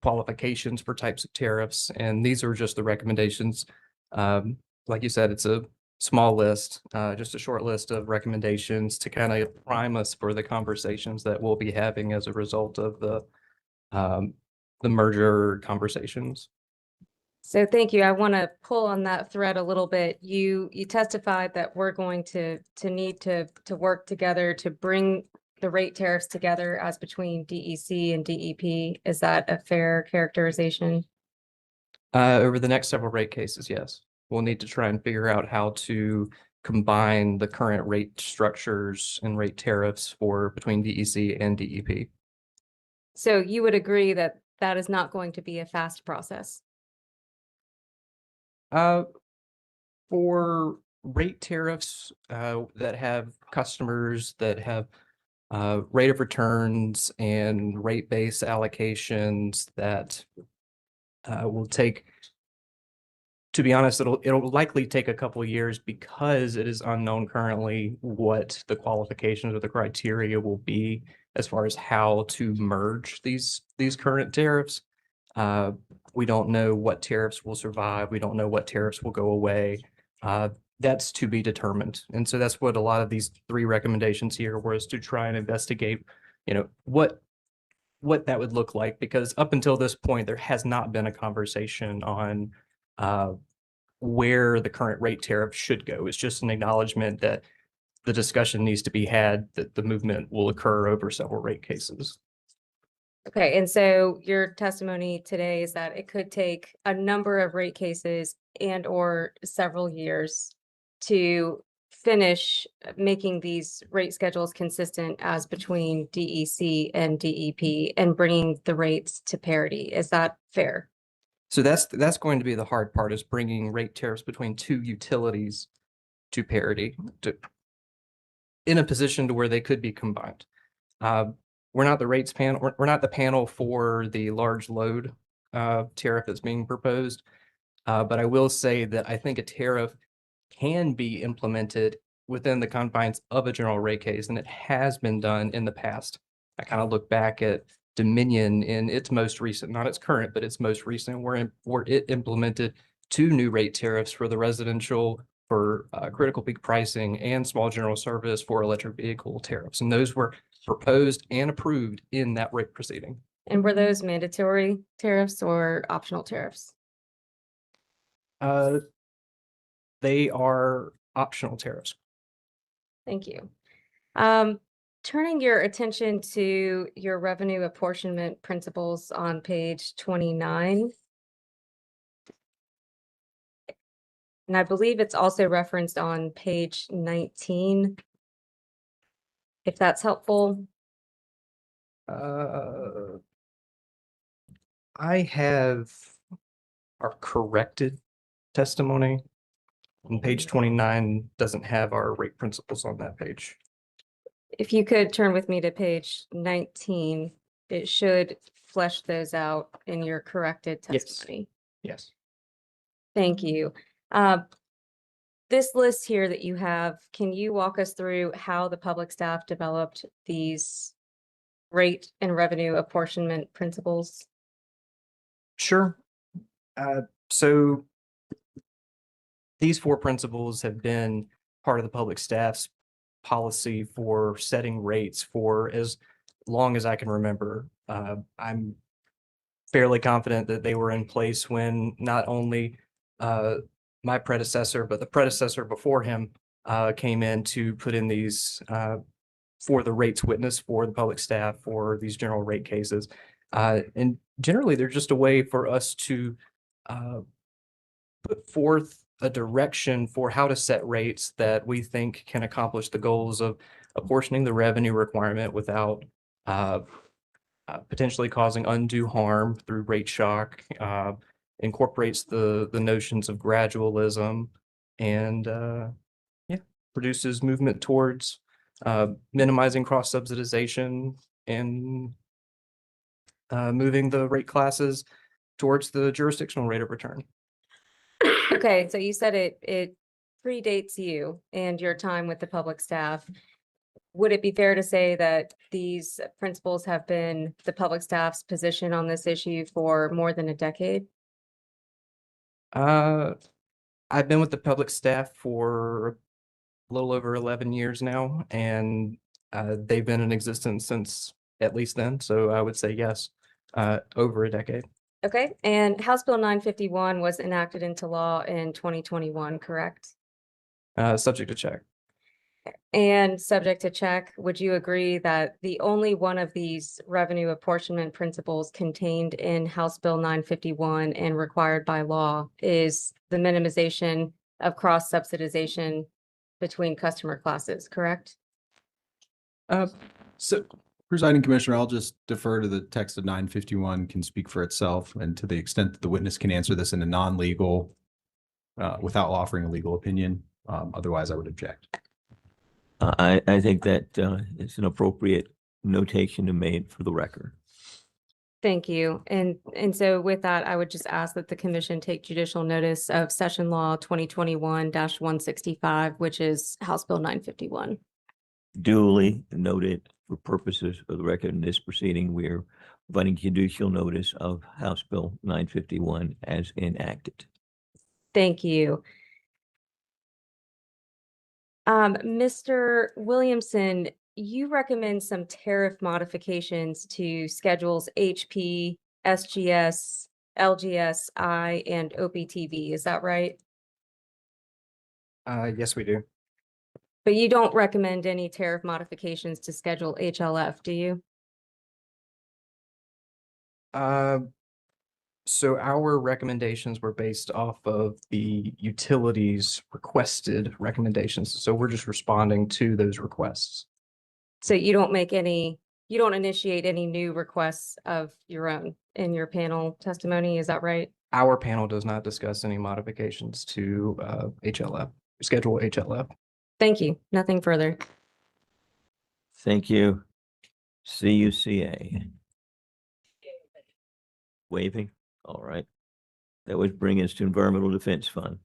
Speaker 17: qualifications for types of tariffs. And these are just the recommendations. Like you said, it's a small list, just a short list of recommendations to kind of prime us for the conversations that we'll be having as a result of the merger conversations.
Speaker 8: So thank you. I want to pull on that thread a little bit. You testified that we're going to need to work together to bring the rate tariffs together as between DEC and DEP. Is that a fair characterization?
Speaker 17: Over the next several rate cases, yes. We'll need to try and figure out how to combine the current rate structures and rate tariffs for between DEC and DEP.
Speaker 8: So you would agree that that is not going to be a fast process?
Speaker 17: For rate tariffs that have customers that have rate of returns and rate base allocations that will take, to be honest, it'll likely take a couple of years because it is unknown currently what the qualifications or the criteria will be as far as how to merge these current tariffs. We don't know what tariffs will survive. We don't know what tariffs will go away. That's to be determined. And so that's what a lot of these 3 recommendations here was to try and investigate, what that would look like, because up until this point, there has not been a conversation on where the current rate tariff should go. It's just an acknowledgement that the discussion needs to be had, that the movement will occur over several rate cases.
Speaker 8: Okay, and so your testimony today is that it could take a number of rate cases and or several years to finish making these rate schedules consistent as between DEC and DEP and bringing the rates to parity. Is that fair?
Speaker 17: So that's going to be the hard part, is bringing rate tariffs between two utilities to parity, in a position to where they could be combined. We're not the rates panel, we're not the panel for the large load tariff that's being proposed. But I will say that I think a tariff can be implemented within the confines of a general rate case, and it has been done in the past. I kind of look back at Dominion in its most recent, not its current, but its most recent, where it implemented two new rate tariffs for the residential, for critical peak pricing, and small general service for electric vehicle tariffs. And those were proposed and approved in that rate proceeding.
Speaker 8: And were those mandatory tariffs or optional tariffs?
Speaker 17: They are optional tariffs.
Speaker 8: Thank you. Turning your attention to your revenue apportionment principles on page 29. And I believe it's also referenced on page 19. If that's helpful.
Speaker 17: I have our corrected testimony. And page 29 doesn't have our rate principles on that page.
Speaker 8: If you could turn with me to page 19, it should flesh those out in your corrected testimony.
Speaker 17: Yes.
Speaker 8: Thank you. This list here that you have, can you walk us through how the public staff developed these rate and revenue apportionment principles?
Speaker 17: Sure. So these four principles have been part of the public staff's policy for setting rates for as long as I can remember. I'm fairly confident that they were in place when not only my predecessor, but the predecessor before him came in to put in these for the rates witness for the public staff for these general rate cases. And generally, they're just a way for us to put forth a direction for how to set rates that we think can accomplish the goals of apportioning the revenue requirement without potentially causing undue harm through rate shock, incorporates the notions of gradualism, and produces movement towards minimizing cross subsidization and moving the rate classes towards the jurisdictional rate of return.
Speaker 8: Okay, so you said it predates you and your time with the public staff. Would it be fair to say that these principles have been the public staff's position on this issue for more than a decade?
Speaker 17: I've been with the public staff for a little over 11 years now, and they've been in existence since at least then. So I would say yes, over a decade.
Speaker 8: Okay, and House Bill 951 was enacted into law in 2021, correct?
Speaker 17: Subject to check.
Speaker 8: And subject to check, would you agree that the only one of these revenue apportionment principles contained in House Bill 951 and required by law is the minimization of cross subsidization between customer classes, correct?
Speaker 19: So, Presiding Commissioner, I'll just defer to the text of 951 can speak for itself, and to the extent that the witness can answer this in a non-legal, without offering a legal opinion. Otherwise, I would object.
Speaker 1: I think that it's an appropriate notation to make for the record.
Speaker 8: Thank you. And so with that, I would just ask that the commission take judicial notice of Session Law 2021-165, which is House Bill 951.
Speaker 1: Duly noted for purposes of the record in this proceeding, we are providing judicial notice of House Bill 951 as enacted.
Speaker 8: Thank you. Mr. Williamson, you recommend some tariff modifications to schedules HP, SGS, LGS-I, and OPTV. Is that right?
Speaker 17: Yes, we do.
Speaker 8: But you don't recommend any tariff modifications to schedule HLF, do you?
Speaker 17: So our recommendations were based off of the utilities requested recommendations. So we're just responding to those requests.
Speaker 8: So you don't initiate any new requests of your own in your panel testimony, is that right?
Speaker 17: our panel does not discuss any modifications to HLF, Schedule HLF.
Speaker 8: Thank you. Nothing further.
Speaker 1: Thank you. CUCA. Waiving, all right. That would bring us to Environmental Defense Fund.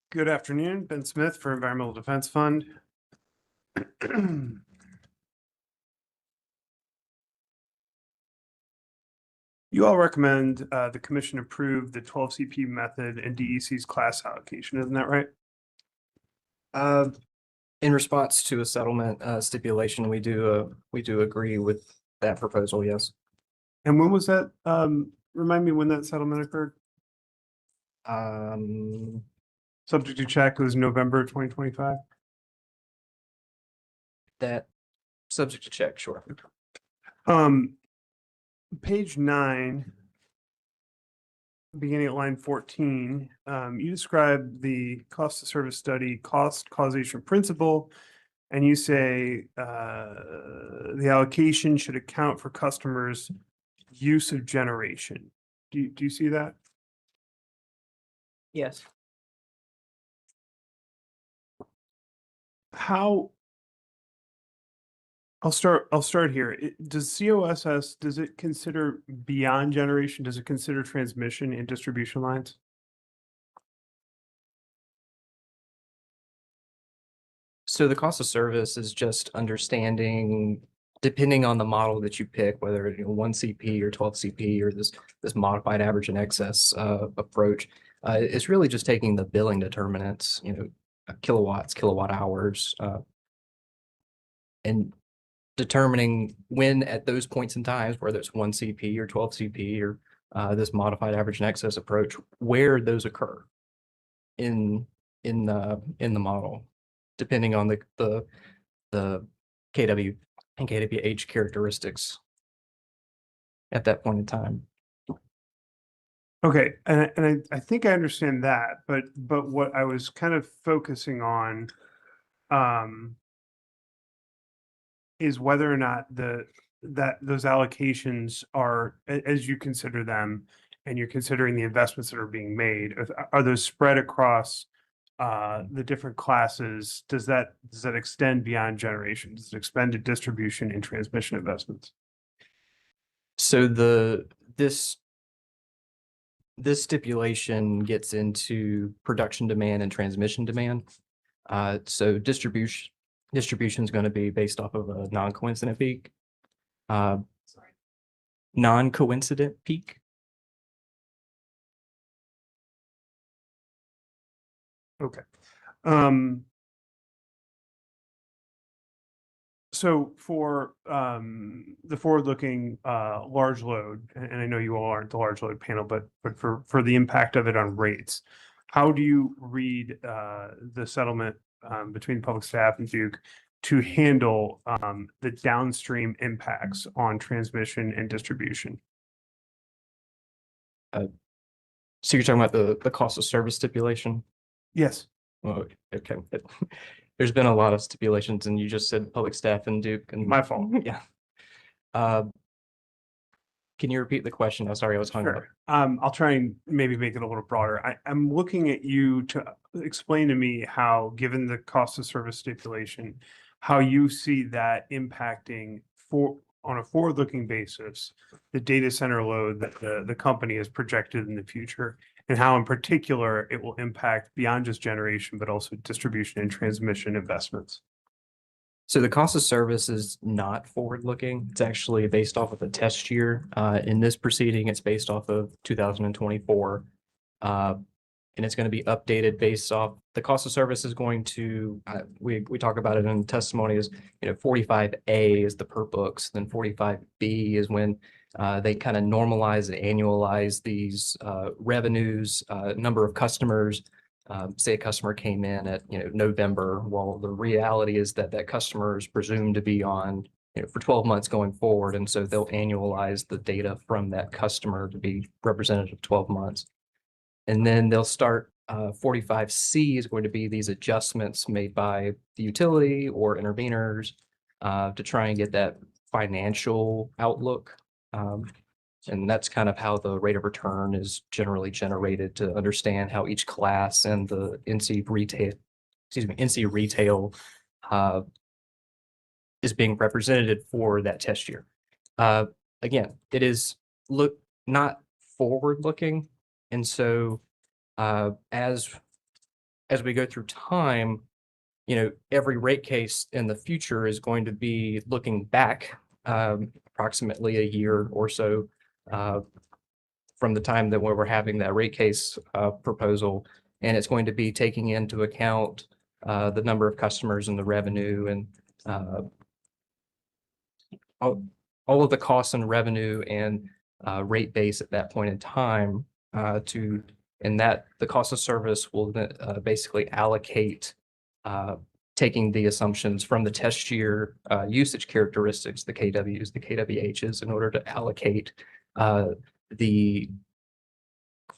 Speaker 15: Good afternoon, Ben Smith for Environmental Defense Fund. You all recommend the commission approve the 12 CP method and DEC's class allocation, isn't that right?
Speaker 17: In response to a settlement stipulation, we do agree with that proposal, yes.
Speaker 15: And when was that? Remind me when that settlement occurred? Subject to check, it was November 2025.
Speaker 17: That subject to check, sure.
Speaker 15: Page 9, beginning at line 14, you describe the cost of service study, cost causation principle, and you say the allocation should account for customers' use of generation. Do you see that?
Speaker 18: Yes.
Speaker 15: How? I'll start here. Does COSS, does it consider beyond generation? Does it consider transmission and distribution lines?
Speaker 17: So the cost of service is just understanding, depending on the model that you pick, whether 1 CP or 12 CP or this modified average and excess approach, it's really just taking the billing determinants, kilowatts, kilowatt hours, and determining when at those points in times, whether it's 1 CP or 12 CP or this modified average and excess approach, where those occur in the model, depending on the KW and KWH characteristics at that point in time.
Speaker 15: Okay, and I think I understand that, but what I was kind of focusing on is whether or not those allocations are, as you consider them, and you're considering the investments that are being made, are those spread across the different classes? Does that extend beyond generation? Does it expand to distribution and transmission investments?
Speaker 17: So this stipulation gets into production demand and transmission demand. So distribution is going to be based off of a non-coincident peak. Non-coincident peak.
Speaker 15: Okay. So for the forward-looking large load, and I know you all aren't the large load panel, but for the impact of it on rates, how do you read the settlement between public staff and Duke to handle the downstream impacts on transmission and distribution?
Speaker 17: So you're talking about the cost of service stipulation?
Speaker 15: Yes.
Speaker 17: Oh, okay. There's been a lot of stipulations, and you just said public staff and Duke. And
Speaker 15: my fault.
Speaker 17: Yeah. Can you repeat the question? I'm sorry, I was hung up.
Speaker 15: Sure. I'll try and maybe make it a little broader. I'm looking at you to explain to me how, given the cost of service stipulation, how you see that impacting on a forward-looking basis, the data center load that the company has projected in the future, and how in particular it will impact beyond just generation, but also distribution and transmission investments.
Speaker 17: So the cost of service is not forward-looking. It's actually based off of the test year. In this proceeding, it's based off of 2024. And it's going to be updated based off, the cost of service is going to, we talk about it in testimony as, 45A is the per books, then 45B is when they kind of normalize and annualize these revenues, number of customers. Say a customer came in at November. Well, the reality is that customer is presumed to be on for 12 months going forward. And so they'll annualize the data from that customer to be representative of 12 months. And then they'll start 45C is going to be these adjustments made by the utility or interveners to try and get that financial outlook. And that's kind of how the rate of return is generally generated to understand how each class and the NC retail is being represented for that test year. Again, it is not forward looking. And so as we go through time, every rate case in the future is going to be looking back approximately a year or so from the time that we're having that rate case proposal. And it's going to be taking into account the number of customers and the revenue and all of the costs and revenue and rate base at that point in time and that the cost of service will basically allocate taking the assumptions from the test year usage characteristics, the KWs, the KWHs, in order to allocate the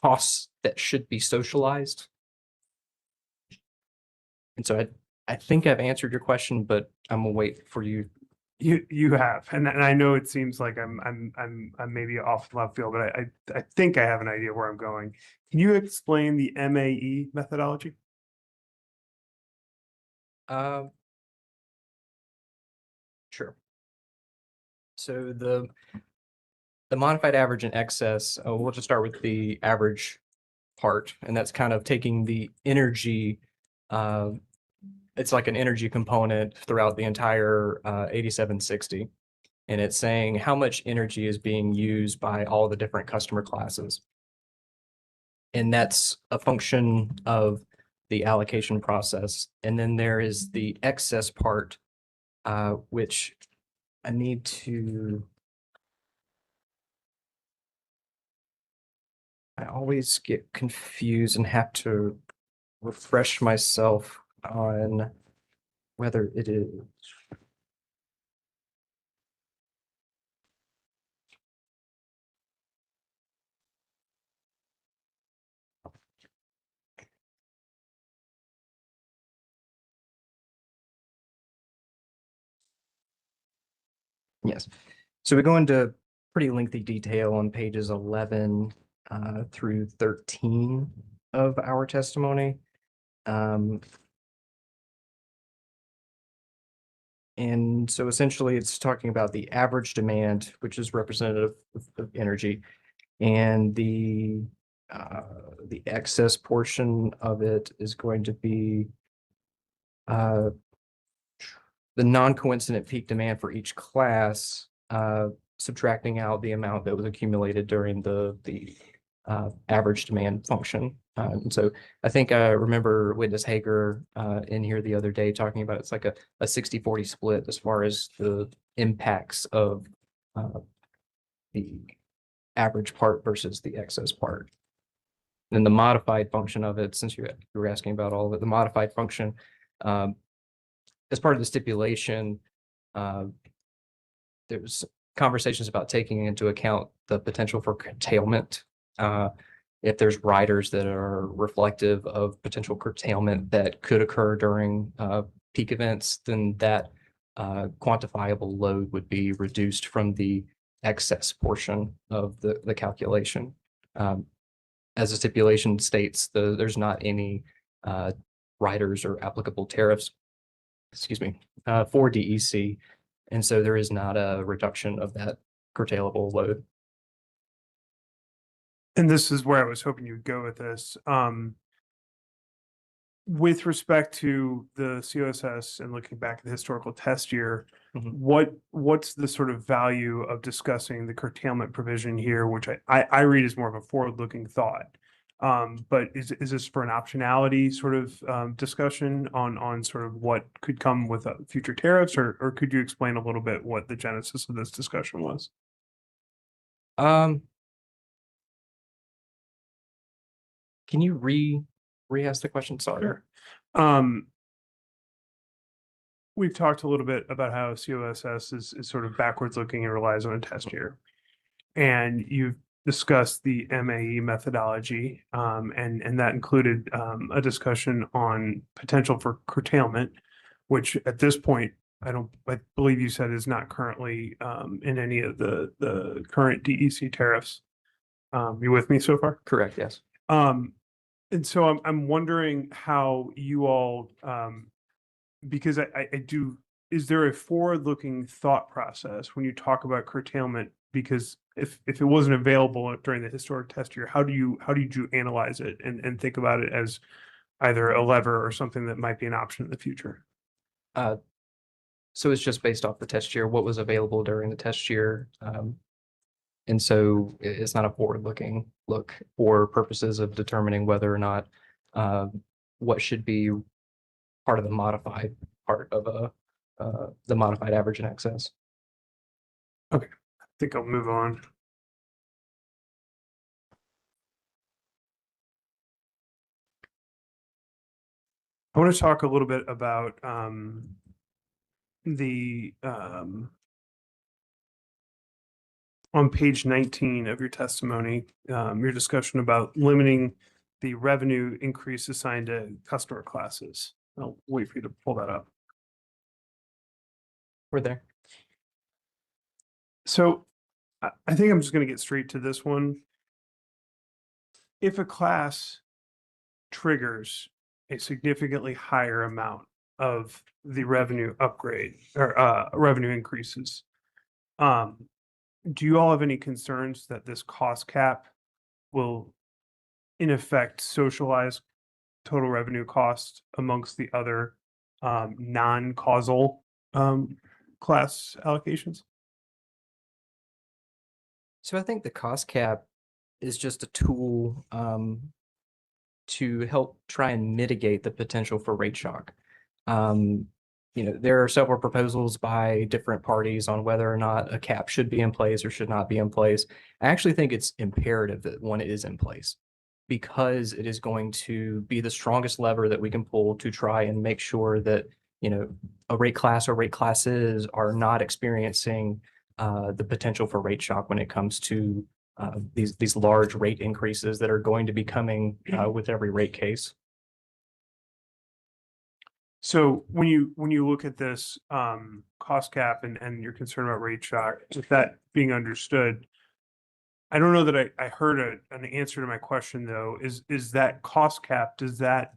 Speaker 17: costs that should be socialized. And so I think I've answered your question, but I'm gonna wait for you.
Speaker 15: You have, and I know it seems like I'm maybe off left field, but I think I have an idea where I'm going. Can you explain the MAE methodology?
Speaker 17: Sure. So the modified average and excess, we'll just start with the average part, and that's kind of taking the energy. It's like an energy component throughout the entire 8760. And it's saying how much energy is being used by all the different customer classes. And that's a function of the allocation process. And then there is the excess part, which I need to. I always get confused and have to refresh myself on whether it is. Yes. So we go into pretty lengthy detail on pages 11 through 13 of our testimony. And so essentially it's talking about the average demand, which is representative of energy, and the excess portion of it is going to be the non-coincident peak demand for each class, subtracting out the amount that was accumulated during the average demand function. And so I think I remember Witness Hager in here the other day talking about it's like a 60-40 split as far as the impacts of the average part versus the excess part. And the modified function of it, since you were asking about all of it, the modified function, as part of the stipulation, there's conversations about taking into account the potential for curtailment. If there's riders that are reflective of potential curtailment that could occur during peak events, then that quantifiable load would be reduced from the excess portion of the calculation. As the stipulation states, there's not any riders or applicable tariffs, for DEC. And so there is not a reduction of that curtailable load.
Speaker 15: And this is where I was hoping you'd go with this. With respect to the COSS and looking back at the historical test year, what's the sort of value of discussing the curtailment provision here, which I read as more of a forward-looking thought. But is this for an optionality sort of discussion on sort of what could come with future tariffs, or could you explain a little bit what the genesis of this discussion was?
Speaker 17: Can you re-ask the question? Sorry.
Speaker 15: Sure. we've talked a little bit about how COSS is sort of backwards looking and relies on a test year. And you've discussed the MAE methodology, and that included a discussion on potential for curtailment, which at this point, I believe you said is not currently in any of the current DEC tariffs. You with me so far?
Speaker 17: Correct, yes.
Speaker 15: And so I'm wondering how you all, because I do, is there a forward-looking thought process when you talk about curtailment? Because if it wasn't available during the historic test year, how did you analyze it and think about it as either a lever or something that might be an option in the future?
Speaker 17: So it's just based off the test year, what was available during the test year. And so it's not a forward-looking look for purposes of determining whether or not what should be part of the modified part of the modified average in excess.
Speaker 15: Okay, I think I'll move on. I want to talk a little bit about the on page 19 of your testimony, your discussion about limiting the revenue increase assigned to customer classes. I'll wait for you to pull that up.
Speaker 17: We're there.
Speaker 15: So I think I'm just going to get straight to this one. If a class triggers a significantly higher amount of the revenue upgrade or revenue increases, do you all have any concerns that this cost cap will in effect socialize total revenue cost amongst the other non-causal class allocations?
Speaker 17: So I think the cost cap is just a tool to help try and mitigate the potential for rate shock. There are several proposals by different parties on whether or not a cap should be in place or should not be in place. I actually think it's imperative that one is in place because it is going to be the strongest lever that we can pull to try and make sure that, a rate class or rate classes are not experiencing the potential for rate shock when it comes to these large rate increases that are going to be coming with every rate case.
Speaker 15: So when you look at this cost cap and you're concerned about rate shock, with that being understood, I don't know that I heard an answer to my question though. Is that cost cap, does that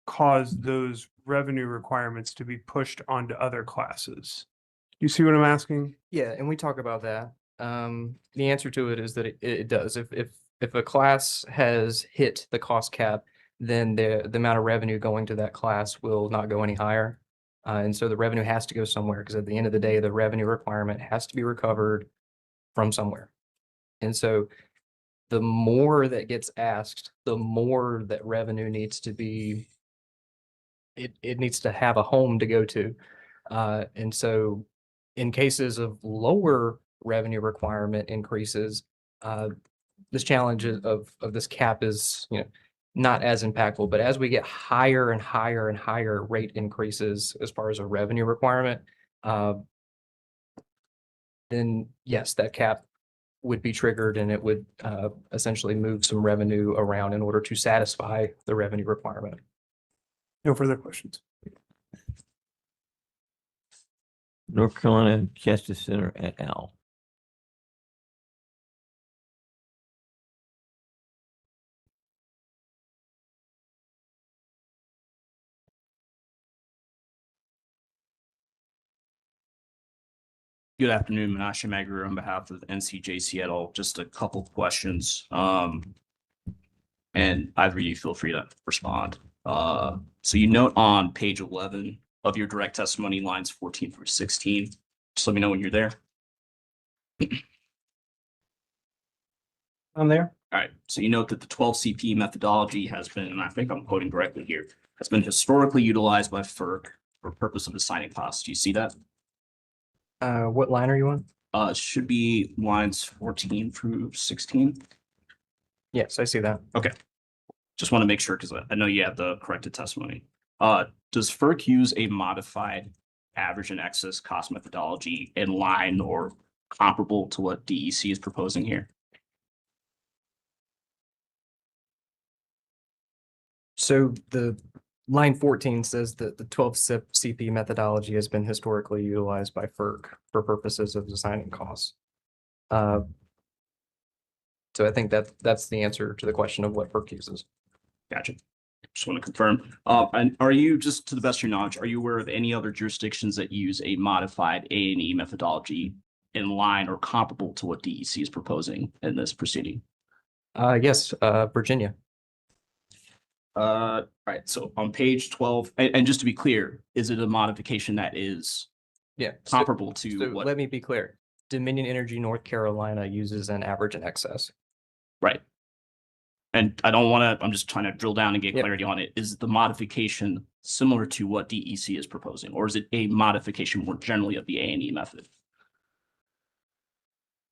Speaker 15: cause those revenue requirements to be pushed onto other classes? You see what I'm asking?
Speaker 17: Yeah, and we talk about that. The answer to it is that it does. If a class has hit the cost cap, then the amount of revenue going to that class will not go any higher. And so the revenue has to go somewhere because at the end of the day, the revenue requirement has to be recovered from somewhere. And so the more that gets asked, the more that revenue needs to be, it needs to have a home to go to. And so in cases of lower revenue requirement increases, this challenge of this cap is, not as impactful, but as we get higher and higher and higher rate increases as far as a revenue requirement, then yes, that cap would be triggered and it would essentially move some revenue around in order to satisfy the revenue requirement.
Speaker 15: No further questions.
Speaker 1: North Carolina Justice Center et al.
Speaker 20: Good afternoon, Menashe Magru on behalf of NCJC et al. Just a couple of questions. And either of you feel free to respond. So you note on page 11 of your direct testimony, lines 14 through 16. Just let me know when you're there.
Speaker 18: I'm there.
Speaker 20: All right. So you note that the 12 CP methodology has been, and I think I'm quoting correctly here, has been historically utilized by FERC for purpose of assigning costs. Do you see that?
Speaker 17: What line are you on?
Speaker 20: It should be lines 14 through 16.
Speaker 17: Yes, I see that.
Speaker 20: Okay. Just want to make sure because I know you have the corrected testimony. Does FERC use a modified average and excess cost methodology in line or comparable to what DEC is proposing here?
Speaker 17: So the line 14 says that the 12-SIP CP methodology has been historically utilized by FERC for purposes of designing costs. So I think that's the answer to the question of what FERC uses.
Speaker 20: Gotcha. Just want to confirm. And are you, just to the best of your knowledge, are you aware of any other jurisdictions that use a modified A&E methodology in line or comparable to what DEC is proposing in this proceeding?
Speaker 17: Yes, Virginia.
Speaker 20: Right. So on page 12, and just to be clear, is it a modification that is comparable to
Speaker 17: So
Speaker 20: what?
Speaker 17: let me be clear. Dominion Energy North Carolina uses an average and excess.
Speaker 20: Right. And I don't want to, I'm just trying to drill down and get clarity on it. Is the modification similar to what DEC is proposing, or is it a modification more generally of the A&E method?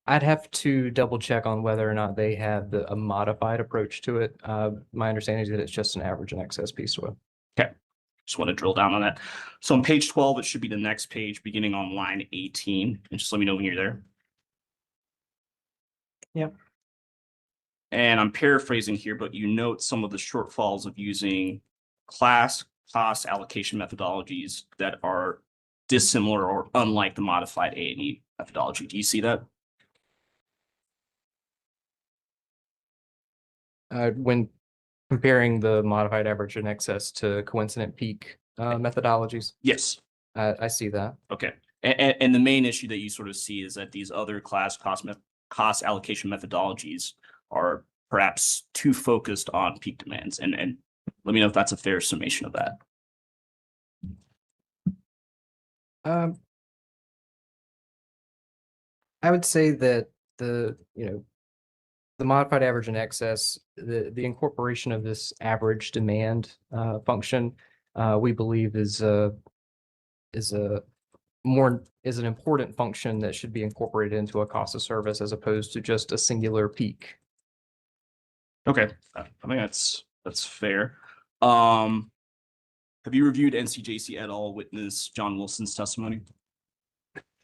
Speaker 17: I'd have to double check on whether or not they have a modified approach to it. My understanding is that it's just an average and excess piece to it.
Speaker 20: Okay. Just want to drill down on that. So on page 12, it should be the next page beginning on line 18. And just let me know when you're there.
Speaker 18: Yep.
Speaker 20: And I'm paraphrasing here, but you note some of the shortfalls of using class cost allocation methodologies that are dissimilar or unlike the modified A&E methodology. Do you see that?
Speaker 17: When comparing the modified average and excess to coincident peak methodologies.
Speaker 20: Yes.
Speaker 17: I see that.
Speaker 20: Okay. And the main issue that you sort of see is that these other class cost allocation methodologies are perhaps too focused on peak demands. And let me know if that's a fair summation of that.
Speaker 17: I would say that the modified average and excess, the incorporation of this average demand function, we believe is an important function that should be incorporated into a cost of service as opposed to just a singular peak.
Speaker 20: Okay, I think that's fair. Have you reviewed NCJC et al. Witness John Wilson's testimony?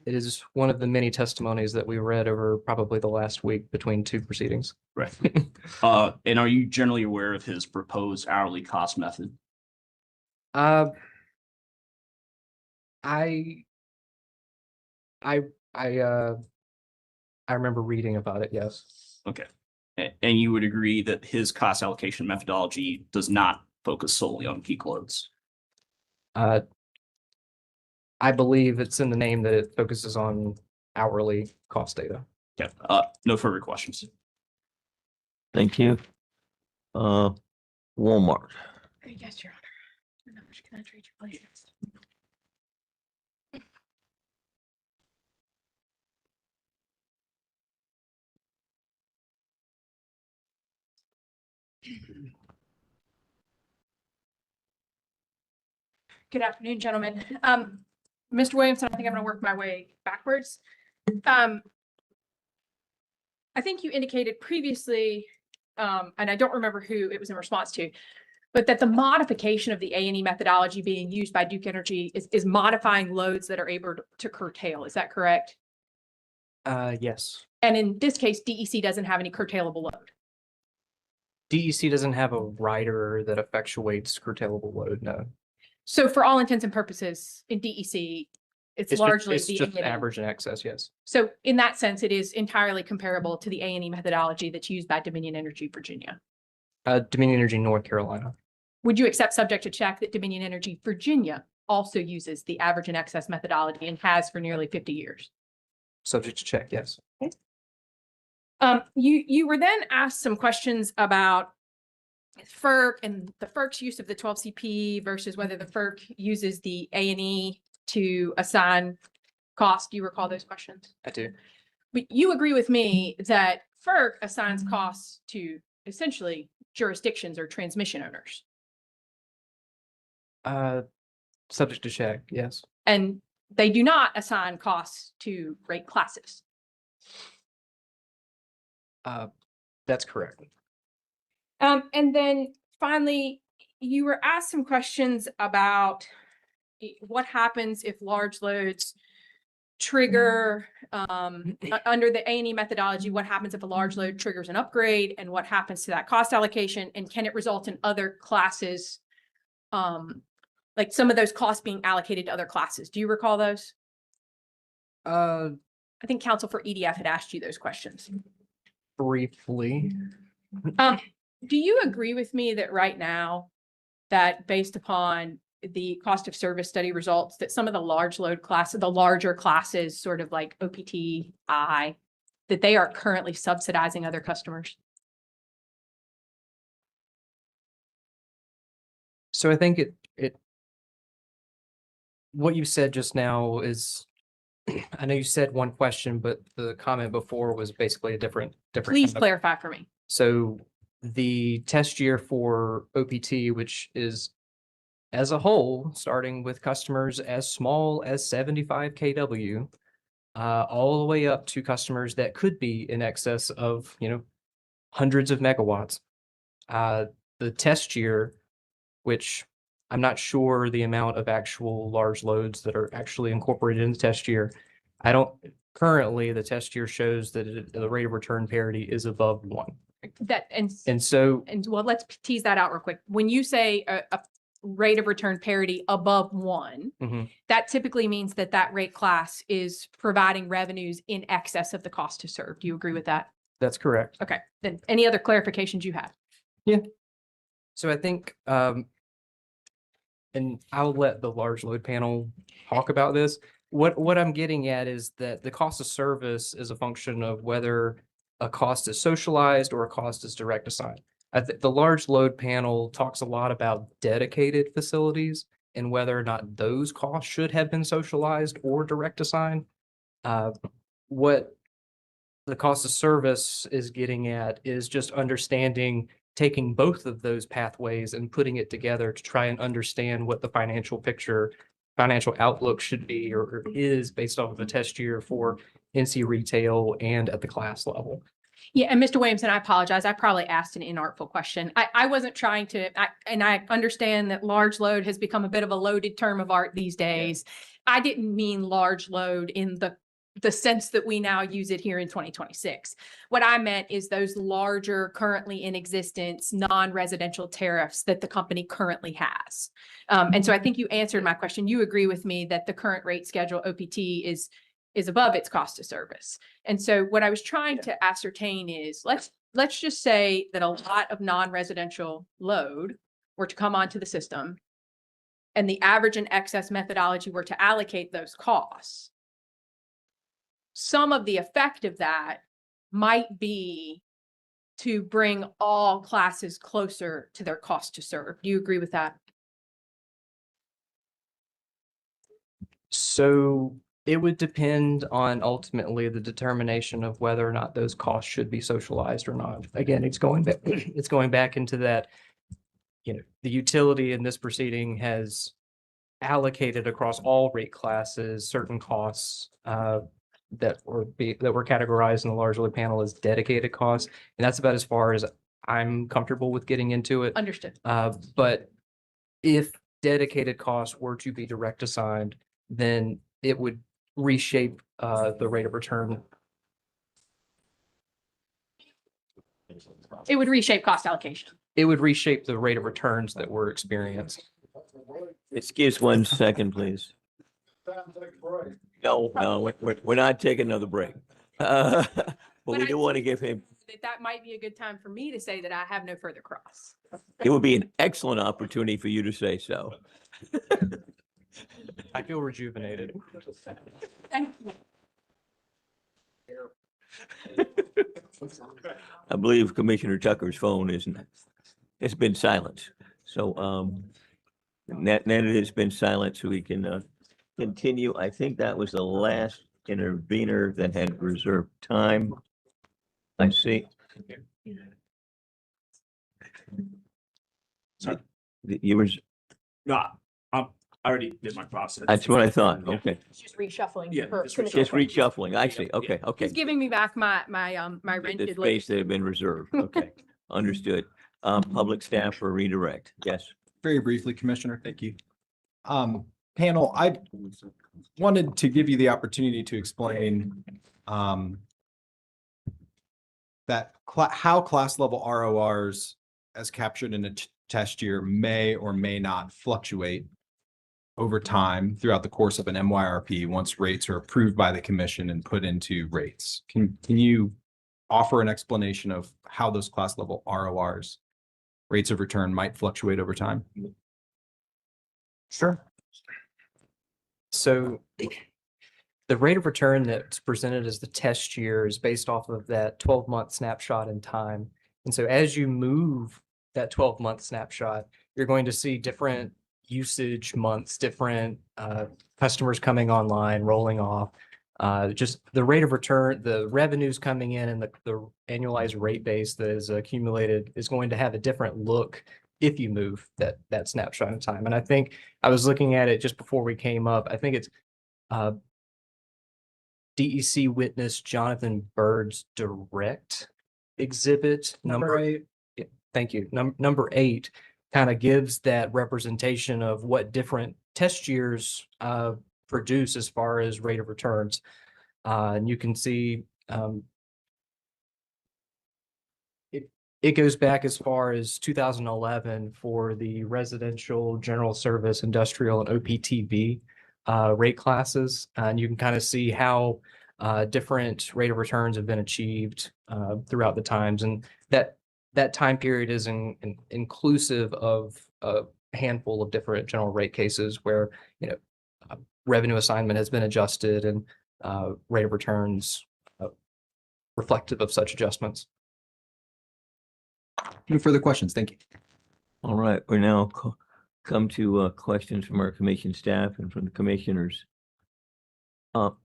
Speaker 17: It is one of the many testimonies that we read over probably the last week between two proceedings.
Speaker 20: Right. And are you generally aware of his proposed hourly cost method?
Speaker 17: I remember reading about it, yes.
Speaker 20: Okay. And you would agree that his cost allocation methodology does not focus solely on peak loads?
Speaker 17: I believe it's in the name that it focuses on hourly cost data.
Speaker 20: Yeah. No further questions.
Speaker 1: Thank you. Walmart.
Speaker 3: Yes, Your Honor. Can I trade your place? Good afternoon, gentlemen. Mr. Williamson, I think I'm going to work my way backwards. I think you indicated previously, and I don't remember who it was in response to, but that the modification of the A&E methodology being used by Duke Energy is modifying loads that are able to curtail. Is that correct?
Speaker 17: Yes.
Speaker 3: And in this case, DEC doesn't have any curtailable load.
Speaker 17: DEC doesn't have a rider that effectuates curtailable load, no.
Speaker 3: So for all intents and purposes, in DEC, it's largely
Speaker 17: it's
Speaker 3: the
Speaker 17: just
Speaker 3: A&E.
Speaker 17: average and excess, yes.
Speaker 3: So in that sense, it is entirely comparable to the A&E methodology that's used by Dominion Energy Virginia.
Speaker 17: Dominion Energy North Carolina.
Speaker 3: Would you accept subject to check that Dominion Energy Virginia also uses the average and excess methodology and has for nearly 50 years?
Speaker 17: Subject to check, yes.
Speaker 3: You were then asked some questions about FERC and the FERC's use of the 12CP versus whether the FERC uses the A&E to assign cost. Do you recall those questions?
Speaker 17: I do.
Speaker 3: But you agree with me that FERC assigns costs to essentially jurisdictions or transmission owners.
Speaker 17: Subject to check, yes.
Speaker 3: And they do not assign costs to rate classes.
Speaker 17: That's correct.
Speaker 3: And then finally, you were asked some questions about what happens if large loads trigger, under the A&E methodology, what happens if a large load triggers an upgrade, and what happens to that cost allocation, and can it result in other classes? Like some of those costs being allocated to other classes. Do you recall those? I think counsel for EDF had asked you those questions.
Speaker 17: Briefly.
Speaker 3: Do you agree with me that right now, that based upon the cost of service study results, that some of the large load classes, the larger classes, sort of like OPTI, that they are currently subsidizing other customers?
Speaker 17: So I think what you said just now is, I know you said one question, but the comment before was basically a different.
Speaker 3: Please
Speaker 17: kind of-
Speaker 3: clarify for me.
Speaker 17: So the test year for OPT, which is as a whole, starting with customers as small as 75 kW, all the way up to customers that could be in excess of, hundreds of megawatts. The test year, which I'm not sure the amount of actual large loads that are actually incorporated in the test year. Currently, the test year shows that the rate of return parity is above 1.
Speaker 3: And well, let's tease that out real quick. When you say a rate of return parity above 1, that typically means that that rate class is providing revenues in excess of the cost to serve. Do you agree with that?
Speaker 17: That's correct.
Speaker 3: Okay. Then any other clarifications you have?
Speaker 17: Yeah. So I think, and I'll let the large load panel talk about this. What I'm getting at is that the cost of service is a function of whether a cost is socialized or a cost is direct assigned. The large load panel talks a lot about dedicated facilities and whether or not those costs should have been socialized or direct assigned. What the cost of service is getting at is just understanding, taking both of those pathways and putting it together to try and understand what the financial outlook should be or is based off of the test year for NC retail and at the class level.
Speaker 3: Yeah, and Mr. Williamson, I apologize. I probably asked an inartful question. I wasn't trying to, and I understand that large load has become a bit of a loaded term of art these days. I didn't mean large load in the sense that we now use it here in 2026. What I meant is those larger, currently in existence, non-residential tariffs that the company currently has. And so I think you answered my question. You agree with me that the current rate schedule OPT is above its cost of service. And so what I was trying to ascertain is, let's just say that a lot of non-residential load were to come onto the system and the average and excess methodology were to allocate those costs. Some of the effect of that might be to bring all classes closer to their cost to serve. Do you agree with that?
Speaker 17: So it would depend on ultimately the determination of whether or not those costs should be socialized or not. Again, it's going back into that, the utility in this proceeding has allocated across all rate classes certain costs that were categorized in the large load panel as dedicated costs. And that's about as far as I'm comfortable with getting into it.
Speaker 3: Understood.
Speaker 17: But if dedicated costs were to be direct assigned, then it would reshape the rate of return.
Speaker 3: It would reshape cost allocation.
Speaker 17: It would reshape the rate of returns that were experienced.
Speaker 1: Excuse 1 second, please. No, we're not taking another break. But we do want to give him,
Speaker 3: That might be a good time for me to say that I have no further cross.
Speaker 1: it would be an excellent opportunity for you to say so.
Speaker 17: I feel rejuvenated.
Speaker 3: Thank you.
Speaker 1: I believe Commissioner Tucker's phone it's been silenced. So net it has been silenced, so we can continue. I think that was the last intervener that had reserved time. I see.
Speaker 20: Sorry.
Speaker 1: You were,
Speaker 20: No, I already did my process.
Speaker 1: that's what I thought. Okay.
Speaker 3: It's just reshuffling.
Speaker 20: Yeah,
Speaker 3: for
Speaker 20: just
Speaker 3: Commissioner
Speaker 1: Just reshuffling. I see. Okay, okay.
Speaker 3: He's giving me back my
Speaker 1: The
Speaker 3: rented
Speaker 1: space
Speaker 3: list.
Speaker 1: that had been reserved. Okay, understood. Public staff for redirect. Yes.
Speaker 19: Very briefly, Commissioner, thank you. panel, I wanted to give you the opportunity to explain that how class level RORs as captured in a test year may or may not fluctuate over time throughout the course of an MYRP once rates are approved by the commission and put into rates. Can you offer an explanation of how those class level RORs, rates of return, might fluctuate over time?
Speaker 17: Sure. So the rate of return that's presented as the test year is based off of that 12-month snapshot in time. And so as you move that 12-month snapshot, you're going to see different usage months, different customers coming online, rolling off. Just the rate of return, the revenues coming in, and the annualized rate base that is accumulated is going to have a different look if you move that snapshot in time. And I think I was looking at it just before we came up. I think it's DEC witness Jonathan Bird's direct exhibit number 8. Yeah, thank you. Number 8 kind of gives that representation of what different test years produce as far as rate of returns. And you can see it goes back as far as 2011 for the residential, general service, industrial, and OPTV rate classes. And you can kind of see how different rate of returns have been achieved throughout the times. And that time period is inclusive of a handful of different general rate cases where, revenue assignment has been adjusted and rate of returns reflective of such adjustments.
Speaker 19: No further questions. Thank you.
Speaker 1: All right, we're now come to questions from our commission staff and from the commissioners.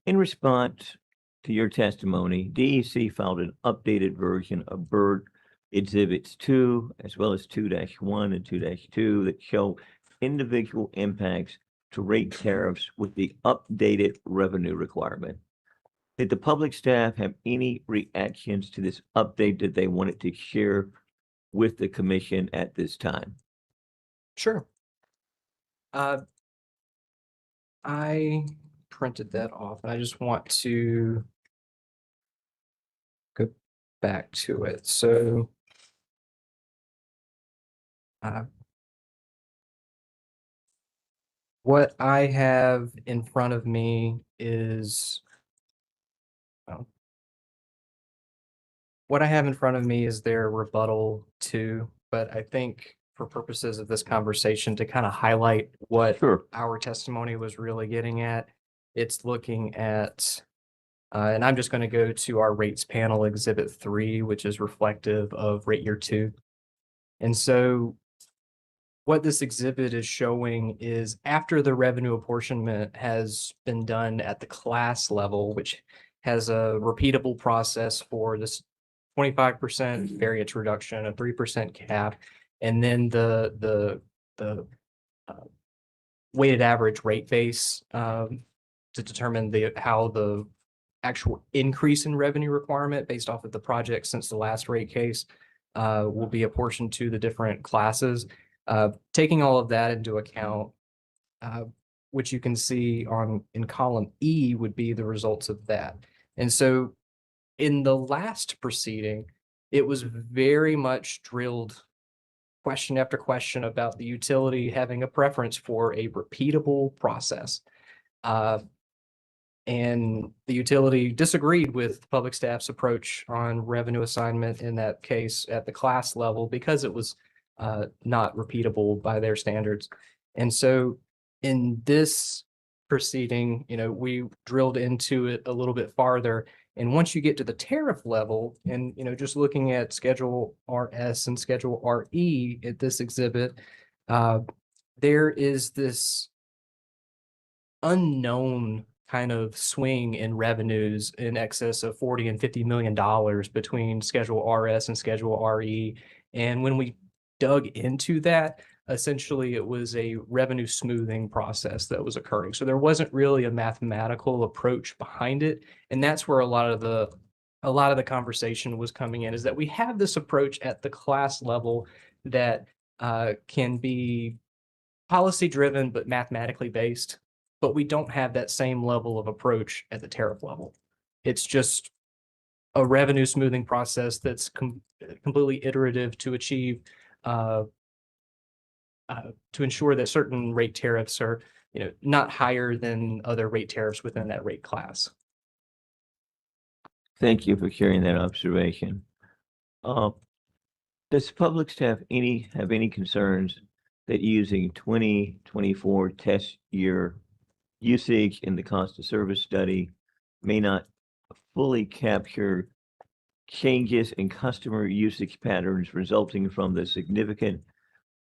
Speaker 1: In response to your testimony, DEC filed an updated version of Byrd Exhibits 2, as well as 2-1 and 2-2 that show individual impacts to rate tariffs with the updated revenue requirement. Did the public staff have any reactions to this update that they wanted to share with the commission at this time?
Speaker 17: Sure. I printed that off and I just want to go back to it. So what I have in front of me is their rebuttal to, but I think for purposes of this conversation to kind of highlight what our testimony was really getting at, it's looking at, and I'm just going to go to our rates panel exhibit 3, which is reflective of rate year 2. And so what this exhibit is showing is after the revenue apportionment has been done at the class level, which has a repeatable process for this 25% variance reduction, a 3% cap, and then the weighted average rate base to determine how the actual increase in revenue requirement based off of the project since the last rate case will be apportioned to the different classes. Taking all of that into account, which you can see in column E would be the results of that. And so in the last proceeding, it was very much drilled question after question about the utility having a preference for a repeatable process. And the utility disagreed with public staff's approach on revenue assignment in that case at the class level because it was not repeatable by their standards. And so in this proceeding, we drilled into it a little bit farther. And once you get to the tariff level and, just looking at Schedule RS and Schedule RE at this exhibit, there is this unknown kind of swing in revenues in excess of $40 and $50 million between Schedule RS and Schedule RE. And when we dug into that, essentially it was a revenue smoothing process that was occurring. So there wasn't really a mathematical approach behind it. And that's where a lot of the conversation was coming in, is that we have this approach at the class level that can be
Speaker 18: policy driven, but mathematically based, but we don't have that same level of approach at the tariff level. It's just a revenue smoothing process that's completely iterative to achieve, to ensure that certain rate tariffs are, not higher than other rate tariffs within that rate class.
Speaker 1: Thank you for sharing that observation. Does public staff have any concerns that using 2024 test year usage in the cost of service study may not fully capture changes in customer usage patterns resulting from the significant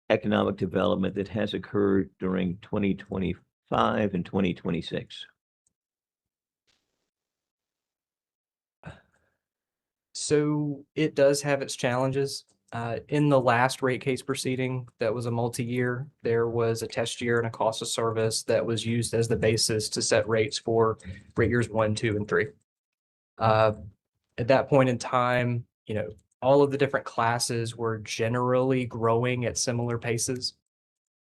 Speaker 1: economic development that has occurred during 2025 and 2026?
Speaker 18: So it does have its challenges. In the last rate case proceeding, that was a multi-year, there was a test year and a cost of service that was used as the basis to set rates for rate years 1, 2, and 3. At that point in time, all of the different classes were generally growing at similar paces.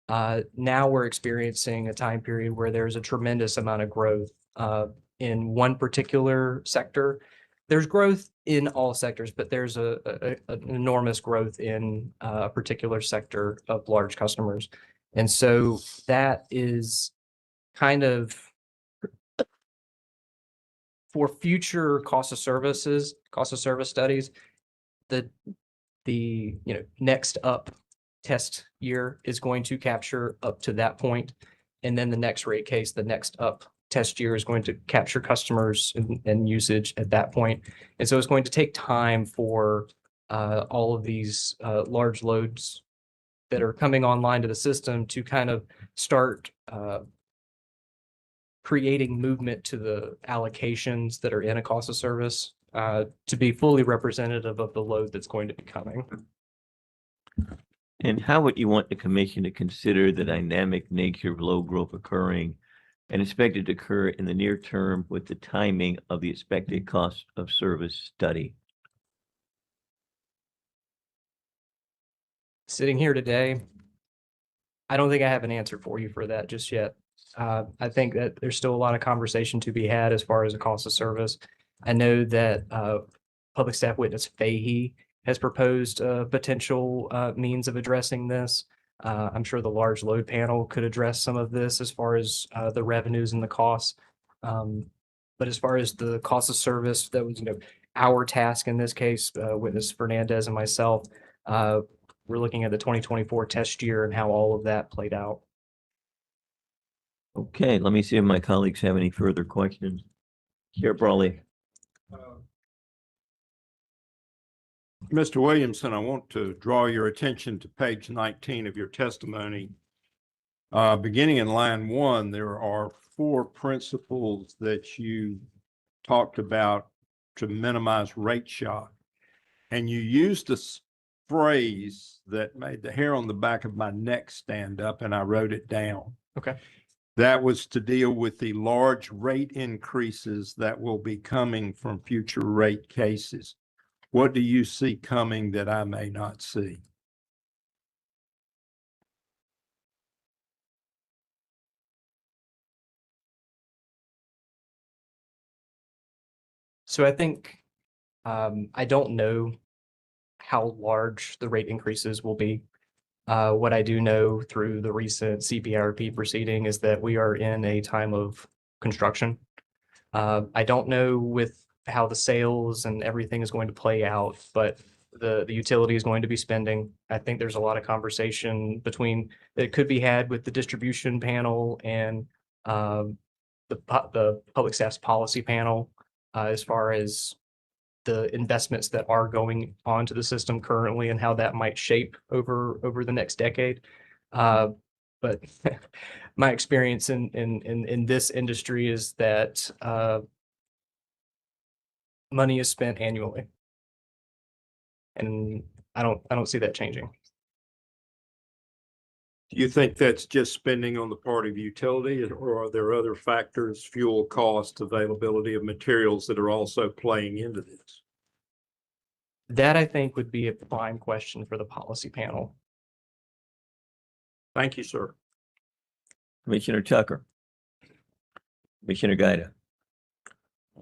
Speaker 18: Now we're experiencing a time period where there's a tremendous amount of growth in one particular sector. There's growth in all sectors, but there's an enormous growth in a particular sector of large customers. And so that is kind of for future cost of service studies, the next up test year is going to capture up to that point. And then the next rate case, the next up test year is going to capture customers and usage at that point. And so it's going to take time for all of these large loads that are coming online to the system to kind of start creating movement to the allocations that are in a cost of service to be fully representative of the load that's going to be coming.
Speaker 1: And how would you want the commission to consider the dynamic nature of load growth occurring and expected to occur in the near term with the timing of the expected cost of service study?
Speaker 18: Sitting here today, I don't think I have an answer for you for that just yet. I think that there's still a lot of conversation to be had as far as the cost of service. I know that Public Staff Witness Fahey has proposed a potential means of addressing this. I'm sure the large load panel could address some of this as far as the revenues and the costs. But as far as the cost of service, that was, our task in this case, Witness Fernandez and myself, we're looking at the 2024 test year and how all of that played out.
Speaker 1: Okay, let me see if my colleagues have any further questions. Chair Brawley.
Speaker 21: Mr. Williamson, I want to draw your attention to page 19 of your testimony. Beginning in line 1, there are 4 principles that you talked about to minimize rate shock. And you used a phrase that made the hair on the back of my neck stand up, and I wrote it down.
Speaker 18: Okay.
Speaker 21: That was to deal with the large rate increases that will be coming from future rate cases. What do you see coming that I may not see?
Speaker 18: So I think I don't know how large the rate increases will be. What I do know through the recent CPRP proceeding is that we are in a time of construction. I don't know with how the sales and everything is going to play out, but the utility is going to be spending. I think there's a lot of conversation that could be had with the distribution panel and the public staff's policy panel as far as the investments that are going onto the system currently and how that might shape over the next decade. But my experience in this industry is that money is spent annually, and I don't see that changing.
Speaker 21: Do you think that's just spending on the part of utility, or are there other factors, fuel cost, availability of materials that are also playing into this?
Speaker 18: That I think would be a prime question for the policy panel.
Speaker 21: Thank you, sir.
Speaker 1: Commissioner Tucker. Commissioner Gaida.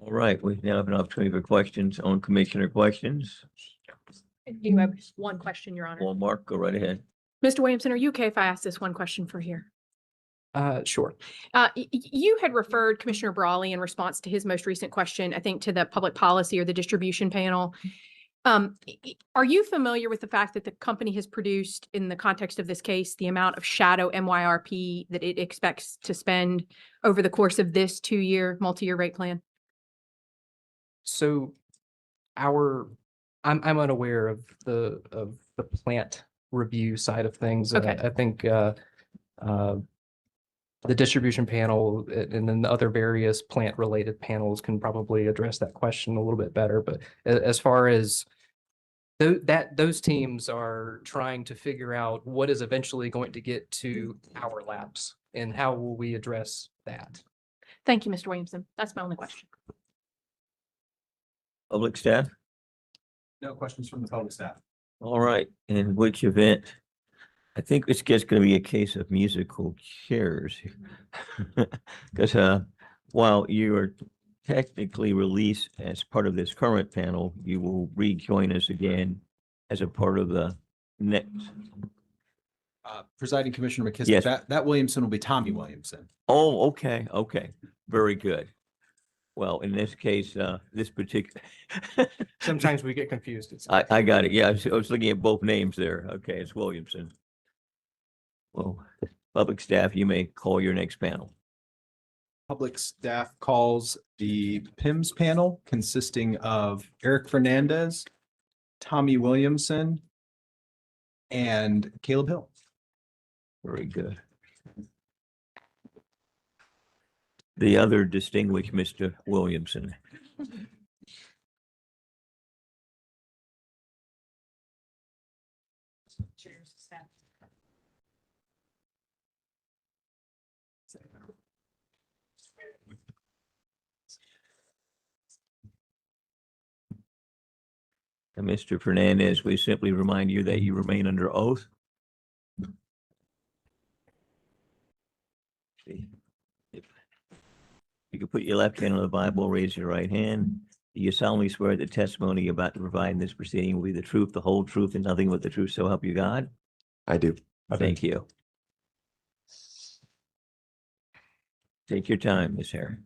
Speaker 1: All right, we now have an opportunity for questions on commissioner questions.
Speaker 3: You have one question, Your Honor.
Speaker 1: Well, Mark, go right ahead.
Speaker 3: Mr. Williamson, are you okay if I ask this one question for here?
Speaker 18: Sure.
Speaker 3: You had referred Commissioner Brawley in response to his most recent question, I think, to the public policy or the distribution panel. Are you familiar with the fact that the company has produced, in the context of this case, the amount of shadow MYRP that it expects to spend over the course of this 2-year multi-year rate plan?
Speaker 18: So I'm unaware of the plant review side of things.
Speaker 3: Okay.
Speaker 18: I think the distribution panel and then the other various plant related panels can probably address that question a little bit better. But as far as those teams are trying to figure out what is eventually going to get to our laps and how will we address that.
Speaker 3: Thank you, Mr. Williamson. That's my only question.
Speaker 1: Public staff?
Speaker 19: No questions from the public staff.
Speaker 1: All right, in which event, I think it's just going to be a case of musical chairs. Because while you are technically released as part of this current panel, you will rejoin us again as a part of the next.
Speaker 19: Presiding Commissioner McKissick,
Speaker 1: Yes.
Speaker 19: that Williamson will be Tommy Williamson.
Speaker 1: Oh, okay, okay, very good. Well, in this case, this particular.
Speaker 18: Sometimes we get confused.
Speaker 1: I got it. Yeah, I was looking at both names there. Okay, it's Williamson. Well, public staff, you may call your next panel.
Speaker 19: Public staff calls the PIMS panel consisting of Eric Fernandez, Tommy Williamson, and Caleb Hill.
Speaker 1: Very good. The other distinguished Mr. Williamson. And Mr. Fernandez, we simply remind you that you remain under oath. See, if you could put your left hand on the Bible, raise your right hand. Do you solemnly swear that the testimony you're about to provide in this proceeding will be the truth, the whole truth, and nothing but the truth, so help you God?
Speaker 4: I do.
Speaker 1: Thank you. Take your time, Ms. Herring.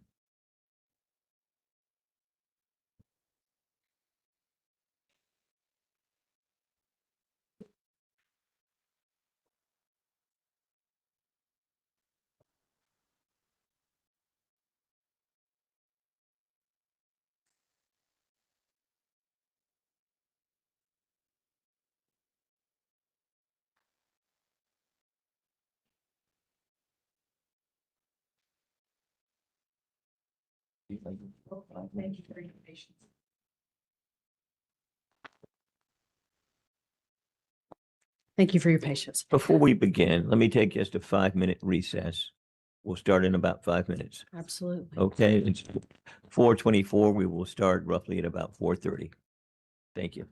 Speaker 3: Thank you for your patience.
Speaker 22: Thank you for your patience.
Speaker 1: Before we begin, let me take just a 5-minute recess. We'll start in about 5 minutes.
Speaker 22: Absolutely.
Speaker 1: Okay, it's 4:24. We will start roughly at about 4:30. Thank you.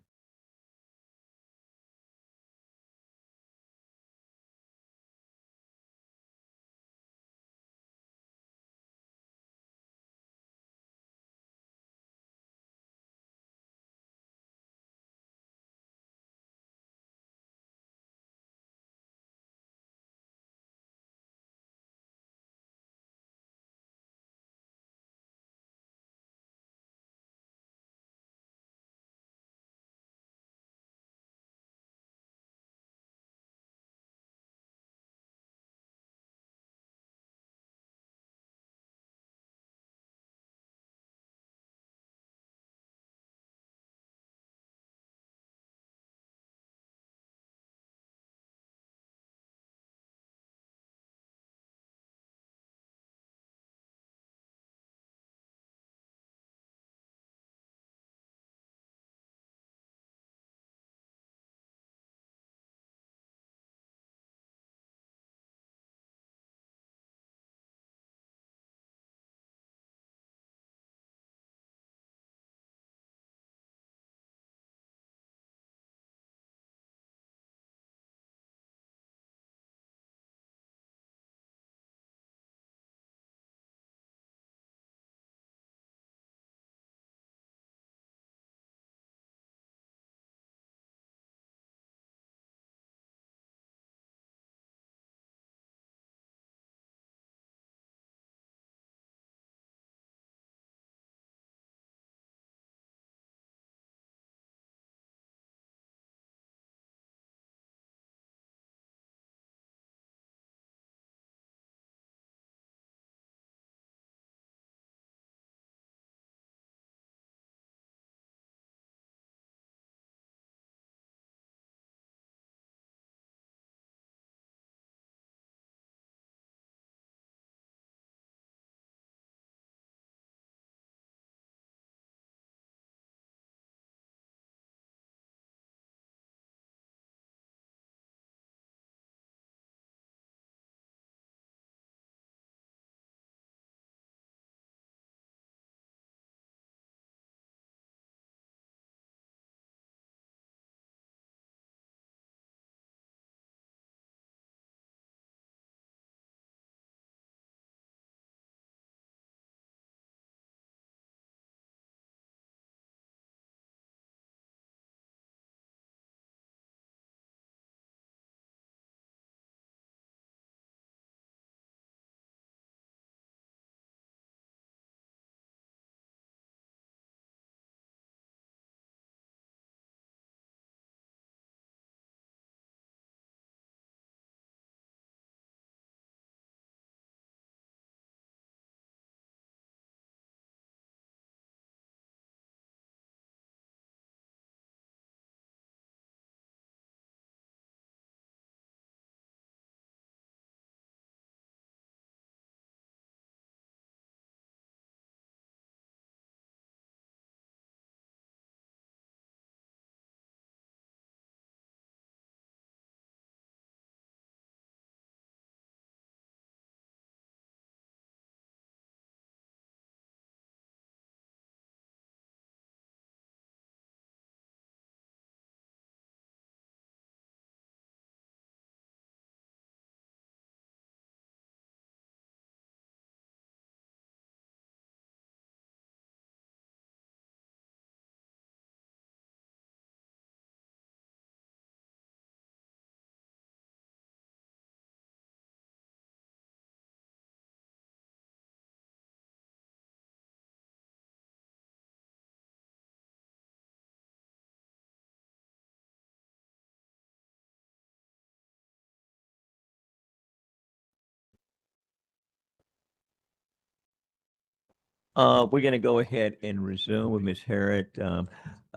Speaker 1: We're going to go ahead and resume with Ms. Harriet.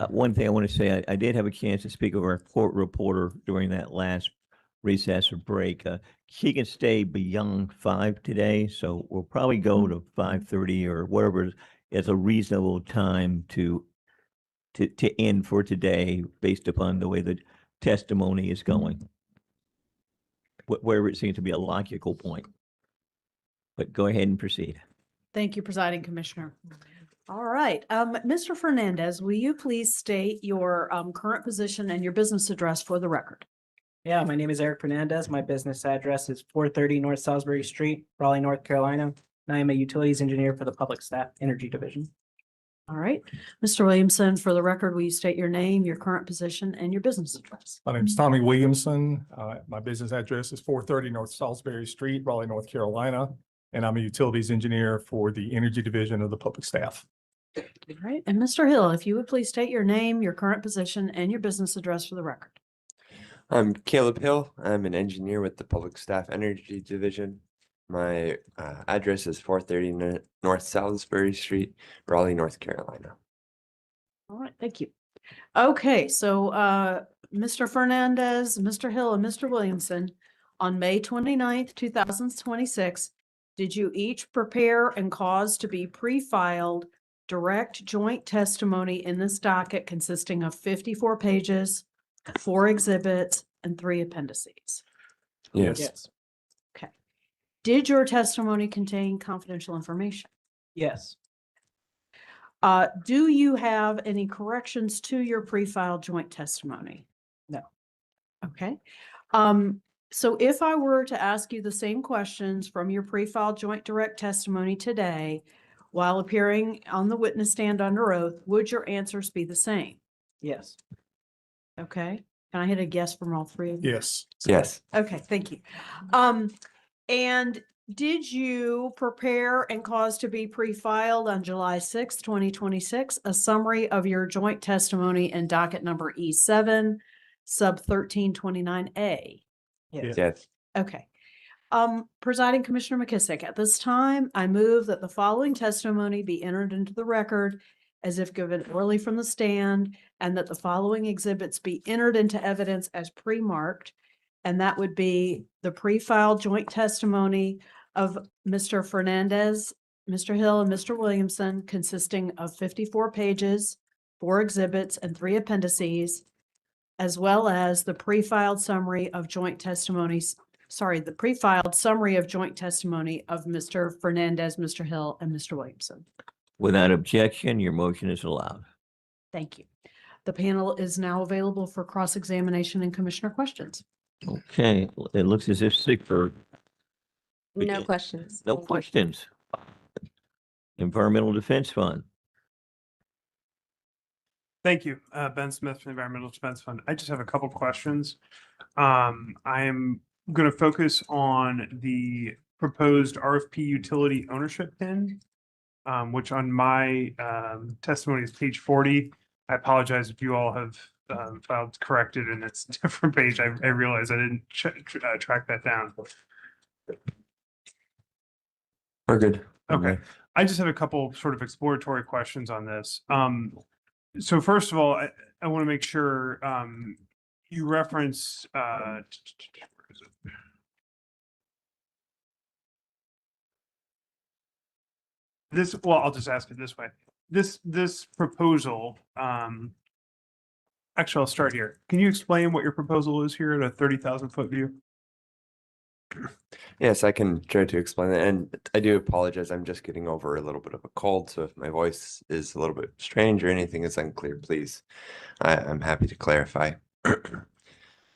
Speaker 1: One thing I want to say, I did have a chance to speak with our court reporter during that last recess or break. She can stay beyond 5 today, so we'll probably go to 5:30 or whatever is a reasonable time to end for today based upon the way the testimony is going. Wherever it seems to be a logical point. But go ahead and proceed.
Speaker 22: Thank you, Presiding Commissioner. All right, Mr. Fernandez, will you please state your current position and your business address for the record?
Speaker 4: Yeah, my name is Eric Fernandez. My business address is 430 North Salisbury Street, Raleigh, North Carolina. And I am a utilities engineer for the Public Staff Energy Division.
Speaker 22: All right, Mr. Williamson, for the record, will you state your name, your current position, and your business address?
Speaker 6: My name is Tommy Williamson. My business address is 430 North Salisbury Street, Raleigh, North Carolina. And I'm a utilities engineer for the Energy Division of the Public Staff.
Speaker 22: All right, and Mr. Hill, if you would please state your name, your current position, and your business address for the record.
Speaker 23: I'm Caleb Hill. I'm an engineer with the Public Staff Energy Division. My address is 430 North Salisbury Street, Raleigh, North Carolina.
Speaker 22: All right, thank you. Okay, so Mr. Fernandez, Mr. Hill, and Mr. Williamson, on May 29th, 2026, did you each prepare and cause to be pre-filed direct joint testimony in this docket consisting of 54 pages, 4 exhibits, and 3 appendices?
Speaker 23: Yes.
Speaker 22: Okay. Did your testimony contain confidential information?
Speaker 4: Yes.
Speaker 22: Do you have any corrections to your pre-filed joint testimony?
Speaker 4: No.
Speaker 22: Okay. So if I were to ask you the same questions from your pre-filed joint direct testimony today, while appearing on the witness stand under oath, would your answers be the same?
Speaker 4: Yes.
Speaker 22: Okay. Can I hit a yes from all 3 of you?
Speaker 6: Yes.
Speaker 23: Yes.
Speaker 22: Okay, thank you. And did you prepare and cause to be pre-filed on July 6, 2026, a summary of your joint testimony in docket number E7, sub 1329A?
Speaker 23: Yes.
Speaker 22: Okay. Presiding Commissioner McKissick, at this time, I move that the following testimony be entered into the record as if given orally from the stand, and that the following exhibits be entered into evidence as pre-marked. And that would be the pre-filed joint testimony of Mr. Fernandez, Mr. Hill, and Mr. Williamson, consisting of 54 pages, 4 exhibits, and 3 appendices, as well as the pre-filed summary of joint testimonies, the pre-filed summary of joint testimony of Mr. Fernandez, Mr. Hill, and Mr. Williamson.
Speaker 1: Without objection, your motion is allowed.
Speaker 22: Thank you. The panel is now available for cross-examination and commissioner questions.
Speaker 1: Okay, it looks as if Sigford.
Speaker 8: No questions.
Speaker 1: No questions. Environmental Defense Fund.
Speaker 15: Thank you, Ben Smith from the Environmental Defense Fund. I just have a couple questions. I am going to focus on the proposed RFP utility ownership PIN, which on my testimony is page 40. I apologize if you all have filed corrected and it's a different page. I realize I didn't track that down.
Speaker 23: We're good.
Speaker 15: Okay. I just have a couple sort of exploratory questions on this. So first of all, I want to make sure you reference where is it? This, well, I'll just ask it this way. This proposal, actually, I'll start here. Can you explain what your proposal is here at a 30,000 foot view?
Speaker 23: Yes, I can try to explain that. And I do apologize. I'm just getting over a little bit of a cold. So if my voice is a little bit strange or anything is unclear, please, I'm happy to clarify.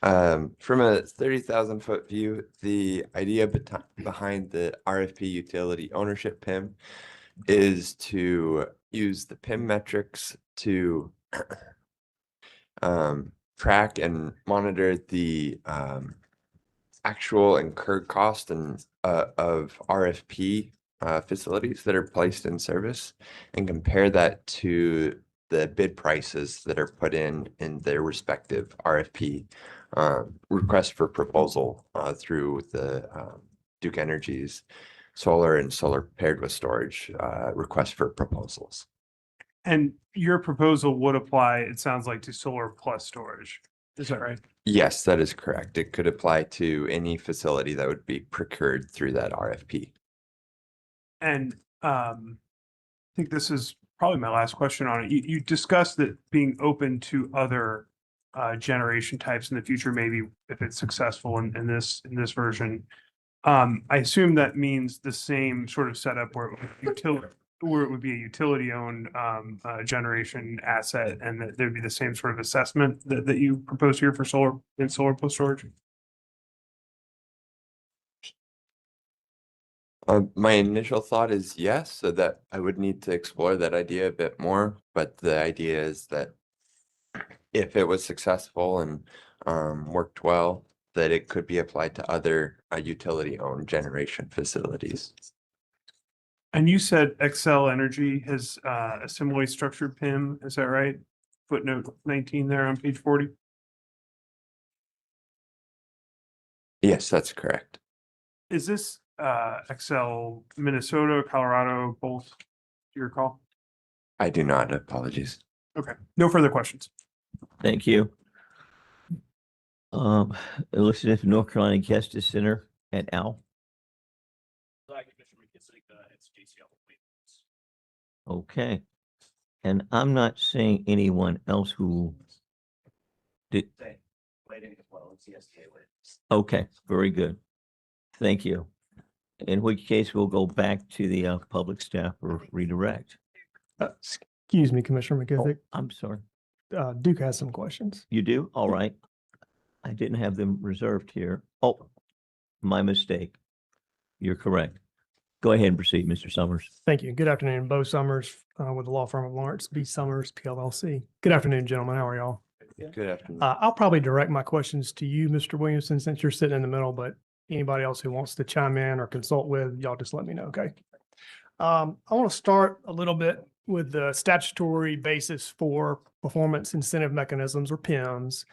Speaker 23: From a 30,000 foot view, the idea behind the RFP utility ownership PIM is to use the PIM metrics to track and monitor the actual incurred cost and of RFP facilities that are placed in service, and compare that to the bid prices that are put in their respective RFP request for proposal through the Duke Energy's solar and solar paired with storage request for proposals.
Speaker 15: And your proposal would apply, it sounds like, to solar plus storage. Is that right?
Speaker 23: Yes, that is correct. It could apply to any facility that would be procured through that RFP.
Speaker 15: And I think this is probably my last question on it. You discussed that being open to other generation types in the future, maybe if it's successful in this version. I assume that means the same sort of setup where it would be a utility-owned generation asset, and that there'd be the same sort of assessment that you propose here for solar and solar plus storage.
Speaker 23: My initial thought is yes, so that I would need to explore that idea a bit more. But the idea is that if it was successful and worked well, that it could be applied to other utility-owned generation facilities.
Speaker 15: And you said Excel Energy has a similarly structured PIM, is that right? Footnote 19 there on page 40.
Speaker 23: Yes, that's correct.
Speaker 15: Is this Excel Minnesota, Colorado, both? Do you recall?
Speaker 23: I do not. Apologies.
Speaker 15: Okay, no further questions.
Speaker 1: Thank you. Elizabeth, North Carolina Justice Center et al. Okay. And I'm not seeing anyone else who did. Okay, very good. Thank you. In which case we'll go back to the public staff for redirect.
Speaker 5: Excuse me, Commissioner McKissick.
Speaker 1: I'm sorry.
Speaker 5: Duke has some questions.
Speaker 1: You do? All right. I didn't have them reserved here. Oh, my mistake. You're correct. Go ahead and proceed, Mr. Summers.
Speaker 5: Thank you. Good afternoon. Bo Summers with the law firm of Lawrence B. Summers, PLLC. Good afternoon, gentlemen. How are y'all?
Speaker 23: Good afternoon.
Speaker 5: I'll probably direct my questions to you, Mr. Williamson, since you're sitting in the middle, but anybody else who wants to chime in or consult with, y'all just let me know, okay? I want to start a little bit with the statutory basis for performance incentive mechanisms, or PIMs.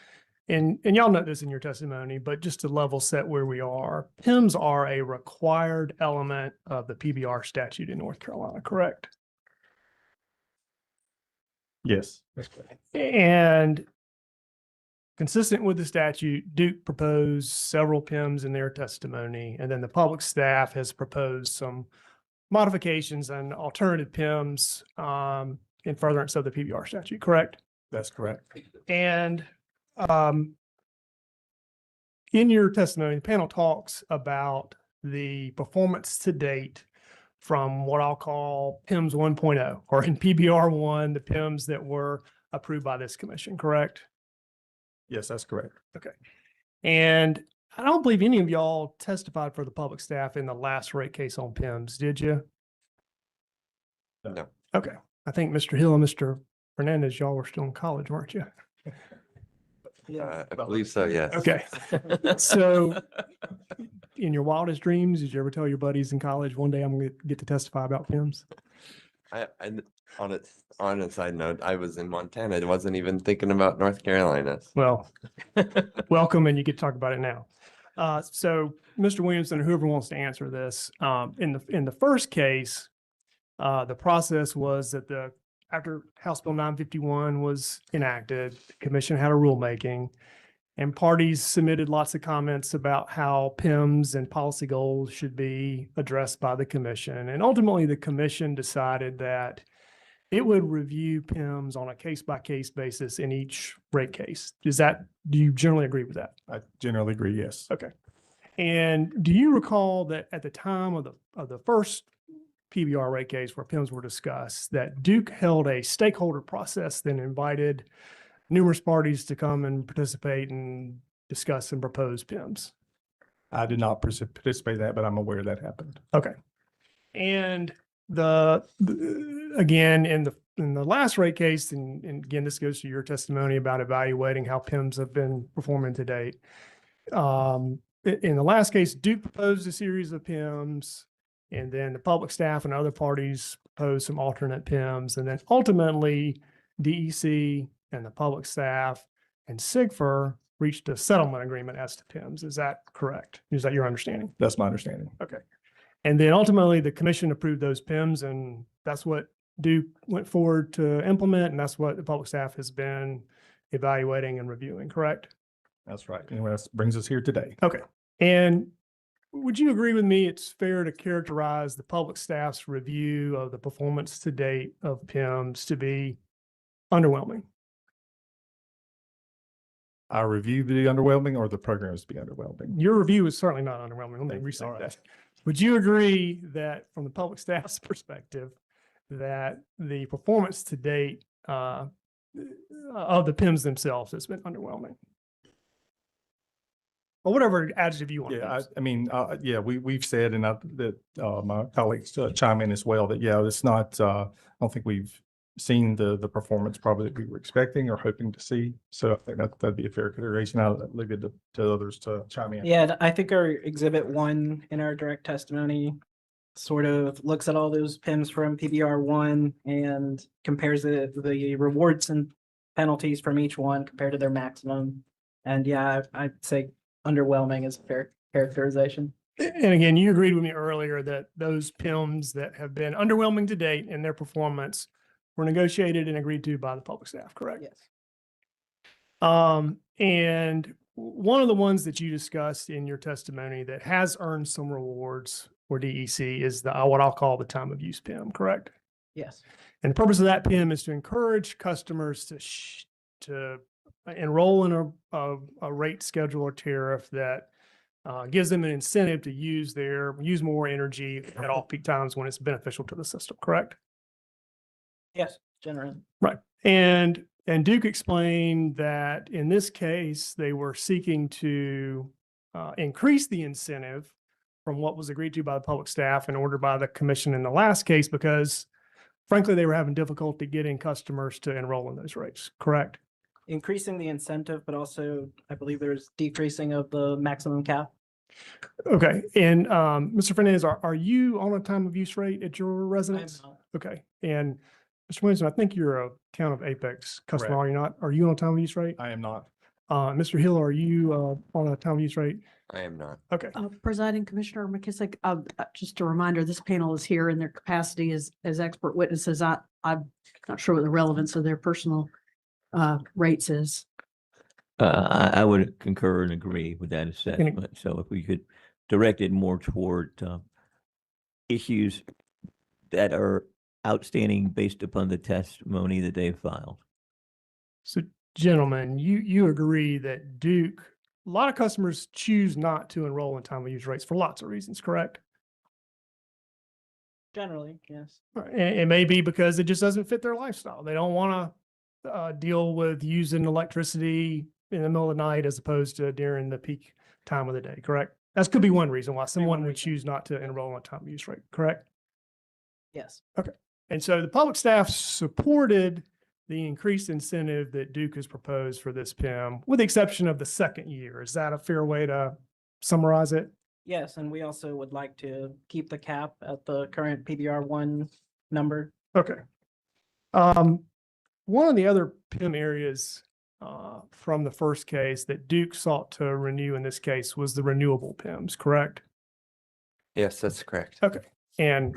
Speaker 5: And y'all note this in your testimony, but just to level set where we are, PIMs are a required element of the PBR statute in North Carolina, correct?
Speaker 6: Yes, that's correct.
Speaker 5: And consistent with the statute, Duke proposed several PIMs in their testimony, and then the public staff has proposed some modifications and alternative PIMs in furtherance of the PBR statute, correct?
Speaker 6: That's correct.
Speaker 5: And in your testimony, the panel talks about the performance to date from what I'll call PIMS 1.0, or in PBR 1, the PIMs that were approved by this commission, correct?
Speaker 6: Yes, that's correct.
Speaker 5: Okay. And I don't believe any of y'all testified for the public staff in the last rate case on PIMs, did you?
Speaker 23: No.
Speaker 5: Okay. I think Mr. Hill and Mr. Fernandez, y'all were still in college, weren't you?
Speaker 23: I believe so, yes.
Speaker 5: Okay. So in your wildest dreams, did you ever tell your buddies in college, one day I'm going to get to testify about PIMs?
Speaker 23: On a side note, I was in Montana. I wasn't even thinking about North Carolina.
Speaker 5: Well, welcome, and you get to talk about it now. So Mr. Williamson, or whoever wants to answer this, in the first case, the process was that after House Bill 951 was enacted, the commission had a rulemaking, and parties submitted lots of comments about how PIMs and policy goals should be addressed by the commission. And ultimately, the commission decided that it would review PIMs on a case-by-case basis in each rate case. Do you generally agree with that?
Speaker 6: I generally agree, yes.
Speaker 5: Okay. And do you recall that at the time of the first PBR rate case where PIMs were discussed, that Duke held a stakeholder process that invited numerous parties to come and participate and discuss and propose PIMs?
Speaker 6: I did not participate in that, but I'm aware that happened.
Speaker 5: Okay. And again, in the last rate case, and again, this goes to your testimony about evaluating how PIMs have been performing to date. In the last case, Duke proposed a series of PIMs, and then the public staff and other parties proposed some alternate PIMs, and then ultimately DEC and the public staff and SIGFR reached a settlement agreement as to PIMs. Is that correct? Is that your understanding?
Speaker 6: That's my understanding.
Speaker 5: Okay. And then ultimately, the commission approved those PIMs, and that's what Duke went forward to implement, and that's what the public staff has been evaluating and reviewing, correct?
Speaker 6: That's right. And that brings us here today.
Speaker 5: Okay. And would you agree with me it's fair to characterize the public staff's review of the performance to date of PIMs to be underwhelming?
Speaker 6: Our review be underwhelming or the programs be underwhelming?
Speaker 5: Your review is certainly not underwhelming. Let me
Speaker 6: Thank you.
Speaker 5: restate
Speaker 6: All right.
Speaker 5: that. Would you agree that from the public staff's perspective, that the performance to date of the PIMs themselves has been underwhelming? Or whatever adjective you want to
Speaker 6: Yeah,
Speaker 5: use.
Speaker 6: I mean, yeah, we've said, and that my colleagues chime in as well, that, yeah, it's not, I don't think we've seen the performance probably that we were expecting or hoping to see. So I think that'd be a fair consideration. I'll leave it to others to chime in.
Speaker 4: Yeah, I think our exhibit 1 in our direct testimony sort of looks at all those PIMs from PBR 1 and compares the rewards and penalties from each one compared to their maximum. And yeah, I'd say underwhelming is a fair characterization.
Speaker 5: And again, you agreed with me earlier that those PIMs that have been underwhelming to date in their performance were negotiated and agreed to by the public staff, correct?
Speaker 4: Yes.
Speaker 5: And one of the ones that you discussed in your testimony that has earned some rewards for DEC is the what I'll call the time of use PIM, correct?
Speaker 4: Yes.
Speaker 5: And the purpose of that PIM is to encourage customers to enroll in a rate schedule or tariff that gives them an incentive to use more energy at off-peak times when it's beneficial to the system, correct?
Speaker 4: Yes, generally.
Speaker 5: Right. And Duke explained that in this case, they were seeking to increase the incentive from what was agreed to by the public staff and ordered by the commission in the last case, because frankly, they were having difficulty getting customers to enroll in those rates, correct?
Speaker 4: Increasing the incentive, but also I believe there's decreasing of the maximum cap.
Speaker 5: Okay. And Mr. Fernandez, are you on a time of use rate at your residence?
Speaker 4: not.
Speaker 5: Okay. And Mr. Williamson, I think you're a Town of Apex customer,
Speaker 6: Correct.
Speaker 5: are you not? Are you on a time of use rate?
Speaker 6: I am not.
Speaker 5: Mr. Hill, are you on a time of use rate?
Speaker 23: I am not.
Speaker 5: Okay.
Speaker 22: Presiding Commissioner McKissick, just a reminder, this panel is here in their capacity as expert witnesses. I'm not sure what the relevance of their personal rates is.
Speaker 1: I would concur and agree with that assessment. So if we could direct it more toward issues that are outstanding based upon the testimony that they've filed.
Speaker 5: So gentlemen, you agree that Duke, a lot of customers choose not to enroll in time of use rates for lots of reasons, correct?
Speaker 4: Generally, yes.
Speaker 5: It may be because it just doesn't fit their lifestyle. They don't want to deal with using electricity in the middle of the night as opposed to during the peak time of the day, correct? That could be one reason why someone would choose not to enroll in time of use rate, correct?
Speaker 4: Yes.
Speaker 5: Okay. And so the public staff supported the increased incentive that Duke has proposed for this PIM, with the exception of the second year. Is that a fair way to summarize it?
Speaker 4: Yes, and we also would like to keep the cap at the current PBR 1 number.
Speaker 5: Okay. One of the other PIM areas from the first case that Duke sought to renew in this case was the renewable PIMs, correct?
Speaker 23: Yes, that's correct.
Speaker 5: Okay. And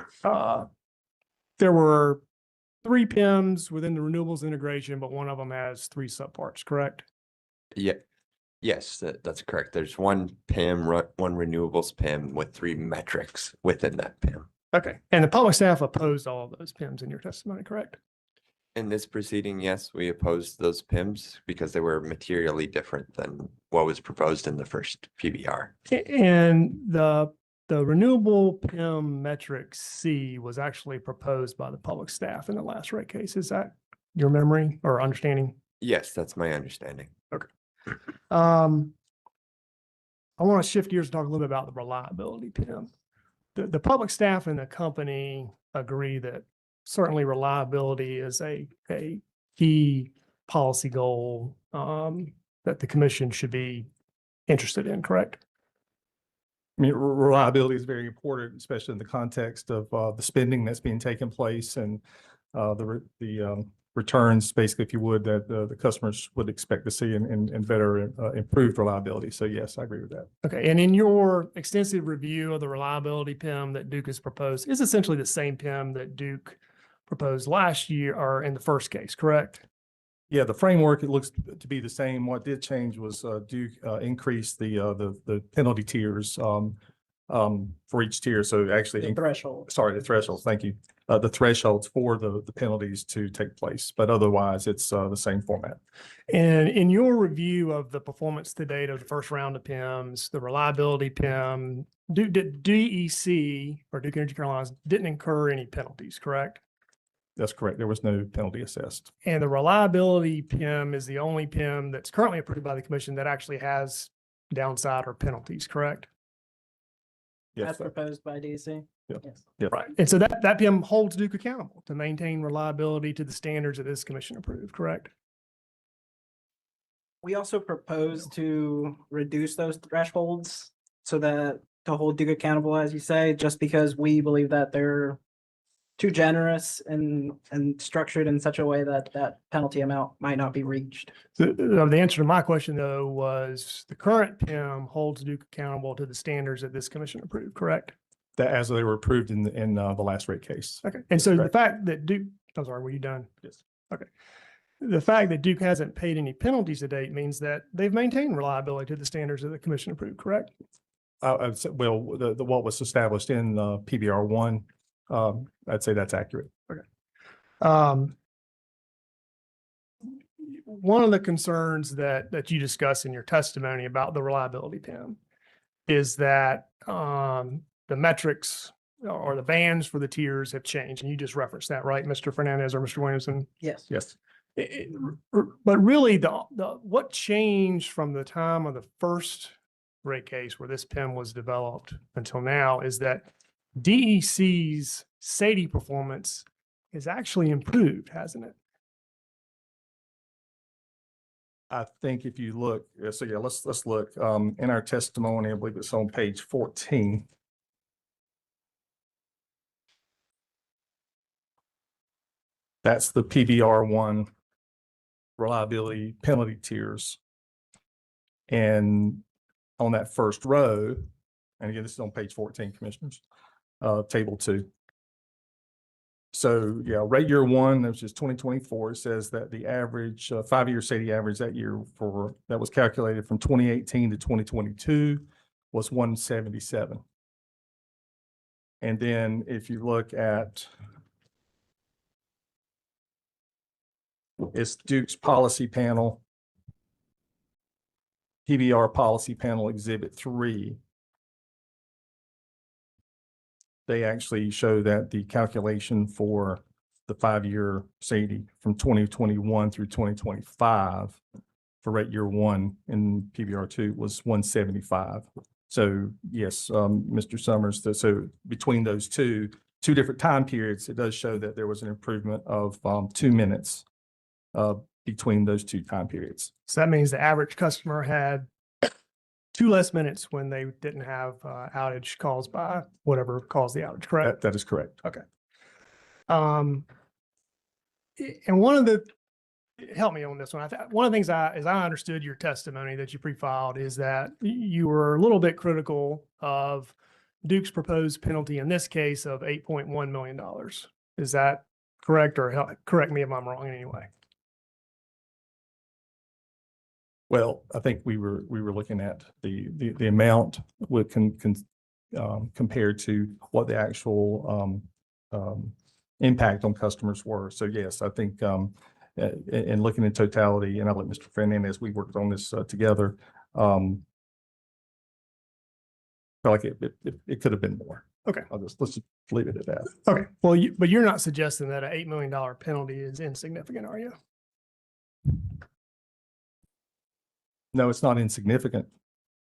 Speaker 5: there were 3 PIMs within the renewables integration, but one of them has 3 subparts, correct?
Speaker 23: Yeah. Yes, that's correct. There's one PIM, one renewables PIM with 3 metrics within that PIM.
Speaker 5: Okay. And the public staff opposed all of those PIMs in your testimony, correct?
Speaker 23: In this proceeding, yes, we opposed those PIMs because they were materially different than what was proposed in the first PBR.
Speaker 5: And the renewable PIM metric C was actually proposed by the public staff in the last rate case. Is that your memory or understanding?
Speaker 23: Yes, that's my understanding.
Speaker 5: Okay. I want to shift gears and talk a little bit about the reliability PIM. The public staff and the company agree that certainly reliability is a key policy goal that the commission should be interested in, correct?
Speaker 6: I mean, reliability is very important, especially in the context of the spending that's being taken place and the returns, basically, if you would, that the customers would expect to see and better improved reliability. So yes, I agree with that.
Speaker 5: Okay, and in your extensive review of the reliability PIM that Duke has proposed, is essentially the same PIM that Duke proposed last year or in the first case, correct?
Speaker 6: Yeah, the framework, it looks to be the same. What did change was Duke increased the penalty tiers for each tier. So actually,
Speaker 4: The threshold.
Speaker 6: sorry, the thresholds. Thank you. The thresholds for the penalties to take place, but otherwise it's the same format.
Speaker 5: And in your review of the performance to date of the first round of PIMs, the reliability PIM, DEC or Duke Energy Carolinas didn't incur any penalties, correct?
Speaker 6: That's correct. There was no penalty assessed.
Speaker 5: And the reliability PIM is the only PIM that's currently approved by the commission that actually has downside or penalties, correct?
Speaker 6: Yes,
Speaker 4: As
Speaker 6: sir.
Speaker 4: proposed by DC.
Speaker 6: Yeah.
Speaker 4: Yes.
Speaker 6: Yeah.
Speaker 5: Right. And so that PIM holds Duke accountable to maintain reliability to the standards that this commission approved, correct?
Speaker 4: We also propose to reduce those thresholds so that to hold Duke accountable, as you say, just because we believe that they're too generous and structured in such a way that that penalty amount might not be reached.
Speaker 5: The answer to my question, though, was the current PIM holds Duke accountable to the standards that this commission approved, correct?
Speaker 6: That as they were approved in the last rate case.
Speaker 5: Okay. And so the
Speaker 6: correct.
Speaker 5: fact that Duke, I'm sorry, were you done?
Speaker 6: Yes.
Speaker 5: Okay. The fact that Duke hasn't paid any penalties to date means that they've maintained reliability to the standards that the commission approved, correct?
Speaker 6: I'd say, well, the what was established in PBR 1, I'd say that's accurate.
Speaker 5: One of the concerns that you discuss in your testimony about the reliability PIM is that the metrics or the bands for the tiers have changed, and you just referenced that, right, Mr. Fernandez or Mr. Williamson?
Speaker 4: Yes.
Speaker 6: Yes.
Speaker 5: But really, the what changed from the time of the first rate case where this PIM was developed until now is that DEC's SAIDI performance is actually improved, hasn't it?
Speaker 6: I think if you look, so yeah, let's look in our testimony. I believe it's on page 14. That's the PBR 1 reliability penalty tiers. And on that first row, and again, this is on page 14, commissioners, table 2. So yeah, rate year 1, which is 2024, says that the average 5-year SAIDI average that year that was calculated from 2018 to 2022 was 177. And then if you look at it's Duke's policy panel, PBR policy panel exhibit 3. They actually show that the calculation for the 5-year SAIDI from 2021 through 2025 for rate year 1 in PBR 2 was 175. So yes, Mr. Summers, so between those two different time periods, it does show that there was an improvement of 2 minutes between those 2 time periods.
Speaker 5: So that means the average customer had 2 less minutes when they didn't have outage caused by whatever caused the outage, correct?
Speaker 6: That is correct.
Speaker 5: Okay. And one of the, help me on this one. One of the things as I understood your testimony that you pre-filed is that you were a little bit critical of Duke's proposed penalty in this case of $8.1 million. Is that correct, or correct me if I'm wrong in any way?
Speaker 6: Well, I think we were looking at the amount with compared to what the actual impact on customers were. So yes, I think in looking in totality, and I'll let Mr. Fernandez, we worked on this together. Felt like it could have been more.
Speaker 5: Okay.
Speaker 6: Let's just leave it at that.
Speaker 5: Okay. Well, but you're not suggesting that an $8 million penalty is insignificant, are you?
Speaker 6: No, it's not insignificant,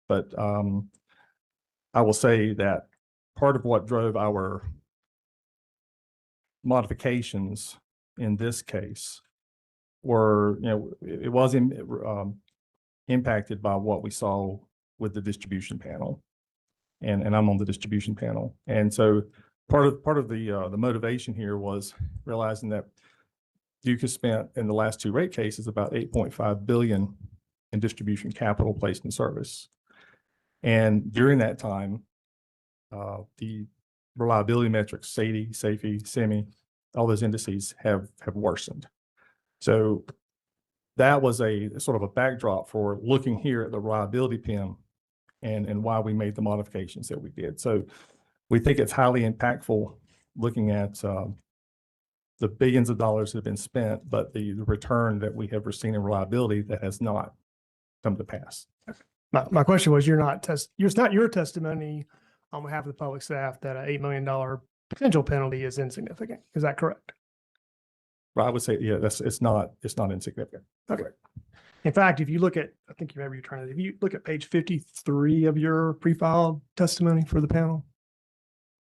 Speaker 6: but I will say that part of what drove our modifications in this case were, it was impacted by what we saw with the distribution panel, and I'm on the distribution panel, and so part of the motivation here was realizing that Duke has spent in the last two rate cases about 8.5 billion in distribution capital placed in service. And during that time, the reliability metrics, SAIDI, SAIFI, SEMI, all those indices have worsened. So that was a sort of a backdrop for looking here at the reliability PIM and why we made the modifications that we did. So we think it's highly impactful looking at the billions of dollars that have been spent, but the return that we have received in reliability that has not come to pass.
Speaker 5: My question was, it's not your testimony on behalf of the public staff that an $8 million potential penalty is insignificant. Is that correct?
Speaker 6: But I would say, yeah, it's not insignificant.
Speaker 5: Okay. In fact, if you look at, I think maybe you're trying to, if you look at page 53 of your pre-filed testimony for the panel,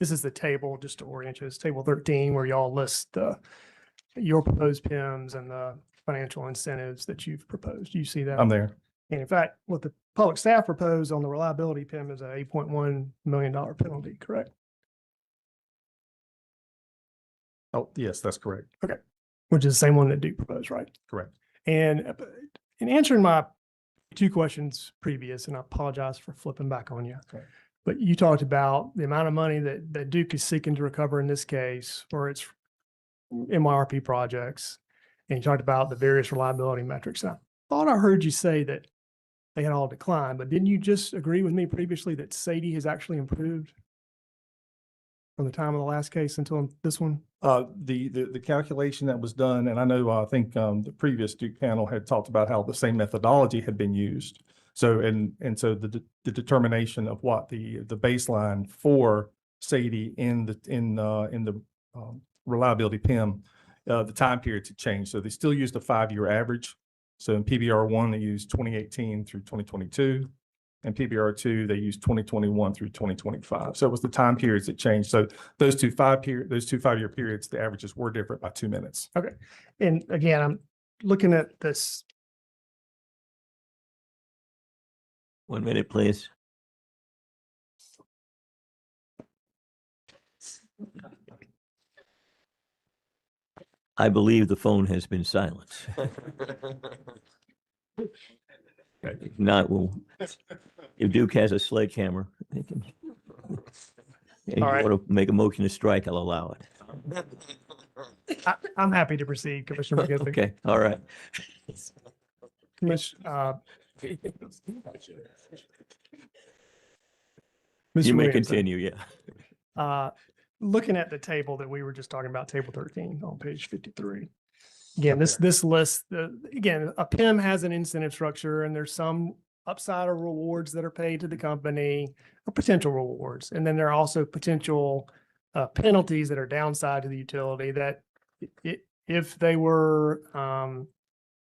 Speaker 5: this is the table, just to orient you, it's table 13, where y'all list your proposed PIMs and the financial incentives that you've proposed. You see that?
Speaker 6: I'm there.
Speaker 5: And in fact, what the public staff proposed on the reliability PIM is a $8.1 million penalty, correct?
Speaker 6: Oh, yes, that's correct.
Speaker 5: Okay. Which is the same one that Duke proposed, right?
Speaker 6: Correct.
Speaker 5: And in answering my two questions previous, and I apologize for flipping back on you,
Speaker 6: Okay.
Speaker 5: but you talked about the amount of money that Duke is seeking to recover in this case for its MYRP projects. And you talked about the various reliability metrics. And I thought I heard you say that they had all declined, but didn't you just agree with me previously that SAIDI has actually improved from the time of the last case until this one?
Speaker 6: The calculation that was done, and I know, I think the previous Duke panel had talked about how the same methodology had been used. So, and so the determination of what the baseline for SAIDI in the reliability PIM, the time periods had changed. So they still used a 5-year average. So in PBR 1, they used 2018 through 2022. And PBR 2, they used 2021 through 2025. So it was the time periods that changed. So those two 5-year periods, the averages were different by 2 minutes.
Speaker 5: Okay. And again, I'm looking at this.
Speaker 1: 1 minute, please. I believe the phone has been silenced. If not, if Duke has a sledgehammer, they can. And you
Speaker 5: All right.
Speaker 1: want to make a motion to strike, I'll allow it.
Speaker 5: I'm happy to proceed, Commissioner McGinty.
Speaker 1: Okay, all right. You may continue, yeah.
Speaker 5: Looking at the table that we were just talking about, table 13 on page 53. Again, this list, again, a PIM has an incentive structure and there's some upside or rewards that are paid to the company or potential rewards. And then there are also potential penalties that are downside to the utility that if they were,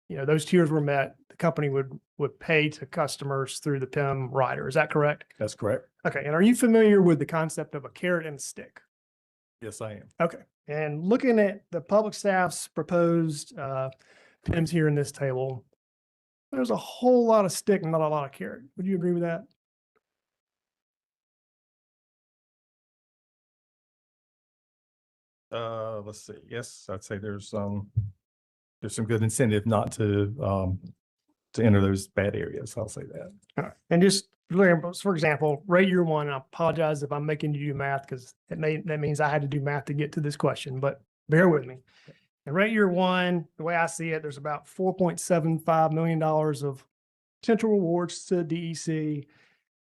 Speaker 5: those tiers were met, the company would pay to customers through the PIM rider. Is that correct?
Speaker 6: That's correct.
Speaker 5: Okay. And are you familiar with the concept of a carrot and a stick?
Speaker 6: Yes, I am.
Speaker 5: Okay. And looking at the public staff's proposed PIMs here in this table, there's a whole lot of stick and not a lot of carrot. Would you agree with that?
Speaker 6: Let's see. Yes, I'd say there's some good incentive not to enter those bad areas. I'll say that.
Speaker 5: All right. And just for example, rate year one, I apologize if I'm making you do math because that means I had to do math to get to this question, but bear with me. And rate year one, the way I see it, there's about $4.75 million of potential rewards to DEC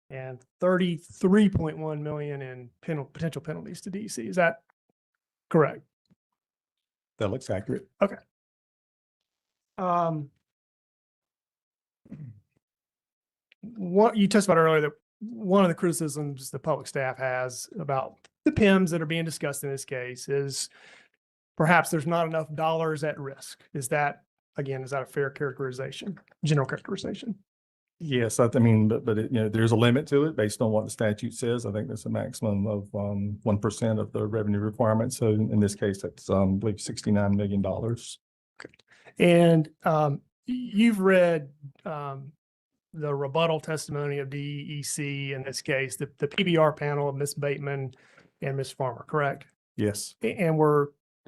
Speaker 5: and $33.1 million in potential penalties to DEC. Is that correct?
Speaker 6: That looks accurate.
Speaker 5: Okay. What you testified earlier that one of the criticisms the public staff has about the PIMs that are being discussed in this case is perhaps there's not enough dollars at risk. Is that a fair characterization, general characterization?
Speaker 6: Yes, I mean, but there's a limit to it based on what the statute says. I think there's a maximum of 1% of the revenue requirement. So in this case, that's I believe $69 million.
Speaker 5: Okay. And you've read the rebuttal testimony of DEC in this case, the PBR panel of Ms. Bateman and Ms. Farmer, correct?
Speaker 6: Yes.
Speaker 5: And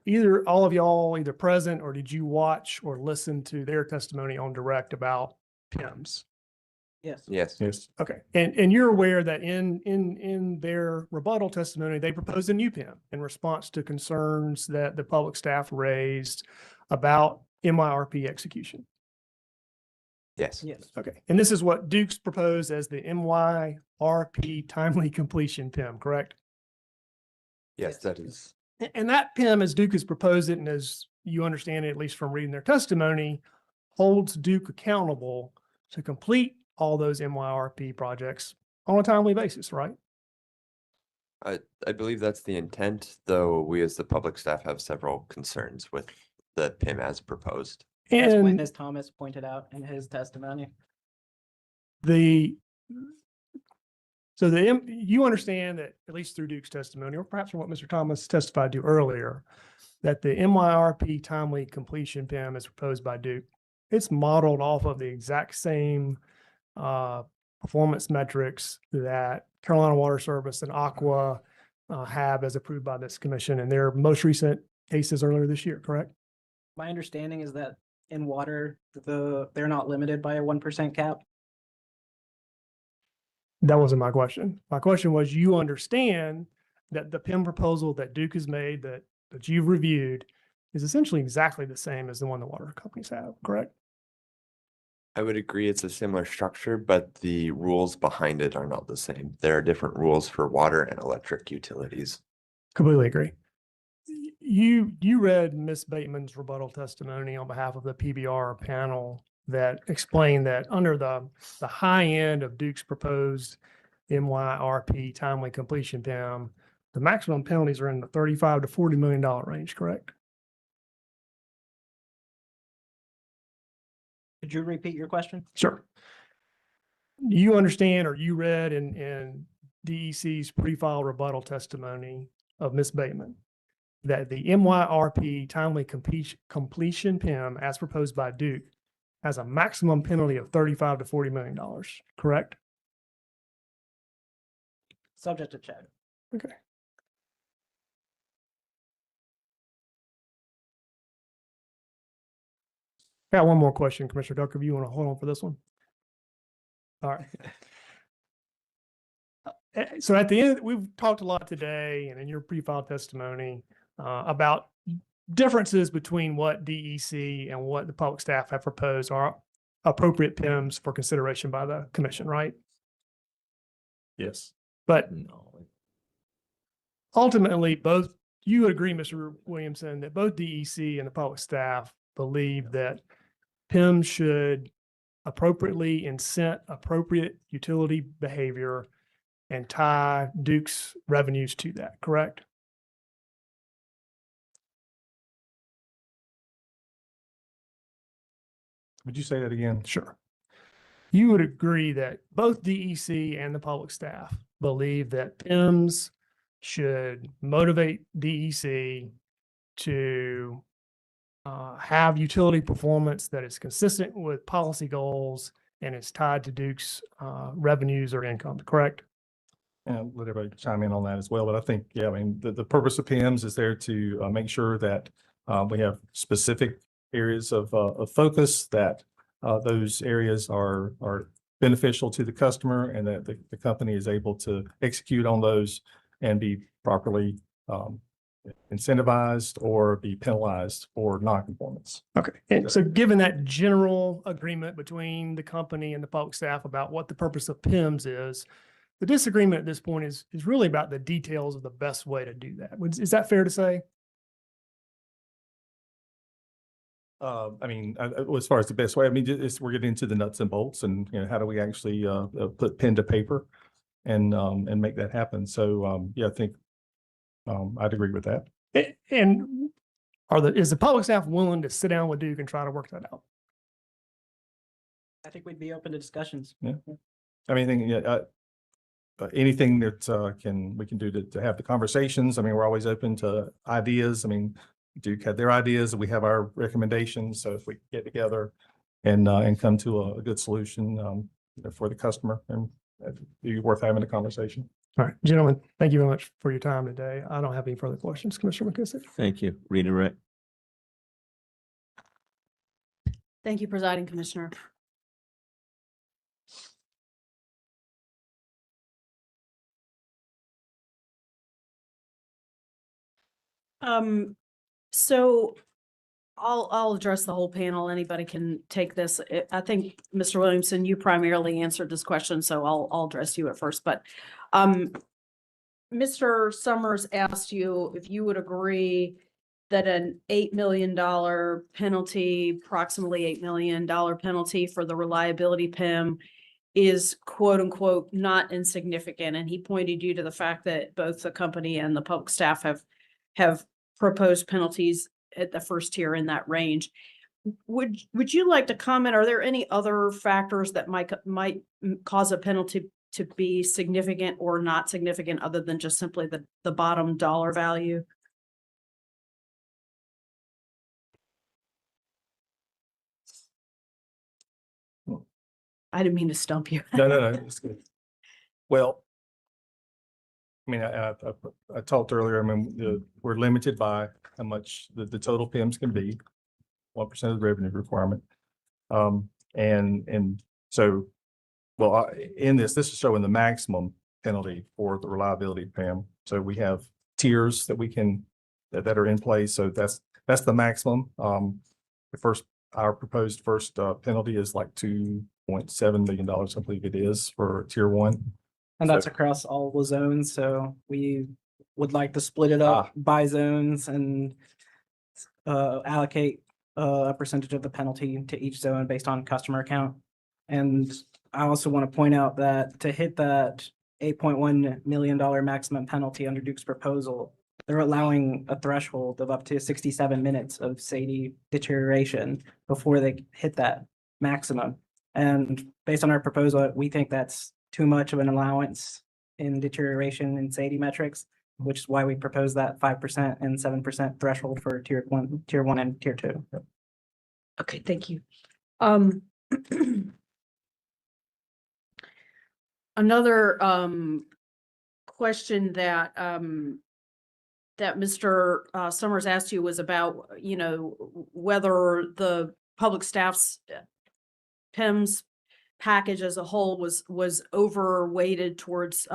Speaker 5: either all of y'all either present or did you watch or listen to their testimony on direct about PIMS?
Speaker 4: Yes.
Speaker 23: Yes.
Speaker 6: Yes.
Speaker 5: Okay, and you're aware that in their rebuttal testimony, they proposed a new PIM in response to concerns that the public staff raised about MYRP execution.
Speaker 23: Yes.
Speaker 4: Yes.
Speaker 5: Okay, and this is what Duke's proposed as the MYRP timely completion PIM, correct?
Speaker 23: Yes, that is.
Speaker 5: And that PIM, as Duke has proposed it, and as you understand it, at least from reading their testimony, holds Duke accountable to complete all those MYRP projects on a timely basis, right?
Speaker 23: I believe that's the intent, though we as the public staff have several concerns with the PIM as proposed.
Speaker 4: As
Speaker 5: And
Speaker 4: witness Thomas pointed out in his testimony.
Speaker 5: you understand that, at least through Duke's testimony, or perhaps from what Mr. Thomas testified to earlier, that the MYRP timely completion PIM as proposed by Duke, it's modeled off of the exact same performance metrics that Carolina Water Service and Aqua have as approved by this commission in their most recent cases earlier this year, correct?
Speaker 4: My understanding is that in water, they're not limited by a 1% cap.
Speaker 5: That wasn't my question. My question was, you understand that the PIM proposal that Duke has made that you've reviewed is essentially exactly the same as the one the water companies have, correct?
Speaker 23: I would agree it's a similar structure, but the rules behind it are not the same. There are different rules for water and electric utilities.
Speaker 5: Completely agree. You read Ms. Bateman's rebuttal testimony on behalf of the PBR panel that explained that under the high end of Duke's proposed MYRP timely completion PIM, the maximum penalties are in the $35 to $40 million range, correct?
Speaker 4: Could you repeat your question?
Speaker 5: Sure. You understand, or you read in DEC's pre-file rebuttal testimony of Ms. Bateman that the MYRP timely completion PIM as proposed by Duke has a maximum penalty of $35 to $40 million, correct?
Speaker 4: Subject to check.
Speaker 5: Okay. Got one more question, Commissioner Ducker, if you want to hold on for this one. All right. So at the end, we've talked a lot today and in your pre-file testimony about differences between what DEC and what the public staff have proposed are appropriate PIMs for consideration by the commission, right?
Speaker 6: Yes.
Speaker 5: But ultimately, both, you would agree, Mr. Williamson, that both DEC and the public staff believe that PIMs should appropriately incent appropriate utility behavior and tie Duke's revenues to that, correct?
Speaker 6: Would you say that again?
Speaker 5: Sure. You would agree that both DEC and the public staff believe that PIMs should motivate DEC to have utility performance that is consistent with policy goals and is tied to Duke's revenues or income, correct?
Speaker 6: And let everybody chime in on that as well. But I think, yeah, I mean, the purpose of PIMS is there to make sure that we have specific areas of focus, that those areas are beneficial to the customer, and that the company is able to execute on those and be properly incentivized or be penalized for non-conformance.
Speaker 5: Okay. And so given that general agreement between the company and the public staff about what the purpose of PIMS is, the disagreement at this point is really about the details of the best way to do that. Is that fair to say?
Speaker 6: I mean, as far as the best way, I mean, we're getting into the nuts and bolts, and how do we actually put pen to paper and make that happen? So yeah, I think I'd agree with that.
Speaker 5: And is the public staff willing to sit down with Duke and try to work that out?
Speaker 4: I think we'd be open to discussions.
Speaker 6: Yeah. I mean, anything that we can do to have the conversations. I mean, we're always open to ideas. I mean, Duke had their ideas, and we have our recommendations. So if we get together and come to a good solution for the customer, and it'd be worth having a conversation.
Speaker 5: All right, gentlemen, thank you very much for your time today. I don't have any further questions, Commissioner McKissick.
Speaker 1: Thank you. Redirect.
Speaker 22: Thank you, Presiding Commissioner. So I'll address the whole panel. Anybody can take this. I think, Mr. Williamson, you primarily answered this question, so I'll address you at first, but Mr. Summers asked you if you would agree that an $8 million penalty, approximately $8 million penalty for the reliability PIM is quote unquote not insignificant. And he pointed you to the fact that both the company and the public staff have proposed penalties at the first tier in that range. Would you like to comment? Are there any other factors that might cause a penalty to be significant or not significant other than just simply the bottom dollar value? I didn't mean to stump you.
Speaker 6: No, it's good. Well, I mean, I talked earlier, I mean, we're limited by how much the total PIMs can be, 1% of the revenue requirement. And so, well, in this is showing the maximum penalty for the reliability PIM. So we have tiers that we can, that are in place. So that's the maximum. Our proposed first penalty is like $2.7 million, I believe it is, for tier 1.
Speaker 4: And that's across all the zones, so we would like to split it up by zones and allocate a percentage of the penalty to each zone based on customer count. And I also want to point out that to hit that $8.1 million maximum penalty under Duke's proposal, they're allowing a threshold of up to 67 minutes of SAIDI deterioration before they hit that maximum. And based on our proposal, we think that's too much of an allowance in deterioration in SAIDI metrics, which is why we propose that 5% and 7% threshold for tier one and tier 2.
Speaker 22: Okay, thank you. Another question that Mr. Summers asked you was about, whether the public staff's PIMS package as a whole was overweighted towards,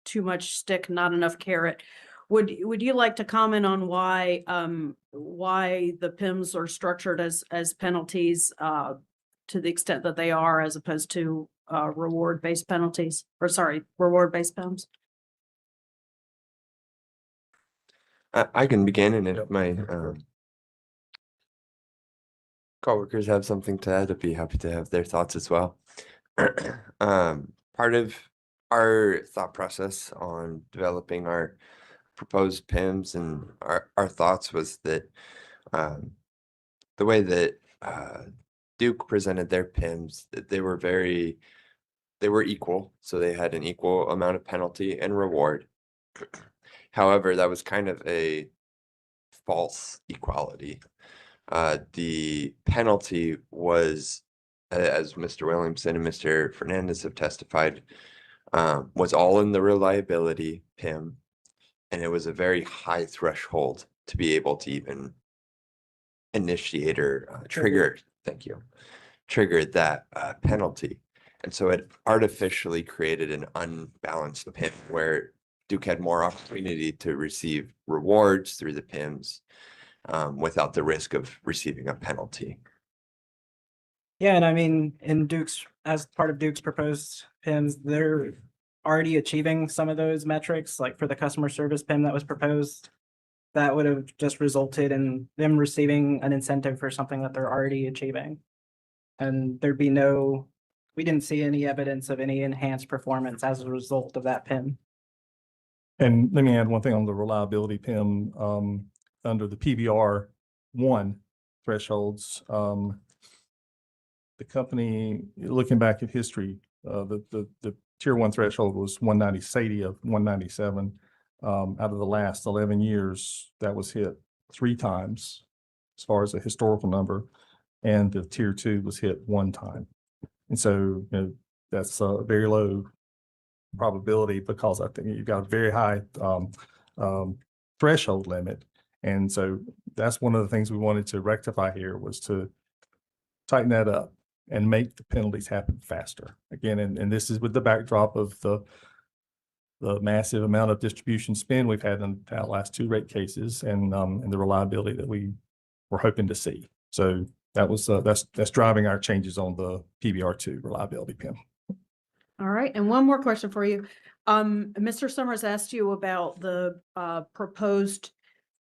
Speaker 22: too much stick, not enough carrot. Would you like to comment on why the PIMS are structured as penalties to the extent that they are, as opposed to reward-based penalties, reward-based PIMS?
Speaker 23: I can begin, and if my coworkers have something to add, I'd be happy to have their thoughts as well. Part of our thought process on developing our proposed PIMs and our thoughts was that the way that Duke presented their PIMs, that they were equal, so they had an equal amount of penalty and reward. However, that was kind of a false equality. The penalty was, as Mr. Williamson and Mr. Fernandez have testified, was all in the reliability PIM, and it was a very high threshold to be able to even initiate or trigger that penalty. And so it artificially created an unbalanced PIM where Duke had more opportunity to receive rewards through the PIMs without the risk of receiving a penalty.
Speaker 4: Yeah, and I mean, as part of Duke's proposed PIMs, they're already achieving some of those metrics, like for the customer service PIM that was proposed. That would have just resulted in them receiving an incentive for something that they're already achieving. And we didn't see any evidence of any enhanced performance as a result of that PIM.
Speaker 6: And let me add one thing on the reliability PIM, under the PBR 1 thresholds. The company, looking back at history, the tier 1 threshold was 190 SAIDI of 197. Out of the last 11 years, that was hit 3 times as far as a historical number, and the tier 2 was hit 1 time. And so, that's very low probability because I think you've got a very high threshold limit. And so that's one of the things we wanted to rectify here was to tighten that up and make the penalties happen faster. Again, and this is with the backdrop of the massive amount of distribution spend we've had in the last two rate cases and the reliability that we were hoping to see. So that was that's driving our changes on the PBR2 reliability PIM.
Speaker 22: All right, and one more question for you. Mr. Summers asked you about the proposed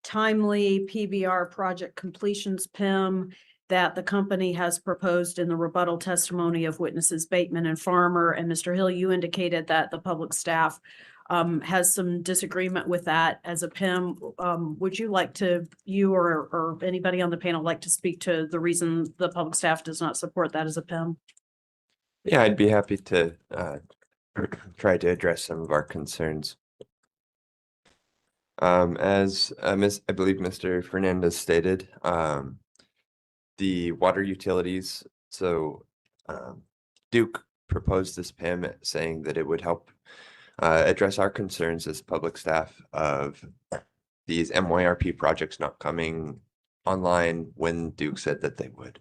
Speaker 22: timely PBR project completions PIM that the company has proposed in the rebuttal testimony of witnesses Bateman and Farmer. And Mr. Hill, you indicated that the public staff has some disagreement with that as a PIM. Would you like to, you or anybody on the panel like to speak to the reason the public staff does not support that as a PIM?
Speaker 23: Yeah, I'd be happy to try to address some of our concerns. As I believe Mr. Fernandez stated, the water utilities, so Duke proposed this PIM saying that it would help address our concerns as public staff of these MYRP projects not coming online when Duke said that they would.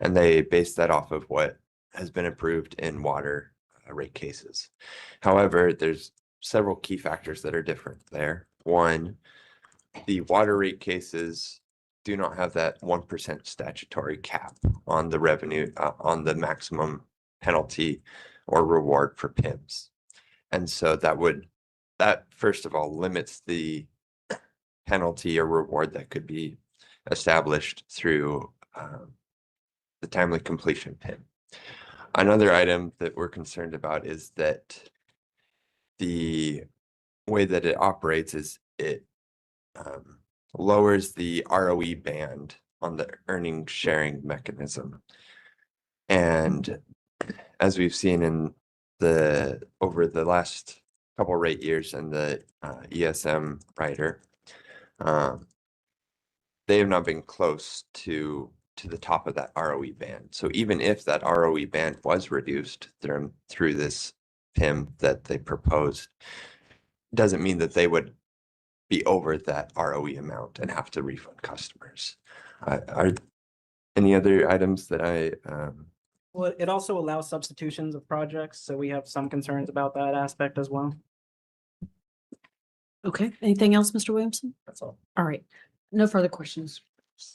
Speaker 23: And they based that off of what has been approved in water rate cases. However, there's several key factors that are different there. One, the water rate cases do not have that 1% statutory cap on the revenue, on the maximum penalty or reward for PIMs. And so that first of all limits the penalty or reward that could be established through the timely completion PIM. Another item that we're concerned about is that the way that it operates is it lowers the ROE band on the earning sharing mechanism. And as we've seen in over the last couple rate years in the ESM rider, they have not been close to the top of that ROE band. So even if that ROE band was reduced through this PIM that they proposed, doesn't mean that they would be over that ROE amount and have to refund customers. Are any other items that
Speaker 4: Well, it also allows substitutions of projects, so we have some concerns about that aspect as well.
Speaker 22: Okay, anything else, Mr. Williamson?
Speaker 6: That's all.
Speaker 22: All right, no further questions.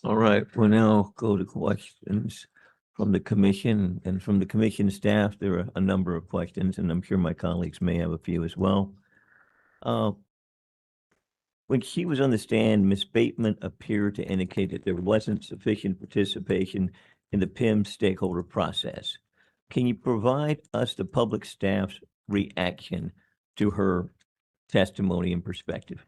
Speaker 1: All right, we'll now go to questions from the commission, and from the commission staff, there are a number of questions, and I'm sure my colleagues may have a few as well. When she was on the stand, Ms. Bateman appeared to indicate that there wasn't sufficient participation in the PIM stakeholder process. Can you provide us the public staff's reaction to her testimony and perspective?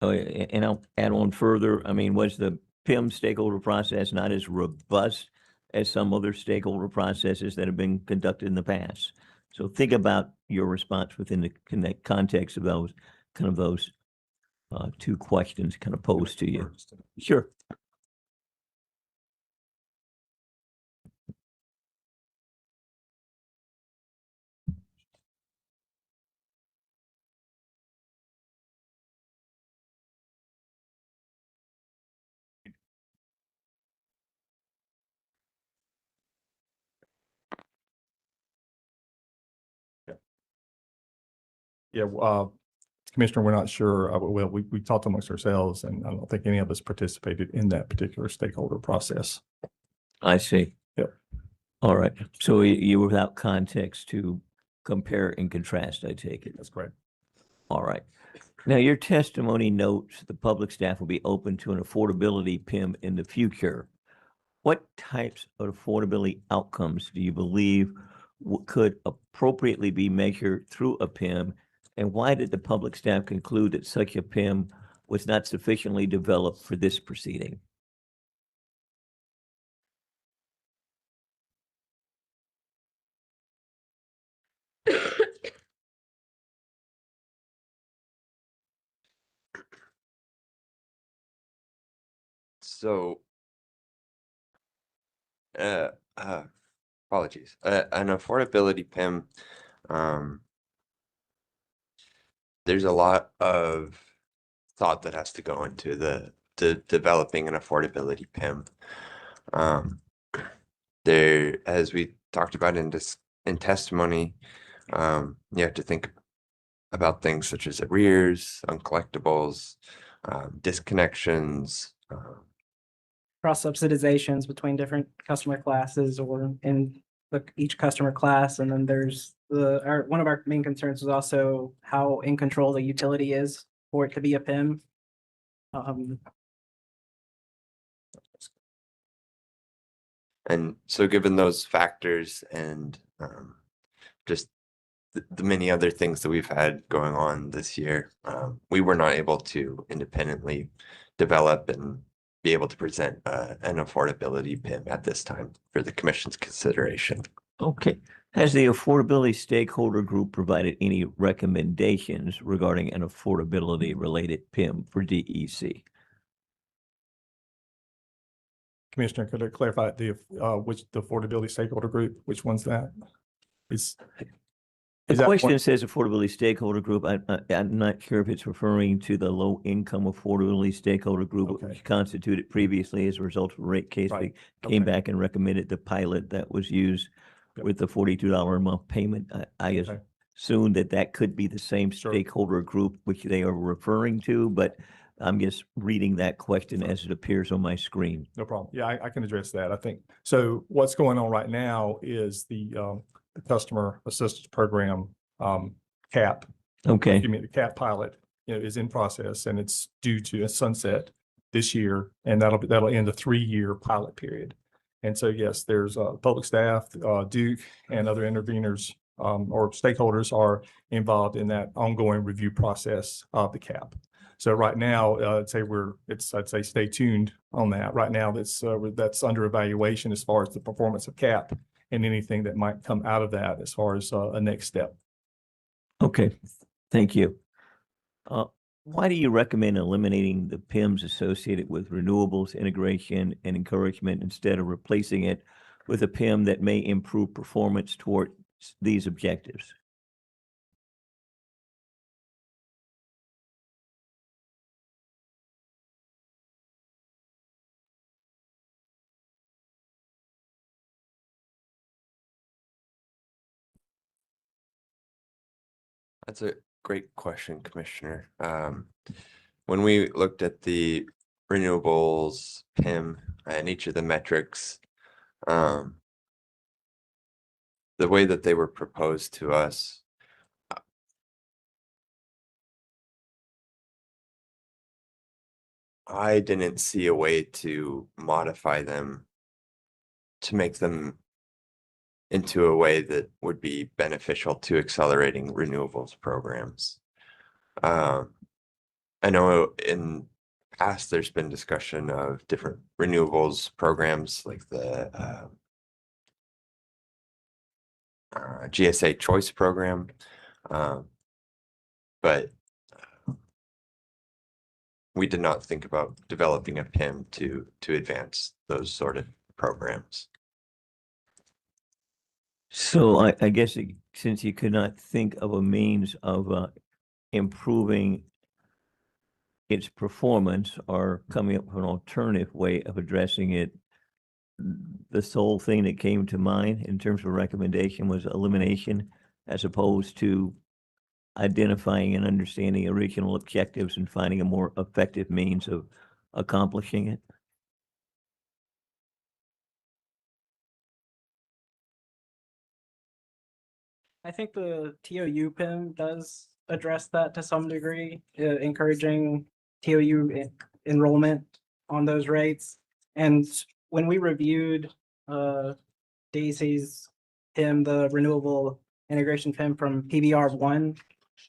Speaker 1: Oh, and I'll add on further. I mean, was the PIM stakeholder process not as robust as some other stakeholder processes that have been conducted in the past? So think about your response within the context of those two questions kind of posed to you. Sure.
Speaker 6: Yeah, Commissioner, we're not sure. Well, we talked amongst ourselves, and I don't think any of us participated in that particular stakeholder process.
Speaker 1: I see.
Speaker 6: Yep.
Speaker 1: All right. So you were without context to compare and contrast, I take it.
Speaker 6: That's correct.
Speaker 1: All right. Now, your testimony notes the public staff will be open to an affordability PIM in the future. What types of affordability outcomes do you believe could appropriately be measured through a PIM? And why did the public staff conclude that such a PIM was not sufficiently developed for this proceeding?
Speaker 23: So apologies, an affordability PIM, there's a lot of thought that has to go into the developing an affordability PIM. There, as we talked about in testimony, you have to think about things such as arrears, uncollectibles, disconnections,
Speaker 4: Cross subsidizations between different customer classes or in each customer class. And then there's one of our main concerns is also how in control the utility is for it to be a PIM.
Speaker 23: and so given those factors and just the many other things that we've had going on this year, we were not able to independently develop and be able to present an affordability PIM at this time for the commission's consideration.
Speaker 1: Okay. Has the affordability stakeholder group provided any recommendations regarding an affordability related PIM for DEC?
Speaker 6: Commissioner, could I clarify the affordability stakeholder group, which one's that?
Speaker 1: The
Speaker 6: that
Speaker 1: question
Speaker 6: one-
Speaker 1: says affordability stakeholder group. I'm not sure if it's referring to the low income affordability stakeholder group,
Speaker 6: Okay.
Speaker 1: which constituted previously as a result of a rate case.
Speaker 6: Right.
Speaker 1: We came
Speaker 6: Okay.
Speaker 1: back and recommended the pilot that was used
Speaker 6: Yep.
Speaker 1: with the $42 a month payment. I
Speaker 6: Okay.
Speaker 1: assume that could be the same
Speaker 6: Sure.
Speaker 1: stakeholder group which they are referring to, but I'm just reading that question
Speaker 6: Sure.
Speaker 1: as it appears on my screen.
Speaker 6: No problem. Yeah, I can address that. I think, so what's going on right now is the Customer Assistance Program, CAP.
Speaker 1: Okay.
Speaker 6: Excuse me, the CAP pilot, is in process and it's due to a sunset this year. And that'll end a 3-year pilot period. And so, yes, there's public staff, Duke and other interveners, or stakeholders are involved in that ongoing review process of the CAP. So right now, I'd say stay tuned on that. Right now, that's under evaluation as far as the performance of CAP and anything that might come out of that as far as a next step.
Speaker 1: Okay, thank you. Why do you recommend eliminating the PIMs associated with renewables integration and encouragement instead of replacing it with a PIM that may improve performance toward these objectives?
Speaker 23: That's a great question, Commissioner. When we looked at the renewables PIM and each of the metrics, the way that they were proposed to us, I didn't see a way to modify them to make them into a way that would be beneficial to accelerating renewables programs. I know in past there's been discussion of different renewables programs like the GSA Choice Program, but we did not think about developing a PIM to advance those sort of programs.
Speaker 1: So I guess since you could not think of a means of improving its performance or coming up with an alternative way of addressing it, the sole thing that came to mind in terms of recommendation was elimination as opposed to identifying and understanding original objectives and finding a more effective means of accomplishing it.
Speaker 4: I think the TOU PIM does address that to some degree, encouraging TOU enrollment on those rates. And when we reviewed DEC's PIM, the renewable integration PIM from PBR 1,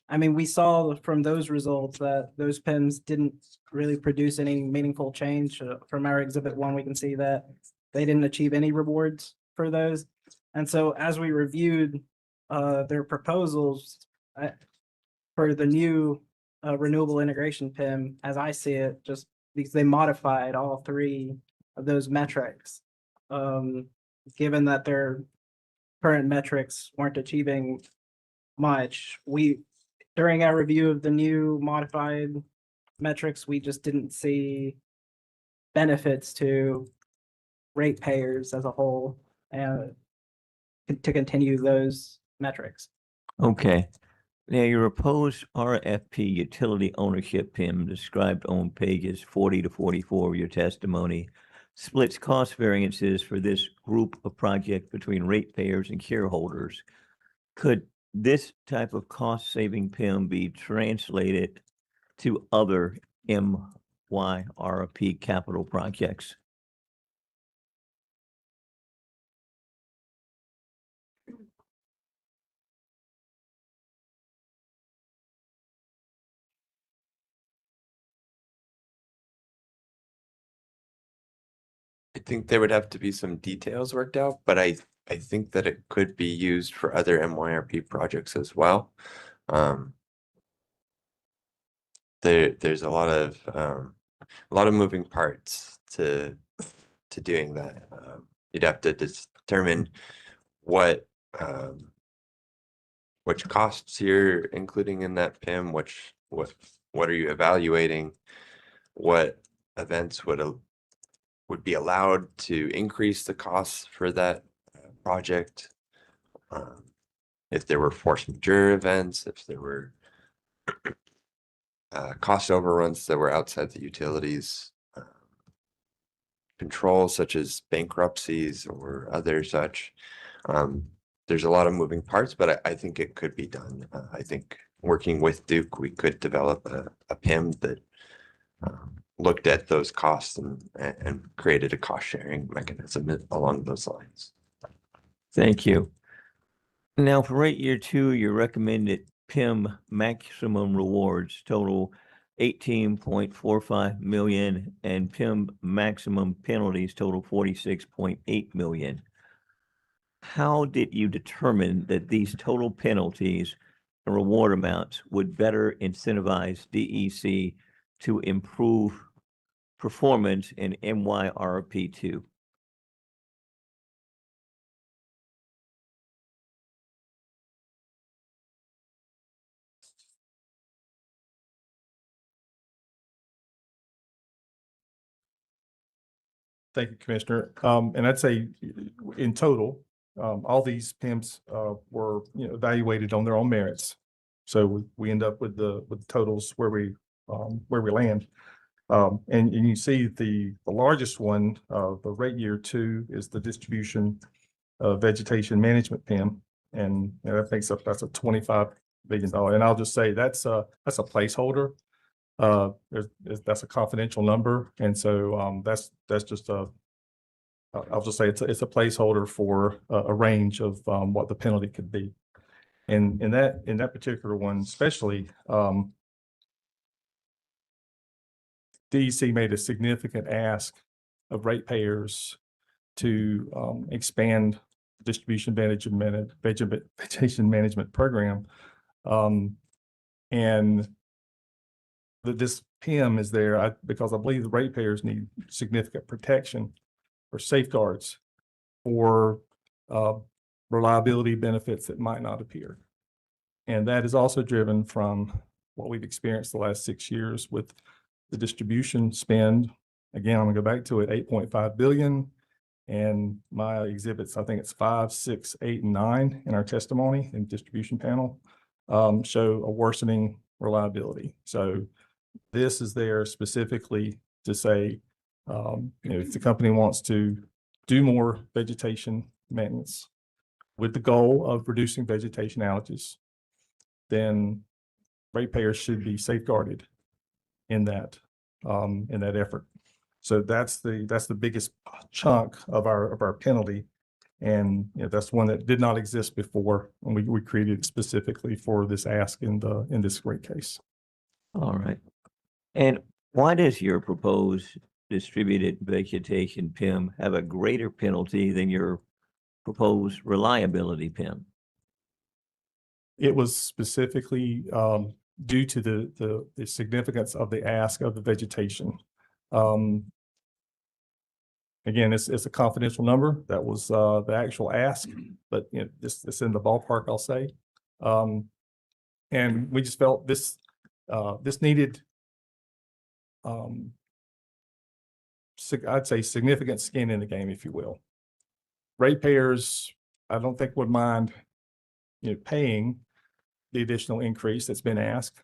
Speaker 4: I mean, we saw from those results that those PIMs didn't really produce any meaningful change. From our Exhibit 1, we can see that they didn't achieve any rewards for those. And so as we reviewed their proposals for the new renewable integration PIM, as I see it, just because they modified all 3 of those metrics. given that their current metrics weren't achieving much, during our review of the new modified metrics, we just didn't see benefits to ratepayers as a whole, to continue those metrics.
Speaker 1: Okay. Now, your proposed RFP utility ownership PIM described on pages 40 to 44 of your testimony splits cost variances for this group of projects between ratepayers and shareholders. Could this type of cost-saving PIM be translated to other MYRP capital projects?
Speaker 23: I think there would have to be some details worked out, but I think that it could be used for other MYRP projects as well. There's a lot of moving parts to doing that. You'd have to determine what which costs you're including in that PIM, what are you evaluating, what events would be allowed to increase the costs for that project. If there were force majeure events, if there were cost overruns that were outside the utilities control, such as bankruptcies or other such. There's a lot of moving parts, but I think it could be done. I think working with Duke, we could develop a PIM that looked at those costs and created a cost sharing mechanism along those lines.
Speaker 1: Thank you. Now, for rate year 2, your recommended PIM maximum rewards total 18.45 million and PIM maximum penalties total 46.8 million. How did you determine that these total penalties and reward amounts would better incentivize DEC to improve performance in MYRP2?
Speaker 6: Thank you, Commissioner. And I'd say in total, all these PIMs were evaluated on their own merits. So we end up with the totals where we land. And you see the largest one, the rate year 2 is the distribution vegetation management PIM. And that makes up, that's a $25 billion. And I'll just say that's a placeholder. That's a confidential number. And so that's just I'll just say it's a placeholder for a range of what the penalty could be. And in that particular one, especially, DEC made a significant ask of ratepayers to expand distribution vegetation management program. And this PIM is there because I believe the ratepayers need significant protection or safeguards for reliability benefits that might not appear. And that is also driven from what we've experienced the last 6 years with the distribution spend. Again, I'm gonna go back to it, 8.5 billion. And my exhibits, I think it's 5, 6, 8, and 9 in our testimony and distribution panel show a worsening reliability. So this is there specifically to say, if the company wants to do more vegetation maintenance with the goal of reducing vegetation outages, then ratepayers should be safeguarded in that effort. So that's the biggest chunk of our penalty. And that's one that did not exist before, and we created it specifically for this ask in this rate case.
Speaker 1: All right. And why does your proposed distributed vegetation PIM have a greater penalty than your proposed reliability PIM?
Speaker 6: It was specifically due to the significance of the ask of the vegetation. Again, it's a confidential number. That was the actual ask, but you know, this in the ballpark, I'll say. And we just felt this needed I'd say significant skin in the game, if you will. Ratepayers, I don't think would mind, you know, paying the additional increase that's been asked,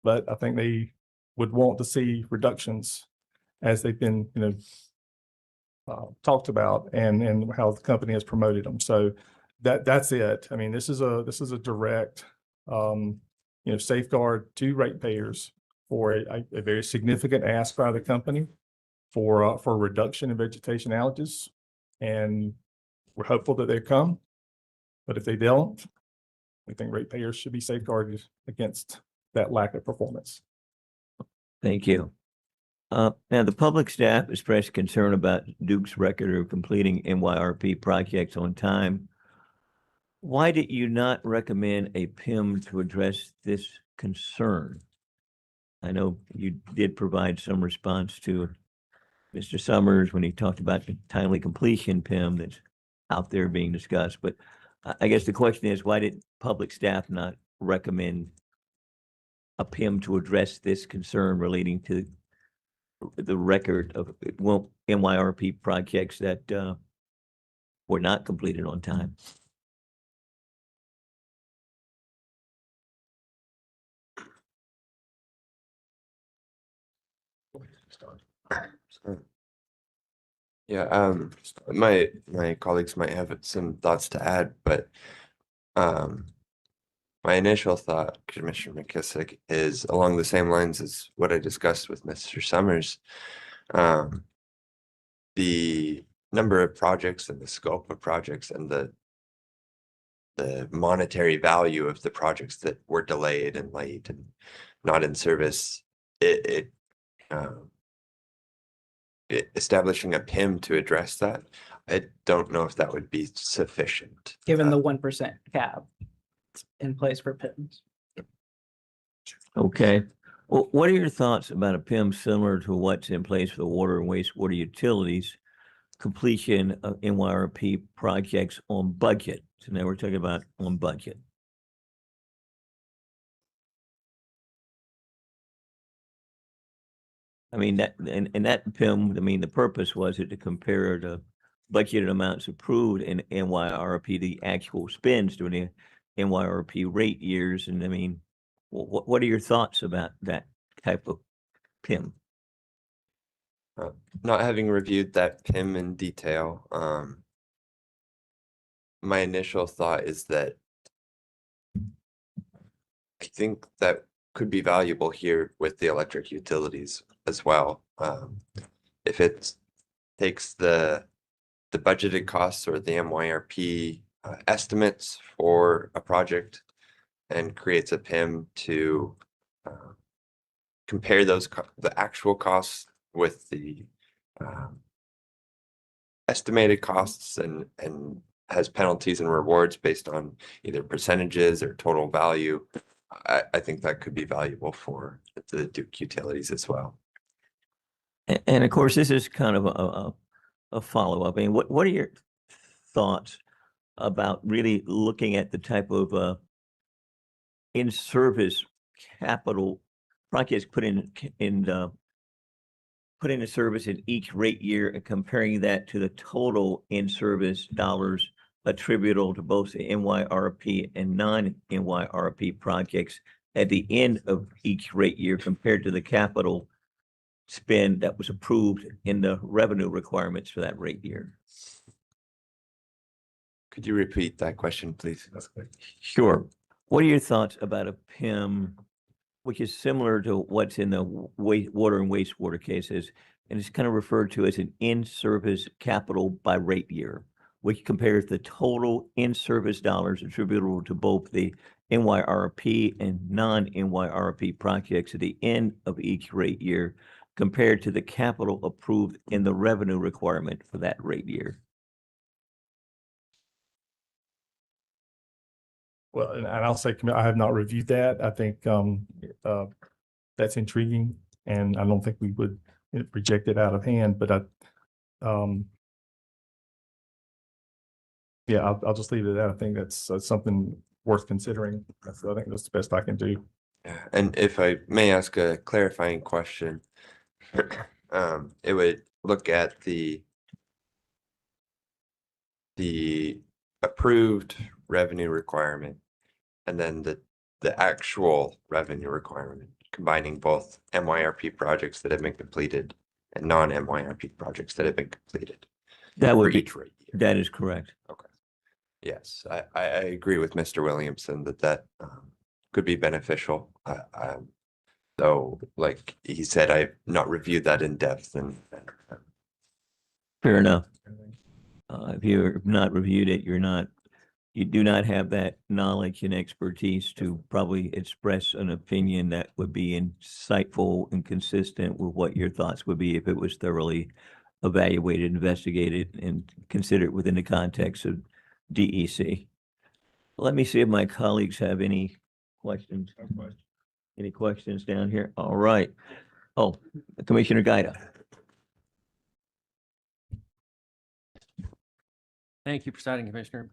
Speaker 6: but I think they would want to see reductions as they've been, you know, talked about and how the company has promoted them. So that's it. I mean, this is a direct, you know, safeguard to ratepayers for a very significant ask by the company for a reduction in vegetation outages. And we're hopeful that they come, but if they don't, we think ratepayers should be safeguarded against that lack of performance.
Speaker 1: Thank you. Now, the public staff expressed concern about Duke's record of completing NYRP projects on time. Why did you not recommend a PIM to address this concern? I know you did provide some response to Mr. Summers when he talked about the timely completion PIM that's out there being discussed, but I guess the question is, why did public staff not recommend a PIM to address this concern relating to the record of NYRP projects that were not completed on time?
Speaker 23: Yeah, my colleagues might have some thoughts to add, but my initial thought, Commissioner McKissick, is along the same lines as what I discussed with Mr. Summers. The number of projects and the scope of projects and the monetary value of the projects that were delayed and late and not in service, establishing a PIM to address that, I don't know if that would be sufficient.
Speaker 4: Given the 1% cap in place for PIMs.
Speaker 1: Okay. Well, what are your thoughts about a PIM similar to what's in place for the water and wastewater utilities completion of NYRP projects on budget? So now we're talking about on budget. I mean, that PIM, I mean, the purpose was it to compare the budgeted amounts approved in NYRP, the actual spends during the NYRP rate years. And I mean, what are your thoughts about that type of PIM?
Speaker 23: Not having reviewed that PIM in detail, my initial thought is that I think that could be valuable here with the electric utilities as well. If it takes the budgeted costs or the MYRP estimates for a project and creates a PIM to compare those the actual costs with the estimated costs and has penalties and rewards based on either percentages or total value. I think that could be valuable for the Duke utilities as well.
Speaker 1: And of course, this is kind of a follow-up. I mean, what are your thoughts about really looking at the type of in-service capital projects put into service in each rate year and comparing that to the total in-service dollars attributable to both the NYRP and non-NYRP projects at the end of each rate year compared to the capital spend that was approved in the revenue requirements for that rate year?
Speaker 23: Could you repeat that question, please?
Speaker 1: Sure. What are your thoughts about a PIM, which is similar to what's in the water and wastewater cases, and it's kind of referred to as an in-service capital by rate year, which compares the total in-service dollars attributable to both the NYRP and non-NYRP projects at the end of each rate year compared to the capital approved in the revenue requirement for that rate year?
Speaker 6: Well, and I'll say, I have not reviewed that. I think that's intriguing, and I don't think we would reject it out of hand, but Yeah, I'll just leave it at that. I think that's something worth considering. I think that's the best I can do.
Speaker 23: Yeah, and if I may ask a clarifying question, it would look at the approved revenue requirement and then the actual revenue requirement, combining both MYRP projects that have been completed and non-MYRP projects that have been completed.
Speaker 1: That
Speaker 23: for
Speaker 1: would be,
Speaker 23: each rate year.
Speaker 1: that is correct.
Speaker 23: Okay. Yes, I agree with Mr. Williamson that could be beneficial. Though, like he said, I've not reviewed that in depth and
Speaker 1: Fair enough. If you're not reviewed it, you do not have that knowledge and expertise to probably express an opinion that would be insightful and consistent with what your thoughts would be if it was thoroughly evaluated, investigated, and considered within the context of DEC. Let me see if my colleagues have any questions. Any questions down here? All right. Oh, Commissioner Gaida.
Speaker 11: Thank you, Presiding Commissioner.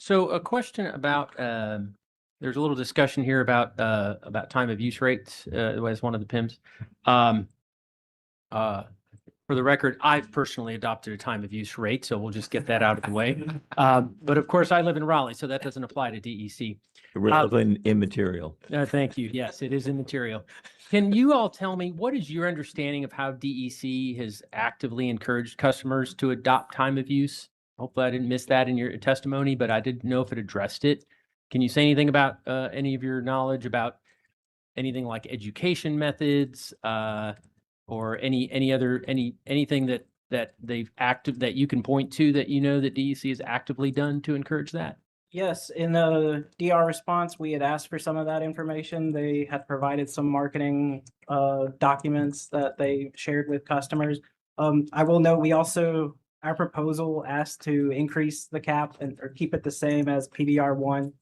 Speaker 11: So a question about, there's a little discussion here about time of use rates as one of the PIMs. For the record, I've personally adopted a time of use rate, so we'll just get that out of the way. But of course, I live in Raleigh, so that doesn't apply to DEC.
Speaker 1: Relevant immaterial.
Speaker 11: Thank you. Yes, it is immaterial. Can you all tell me, what is your understanding of how DEC has actively encouraged customers to adopt time of use? Hopefully I didn't miss that in your testimony, but I didn't know if it addressed it. Can you say anything about any of your knowledge about anything like education methods or anything that they've that you can point to that you know that DEC has actively done to encourage that?
Speaker 4: Yes, in the DR response, we had asked for some of that information. They had provided some marketing documents that they shared with customers. I will note, we also, our proposal asked to increase the cap or keep it the same as PBR 1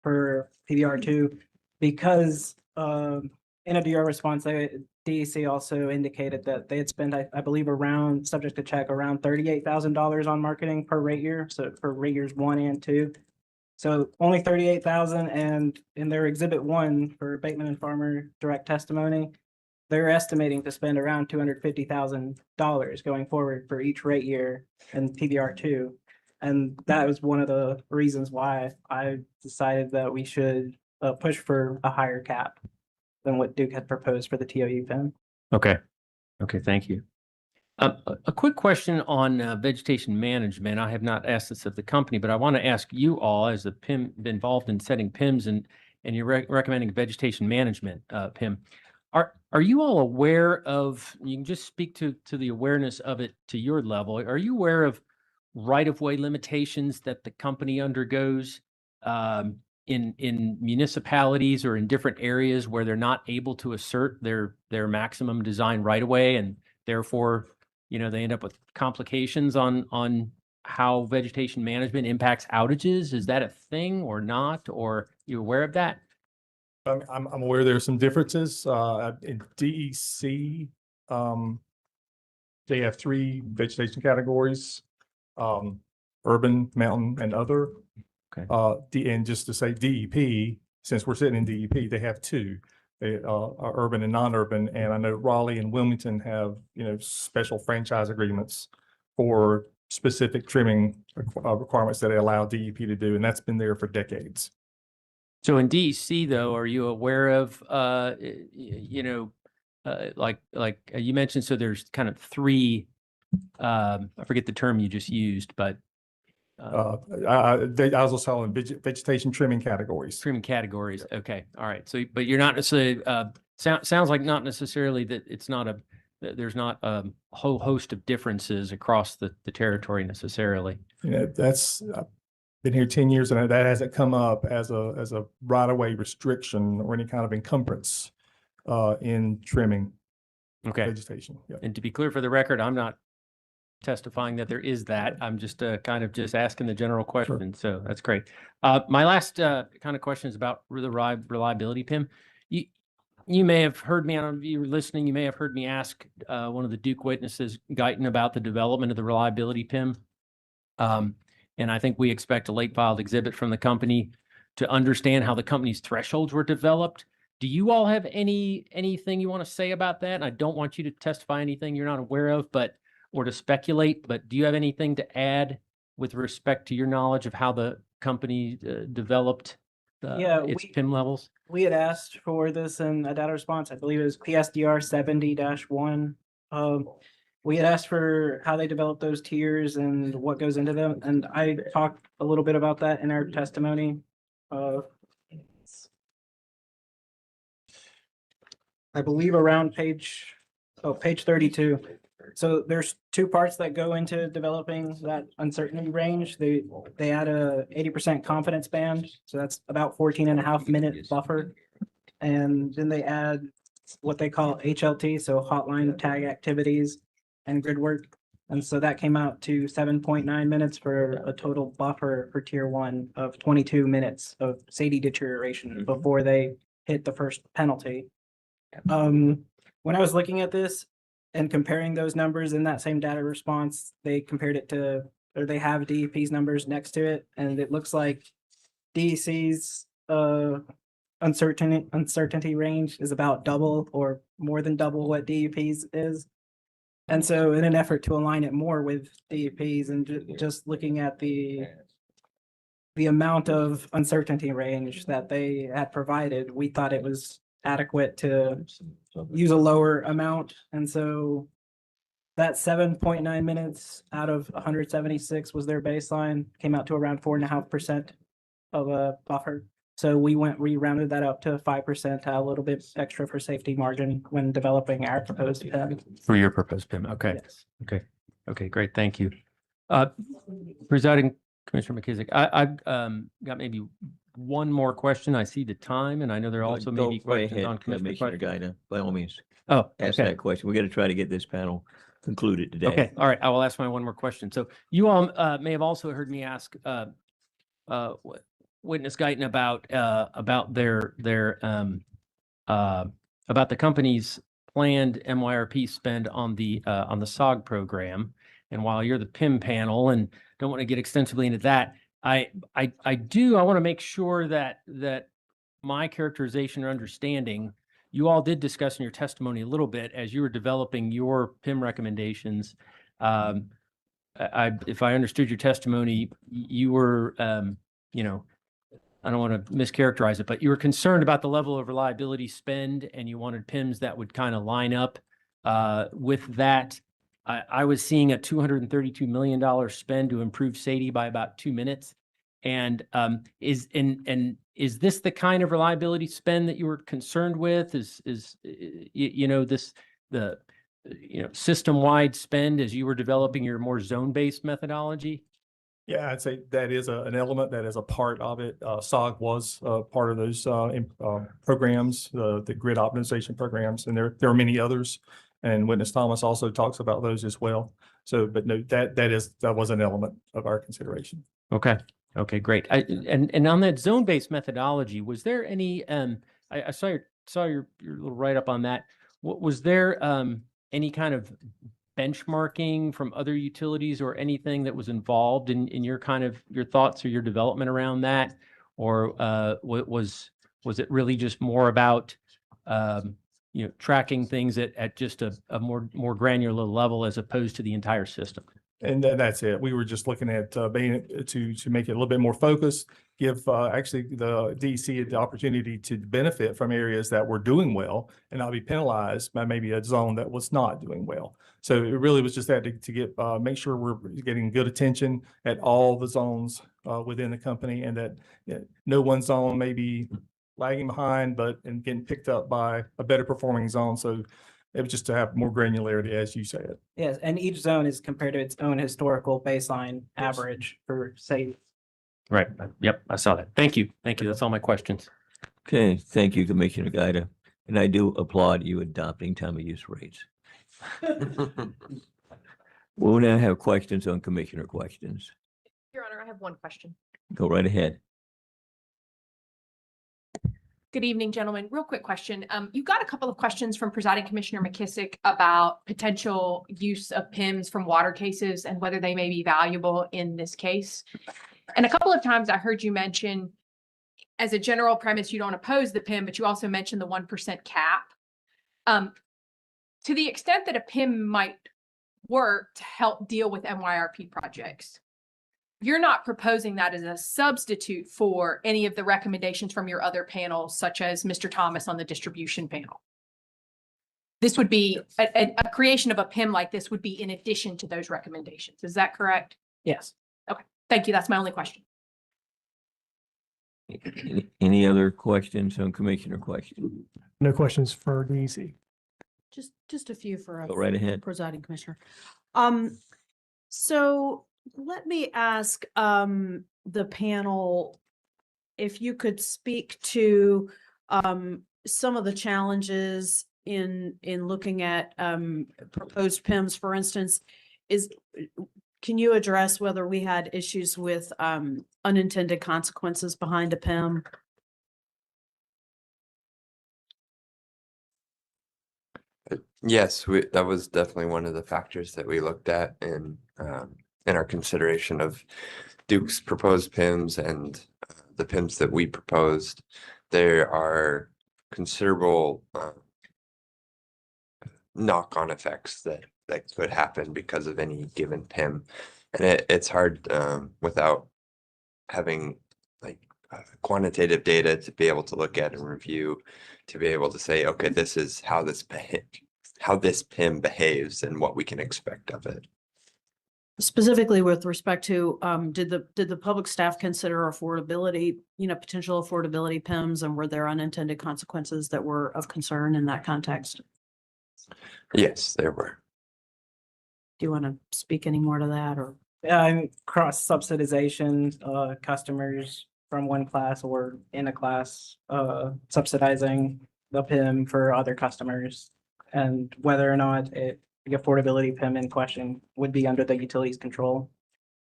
Speaker 4: for PBR 2 because in a DR response, DEC also indicated that they had spent, I believe, around, subject to check, around $38,000 on marketing per rate year. So for rate years 1 and 2. So only 38,000, and in their exhibit 1 for Bateman and Farmer direct testimony, they're estimating to spend around $250,000 going forward for each rate year in PBR 2. And that was one of the reasons why I decided that we should push for a higher cap than what Duke had proposed for the TOU PIM.
Speaker 11: Okay. Okay, thank you. A quick question on vegetation management. I have not asked this of the company, but I want to ask you all as a PIM involved in setting PIMs and you're recommending vegetation management PIM. Are you all aware of, you can just speak to the awareness of it to your level. Are you aware of right-of-way limitations that the company undergoes in municipalities or in different areas where they're not able to assert their maximum design right-of-way, and therefore, you know, they end up with complications on how vegetation management impacts outages? Is that a thing or not? Or you aware of that?
Speaker 6: I'm aware there are some differences in DEC. They have 3 vegetation categories: urban, mountain, and other.
Speaker 11: Okay.
Speaker 6: And just to say DEP, since we're sitting in DEP, they have 2. They are urban and non-urban, and I know Raleigh and Wilmington have, you know, special franchise agreements for specific trimming requirements that they allow DEP to do, and that's been there for decades.
Speaker 11: So in DEC though, are you aware of, you know, like you mentioned, so there's kind of 3, I forget the term you just used, but
Speaker 6: I was also calling vegetation trimming categories.
Speaker 11: Trimming categories. Okay. All right. So, but you're not necessarily, sounds like not necessarily that it's not there's not a whole host of differences across the territory necessarily.
Speaker 6: Yeah, that's, I've been here 10 years and that hasn't come up as a right-of-way restriction or any kind of encumbrance in trimming vegetation. Yeah.
Speaker 11: And to be clear for the record, I'm not testifying that there is that. I'm just kind of just asking the general question. So that's great. My last kind of question is about the reliability PIM. You may have heard me, you were listening, you may have heard me ask one of the Duke witnesses, Guyton, about the development of the reliability PIM. And I think we expect a late filed exhibit from the company to understand how the company's thresholds were developed. Do you all have anything you want to say about that? And I don't want you to testify anything you're not aware of, or to speculate, but do you have anything to add with respect to your knowledge of how the company developed its PIM levels?
Speaker 4: We had asked for this in a data response. I believe it was PSDR 70-1. We had asked for how they develop those tiers and what goes into them. And I talked a little bit about that in our testimony. I believe around page 32. So there's two parts that go into developing that uncertainty range. They add a 80% confidence band. So that's about 14.5 minute buffer. And then they add what they call HLT, so hotline tag activities and grid work. And so that came out to 7.9 minutes for a total buffer for tier 1 of 22 minutes of SAIDI deterioration before they hit the first penalty. When I was looking at this and comparing those numbers in that same data response, they compared it to, or they have DEP's numbers next to it, and it looks like DEC's uncertainty range is about double or more than double what DEP's is. And so in an effort to align it more with DEP's and just looking at the amount of uncertainty range that they had provided, we thought it was adequate to use a lower amount. And so that 7.9 minutes out of 176 was their baseline, came out to around 4.5% of a buffer. So we rounded that up to 5%, a little bit extra for safety margin when developing our proposed PIM.
Speaker 11: For your proposed PIM, okay.
Speaker 4: Yes.
Speaker 11: Okay, great, thank you. Presiding Commissioner McKissick, I've got maybe one more question. I see the time, and I know there also may be questions on
Speaker 1: Commissioner Gaida, by all means.
Speaker 11: Oh,
Speaker 1: Ask
Speaker 11: okay.
Speaker 1: that question. We got to try to get this panel concluded today.
Speaker 11: Okay, all right, I will ask my one more question. So you all may have also heard me ask witness Guyton about about the company's planned MYRP spend on the SOG program. And while you're the PIM panel and don't want to get extensively into that, I want to make sure that my characterization or understanding, you all did discuss in your testimony a little bit as you were developing your PIM recommendations. If I understood your testimony, you were, I don't want to mischaracterize it, but you were concerned about the level of reliability spend and you wanted PIMs that would kind of line up with that. I was seeing a $232 million spend to improve SAIDI by about 2 minutes. And is this the kind of reliability spend that you were concerned with? System-wide spend as you were developing your more zone-based methodology?
Speaker 6: Yeah, I'd say that is an element, that is a part of it. SOG was part of those programs, the grid optimization programs, and there are many others. And Witness Thomas also talks about those as well. So, but no, that was an element of our consideration.
Speaker 11: Okay. Okay, great. And on that zone-based methodology, was there any? I saw your little write-up on that. Was there any kind of benchmarking from other utilities or anything that was involved in your thoughts or your development around that, or was it really just more about tracking things at just a more granular level as opposed to the entire system?
Speaker 6: And that's it. We were just looking at being to make it a little bit more focused, give actually the DEC the opportunity to benefit from areas that were doing well and not be penalized by maybe a zone that was not doing well. So it really was just that to get make sure we're getting good attention at all the zones within the company, and that no one zone may be lagging behind, and getting picked up by a better performing zone. So it was just to have more granularity, as you said.
Speaker 4: Yes, and each zone is compared to its own historical baseline average for SAIDI.
Speaker 11: Right. Yep, I saw that. Thank you. Thank you. That's all my questions.
Speaker 1: Okay, thank you, Commissioner Gaida. And I do applaud you adopting time of use rates. We'll now have questions on commissioner questions.
Speaker 3: Your Honor, I have one question.
Speaker 1: Go right ahead.
Speaker 3: Good evening, gentlemen. Real quick question. You got a couple of questions from Presiding Commissioner McKissick about potential use of PIMs from water cases and whether they may be valuable in this case. And a couple of times I heard you mention, as a general premise, you don't oppose the PIM, but you also mentioned the 1% cap. To the extent that a PIM might work to help deal with MYRP projects, you're not proposing that as a substitute for any of the recommendations from your other panels, such as Mr. Thomas on the distribution panel. This would be a creation of a PIM like this would be in addition to those recommendations. Is that correct?
Speaker 4: Yes.
Speaker 3: Okay, thank you. That's my only question.
Speaker 1: Any other questions on commissioner questions?
Speaker 5: No questions for DEC.
Speaker 22: Just a few for
Speaker 1: Go right ahead.
Speaker 22: Presiding Commissioner. So let me ask the panel if you could speak to some of the challenges in looking at proposed PIMs. For instance, can you address whether we had issues with unintended consequences behind a PIM?
Speaker 23: Yes, that was definitely one of the factors that we looked at in our consideration of Duke's proposed PIMs and the PIMs that we proposed. There are considerable knock-on effects that could happen because of any given PIM, and it's hard without having like quantitative data to be able to look at and review, to be able to say, okay, this is how this PIM behaves and what we can expect of it.
Speaker 22: Specifically with respect to, did the public staff consider affordability, potential affordability PIMs, and were there unintended consequences that were of concern in that context?
Speaker 23: Yes, there were.
Speaker 22: Do you want to speak any more to that, or?
Speaker 4: Cross subsidization, customers from one class or in a class, subsidizing the PIM for other customers, and whether or not the affordability PIM in question would be under the utilities control,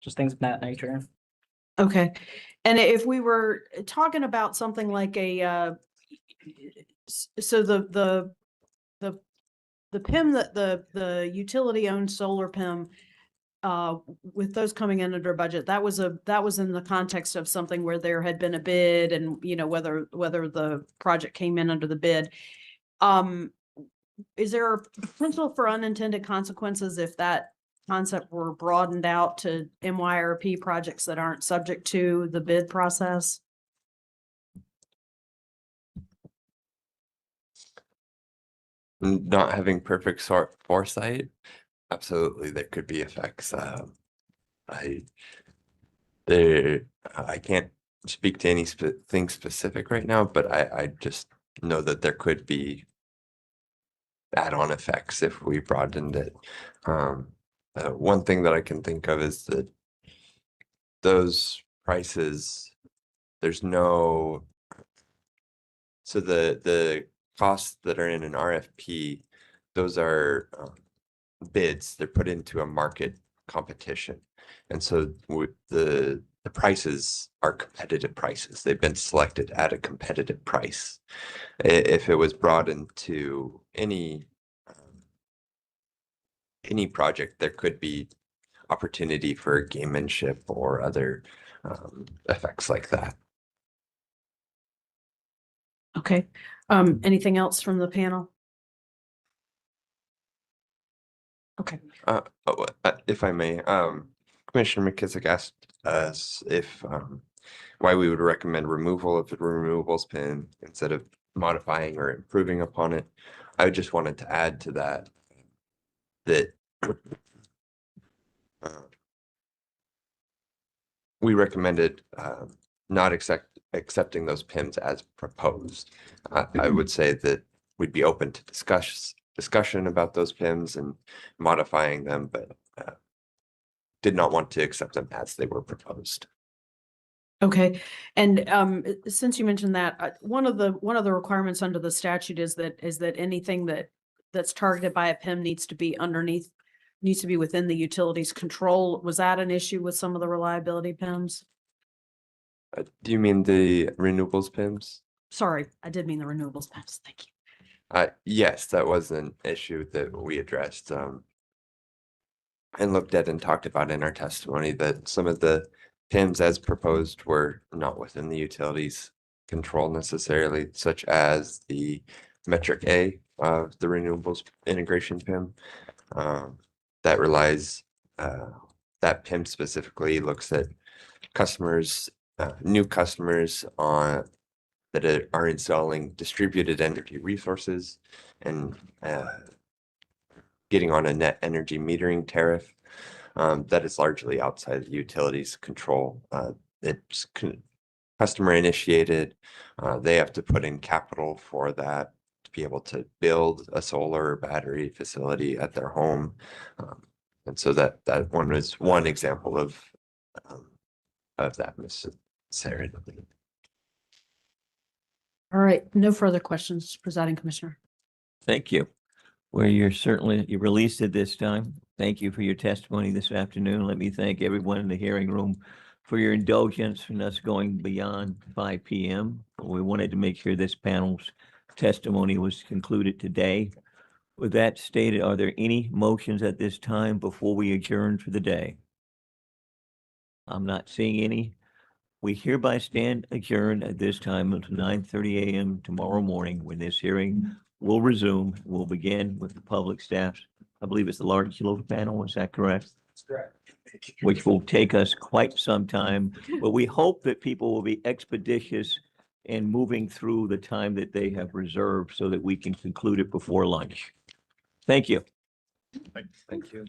Speaker 4: just things of that nature.
Speaker 22: Okay. And if we were talking about something like so the PIM that the utility owned solar PIM, with those coming in under budget, that was in the context of something where there had been a bid and, whether the project came in under the bid. Is there a potential for unintended consequences if that concept were broadened out to MYRP projects that aren't subject to the bid process?
Speaker 23: Not having perfect foresight, absolutely, there could be effects. I can't speak to anything specific right now, but I just know that there could be add-on effects if we broadened it. One thing that I can think of is that those prices, there's no, so the costs that are in an RFP, those are bids. They're put into a market competition, and so the prices are competitive prices. They've been selected at a competitive price. If it was brought into any project, there could be opportunity for gamemanship or other effects like that.
Speaker 22: Okay. Anything else from the panel? Okay.
Speaker 23: If I may, Commissioner McKissick asked us if why we would recommend removal of the removals PIN instead of modifying or improving upon it. I just wanted to add to that we recommended not accepting those PIMs as proposed. I would say that we'd be open to discussion about those PIMs and modifying them, but did not want to accept them as they were proposed.
Speaker 22: Okay. And since you mentioned that, one of the requirements under the statute is that anything that's targeted by a PIM needs to be within the utility's control. Was that an issue with some of the reliability PIMs?
Speaker 23: Do you mean the renewables PIMs?
Speaker 22: Sorry, I did mean the renewables PIMs. Thank you.
Speaker 23: Yes, that was an issue that we addressed, and looked at and talked about in our testimony, that some of the PIMs as proposed were not within the utilities control necessarily, such as the metric A of the renewables integration PIM. That relies, that PIM specifically looks at customers, new customers on that are installing distributed energy resources and getting on a net energy metering tariff. That is largely outside the utilities control. It's customer initiated. They have to put in capital for that to be able to build a solar or battery facility at their home. And so that one was one example of that, Ms. Sarah.
Speaker 22: All right, no further questions, Presiding Commissioner.
Speaker 1: Thank you. Well, you released it this time. Thank you for your testimony this afternoon. Let me thank everyone in the hearing room for your indulgence in us going beyond 5 p.m. We wanted to make sure this panel's testimony was concluded today. With that stated, are there any motions at this time before we adjourn for the day? I'm not seeing any. We hereby stand adjourned at this time until 9:30 a.m. tomorrow morning, when this hearing will resume. We'll begin with the public staff. I believe it's the large load panel. Is that correct?
Speaker 12: That's correct.
Speaker 1: Which will take us quite some time, but we hope that people will be expeditious in moving through the time that they have reserved so that we can conclude it before lunch. Thank you.
Speaker 21: Thank you.